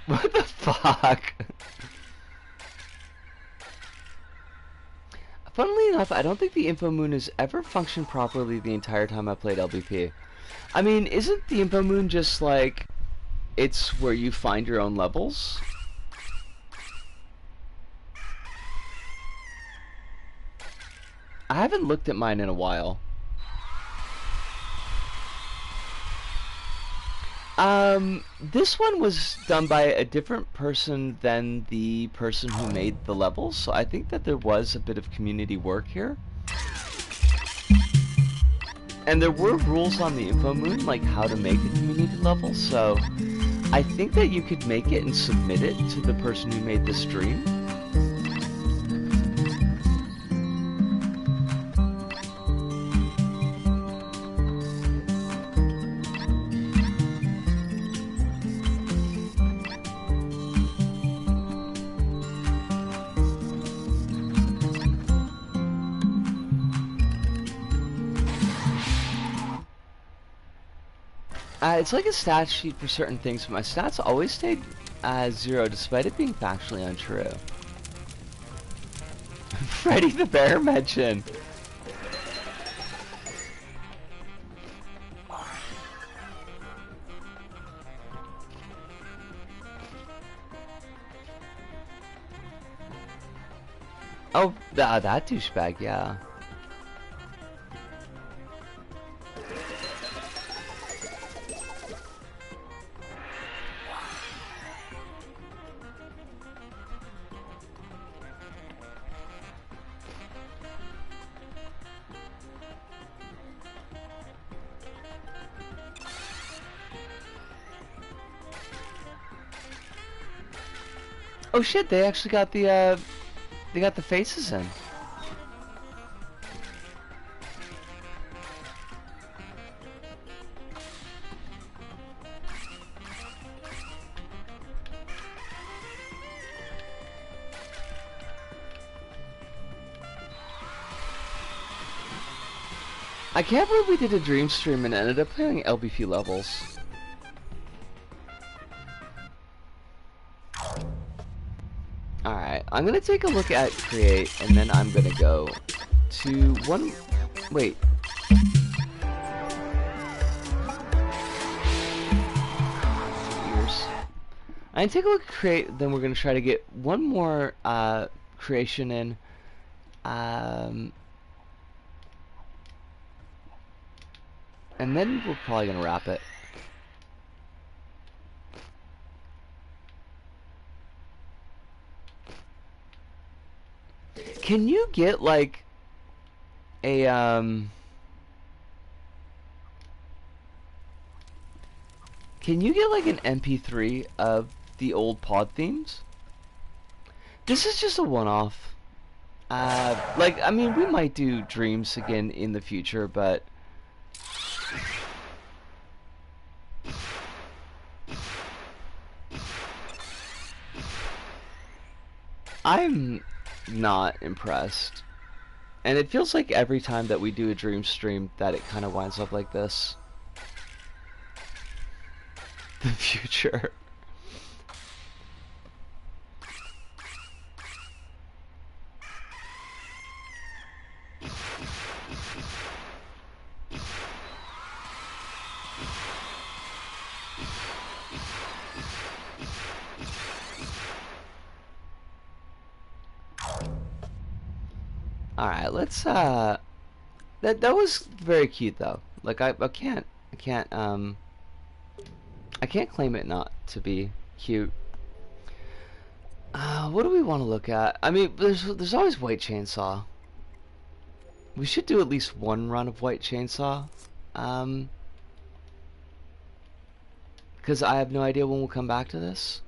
What the fuck? Funnily enough, I don't think the Infomoon has ever functioned properly the entire time I played LBP. I mean, isn't the Infomoon just like, it's where you find your own levels? I haven't looked at mine in a while. This one was done by a different person than the person who made the levels, so I think that there was a bit of community work here. And there were rules on the Infomoon, like how to make a community level, so I think that you could make it and submit it to the person who made the stream. It's like a stat sheet for certain things, but my stats always stayed 0 despite it being factually untrue. Freddy the Bear mention. Oh, that douchebag, yeah. Oh shit, they actually got the faces in. I can't believe we did a dream stream and ended up playing LBP levels. Alright, I'm gonna take a look at create and then I'm gonna go to one. Wait. Ears. I'm gonna take a look at create, then we're gonna try to get one more creation in. And then we're probably gonna wrap it. Can you get like a can you get like an MP3 of the old pod themes? This is just a one-off. Like, I mean, we might do dreams again in the future, but I'm not impressed. And it feels like every time that we do a dream stream that it kind of winds up like this. The future. Alright, let's that was very cute though. Like I can't claim it not to be cute. What do we want to look at? I mean, there's always White Chainsaw. We should do at least one run of White Chainsaw. Because I have no idea when we'll come back to this.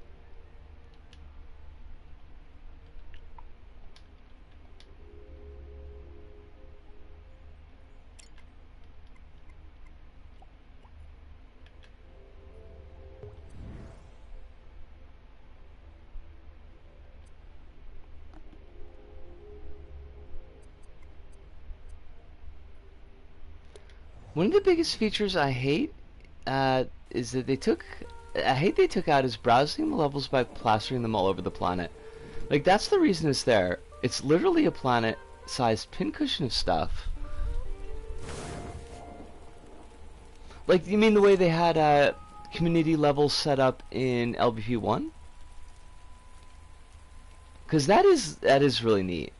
One of the biggest features I hate is that they took out is browsing the levels by plastering them all over the planet. Like, that's the reason it's there. It's literally a planet-sized pincushion of stuff. Like, you mean the way they had community levels set up in LBP 1? Because that is really neat.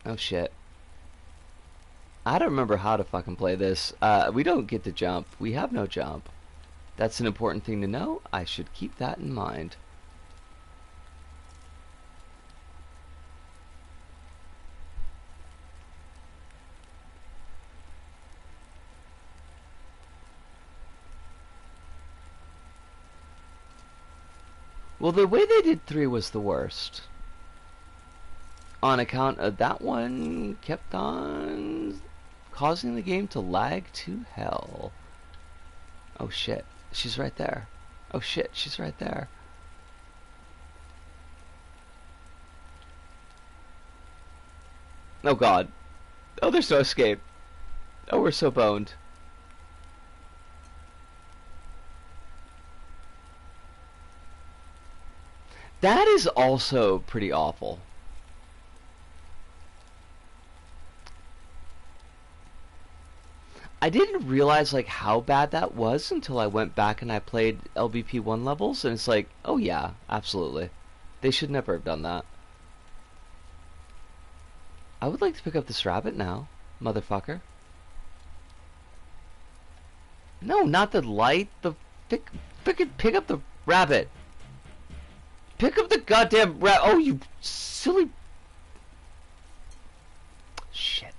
Oh shit. I don't remember how to fucking play this. We don't get to jump. We have no jump. That's an important thing to know. I should keep that in mind. Well, the way they did 3 was the worst. On account of that one kept on causing the game to lag to hell. Oh shit, she's right there. Oh shit, she's right there. Oh god. Oh, there's no escape. Oh, we're so boned. That is also pretty awful. I didn't realize like how bad that was until I went back and I played LBP 1 levels, and it's like, oh yeah, absolutely. They should never have done that. I would like to pick up this rabbit now, motherfucker. No, not the light. The pick up the rabbit. Pick up the goddamn rabbit. Oh, you silly shit.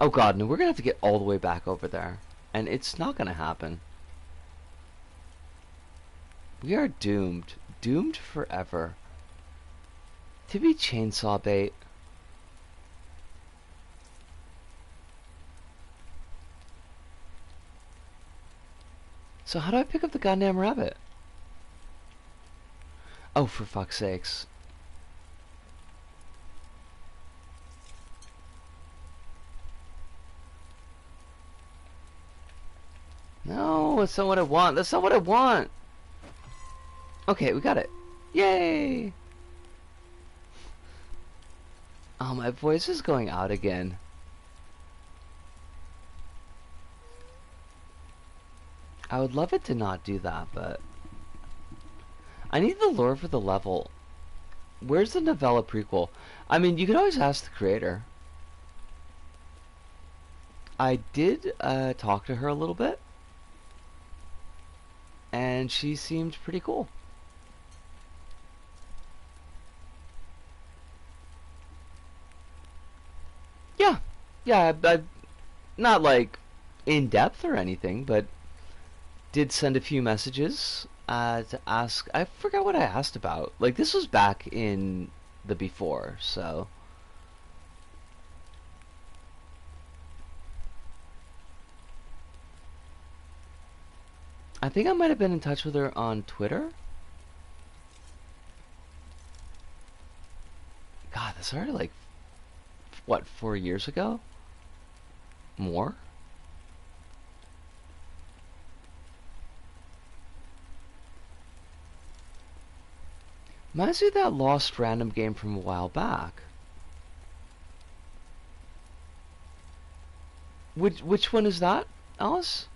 Oh god, no, we're gonna have to get all the way back over there, and it's not gonna happen. We are doomed. Doomed forever. To be chainsaw bait. So how do I pick up the goddamn rabbit? Oh, for fuck's sakes. No, that's not what I want. That's not what I want. Okay, we got it. Yay! Oh, my voice is going out again. I would love it to not do that, but... I need the lore for the level. Where's the novella prequel? I mean, you could always ask the creator. I did talk to her a little bit. And she seemed pretty cool. Yeah. Yeah, I not like in depth or anything, but did send a few messages to ask. I forgot what I asked about. Like, this was back in the before, so. I think I might have been in touch with her on Twitter. God, that's already like, what, 4 years ago? More? Reminds me of that lost random game from a while back. Which one is that, Alice?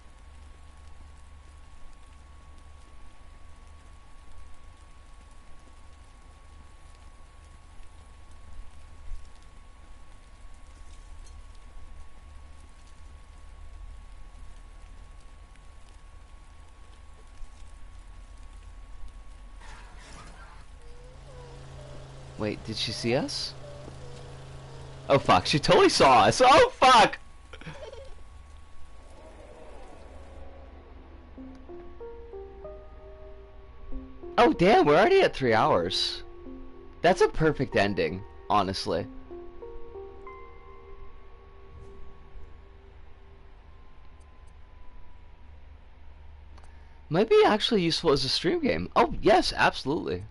Wait, did she see us? Oh fuck, she totally saw us. Oh fuck! Oh damn, we're already at 3 hours. That's a perfect ending, honestly. Might be actually useful as a stream game. Oh yes, absolutely.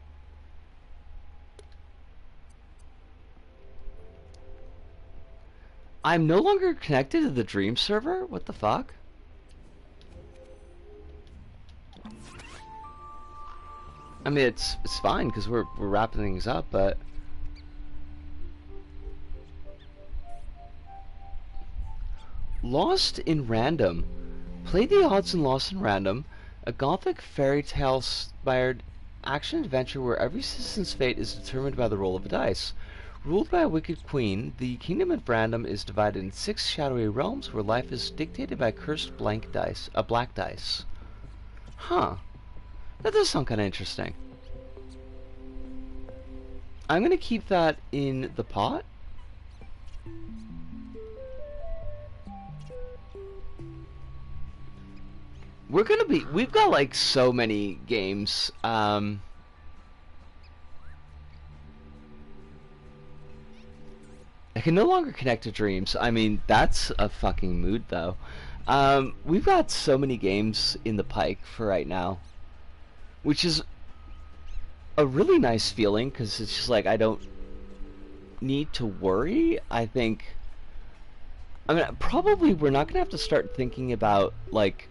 I'm no longer connected to the Dream server? What the fuck? I mean, it's fine because we're wrapping things up, but Lost in Random. Play the odds in Lost in Random, a gothic fairy tale inspired action adventure where every citizen's fate is determined by the roll of a dice. Ruled by a wicked queen, the kingdom of Random is divided in 6 shadowy realms where life is dictated by cursed black dice. Huh. That does sound kind of interesting. I'm gonna keep that in the pot. We've got like so many games. I can no longer connect to dreams. I mean, that's a fucking mood, though. We've got so many games in the pike for right now, which is a really nice feeling, because it's just like, I don't need to worry. I mean, probably we're not going to have to start thinking about, like,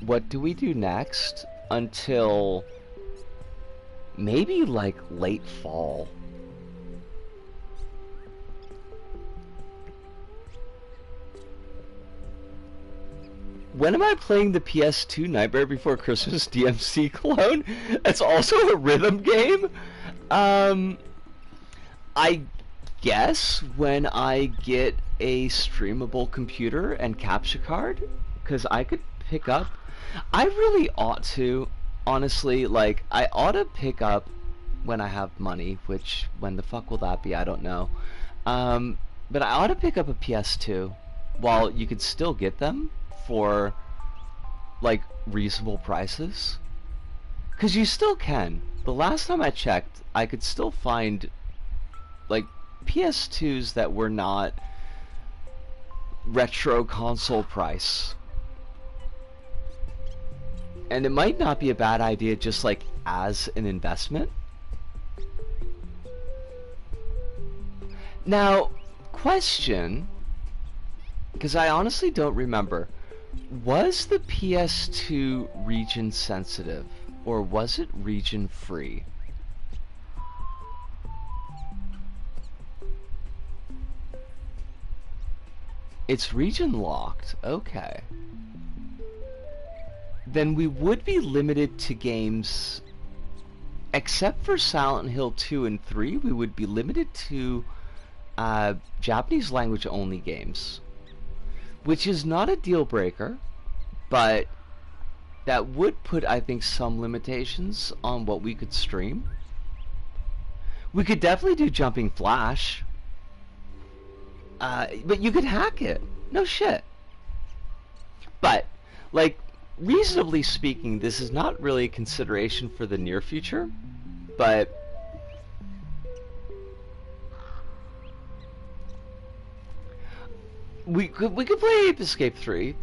what do we do next until maybe, like, late fall. when am I playing the PS2 Nightmare Before Christmas DMC clone? It's also a rhythm game. I guess when I get a streamable computer and capture card, because I could pick up. I really ought to, honestly, like, I ought to pick up when I have money, which, when the fuck will that be, I don't know. But I ought to pick up a PS2 while you could still get them for, like, reasonable prices. Because you still can. The last time I checked, I could still find, like, PS2s that were not retro console price. And it might not be a bad idea just, like, as an investment. Now, question, because I honestly don't remember, was the PS2 region sensitive, or was it region free? It's region locked, okay. Then we would be limited to games, except for Silent Hill 2 and 3, we would be limited to Japanese language only games, which is not a deal breaker, but that would put, I think, some limitations on what we could stream. We could definitely do Jumping Flash, but you could hack it. No shit. But, like, reasonably speaking, this is not really a consideration for the near future, but we could play Ape Escape 3.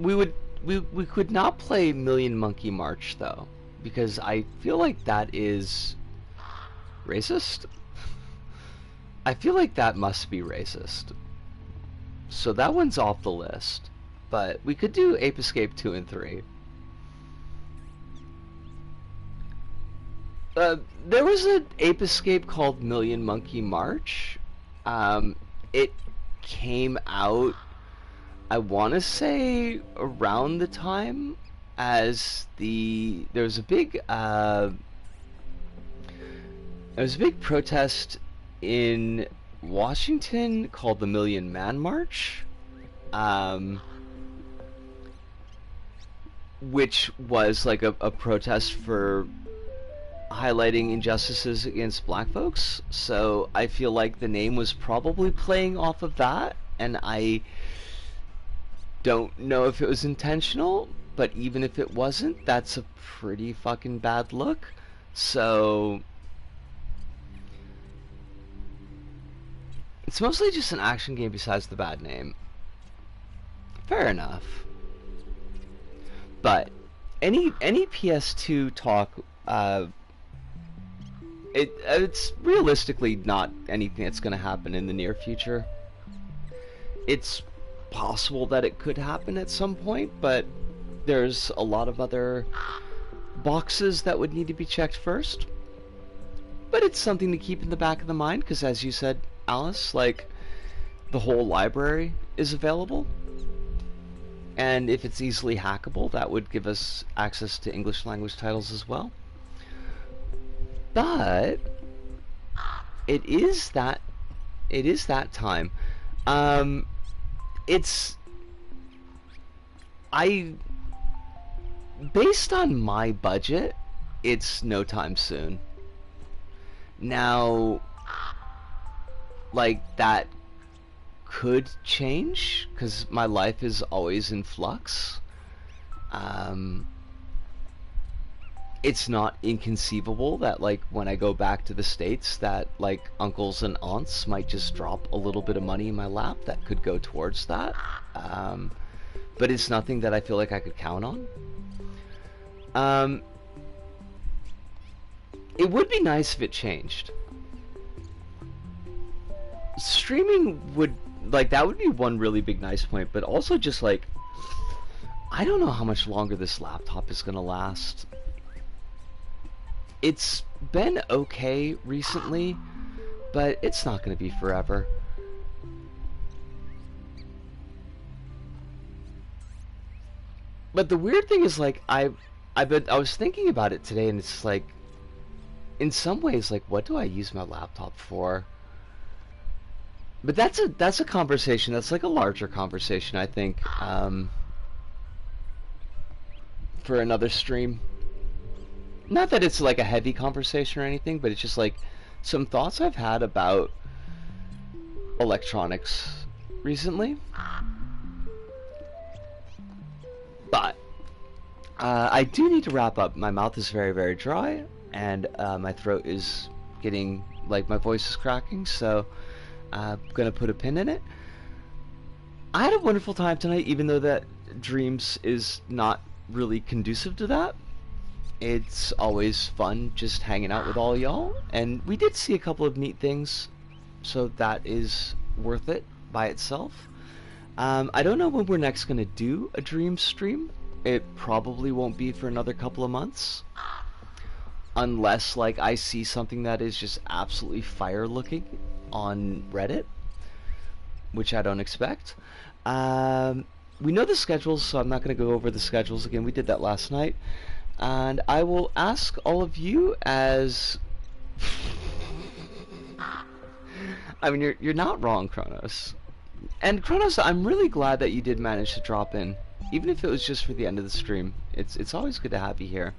We could not play Million Monkey March though, because I feel like that is racist. I feel like that must be racist. So that one's off the list. But we could do Ape Escape 2 and 3. There was an Ape Escape called Million Monkey March. It came out, I want to say, around the time as there was a big protest in Washington called the Million Man March, which was like a protest for highlighting injustices against black folks. So I feel like the name was probably playing off of that, and I don't know if it was intentional, but even if it wasn't, that's a pretty fucking bad look. So it's mostly just an action game besides the bad name. Fair enough. But any PS2 talk, it's realistically not anything that's going to happen in the near future. It's possible that it could happen at some point, but there's a lot of other boxes that would need to be checked first. But it's something to keep in the back of the mind, because as you said, Alice, like, the whole library is available. And if it's easily hackable, that would give us access to English language titles as well. But it is that time. Based on my budget, it's no time soon. Now, like, that could change, because my life is always in flux. It's not inconceivable that, like, when I go back to the States, that, like, uncles and aunts might just drop a little bit of money in my lap that could go towards that. But it's nothing that I feel like I could count on. It would be nice if it changed. Streaming would, like, that would be one really big nice point, but also just, like, I don't know how much longer this laptop is gonna last. It's been okay recently, but it's not gonna be forever. But the weird thing is, like, I was thinking about it today, and it's like, in some ways, like, what do I use my laptop for? But that's a conversation. That's like a larger conversation, I think, for another stream. Not that it's like a heavy conversation or anything, but it's just like some thoughts I've had about electronics recently. But I do need to wrap up. My mouth is very, very dry, and my throat is getting, like, my voice is cracking, so I'm gonna put a pin in it. I had a wonderful time tonight, even though that Dreams is not really conducive to that. It's always fun just hanging out with all y'all, and we did see a couple of neat things, so that is worth it by itself. I don't know when we're next going to do a Dream stream. It probably won't be for another couple of months, unless, like, I see something that is just absolutely fire looking on Reddit, which I don't expect. We know the schedules, so I'm not going to go over the schedules again. We did that last night. And I will ask all of you as... I mean, you're not wrong, Kronos. And Kronos, I'm really glad that you did manage to drop in, even if it was just for the end of the stream. It's always good to have you here.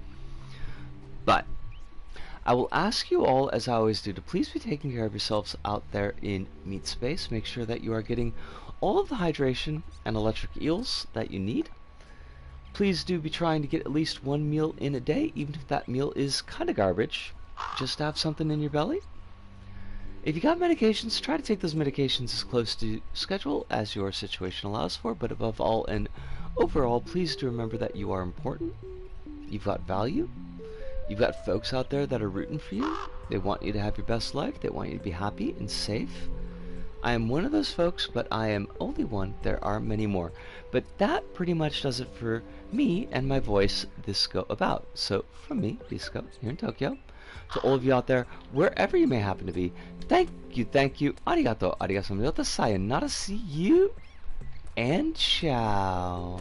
But I will ask you all, as I always do, to please be taking care of yourselves out there in meat space. Make sure that you are getting all of the hydration and electric eels that you need. Please do be trying to get at least one meal in a day, even if that meal is kind of garbage. Just to have something in your belly. If you got medications, try to take those medications as close to schedule as your situation allows for, but above all and overall, please do remember that you are important. You've got value. You've got folks out there that are rooting for you. They want you to have your best life. They want you to be happy and safe. I am one of those folks, but I am only one. There are many more. But that pretty much does it for me and my voice this go about. So from me, Bisco, here in Tokyo, to all of you out there, wherever you may happen to be, thank you, arigato, sayonara, see you, and ciao.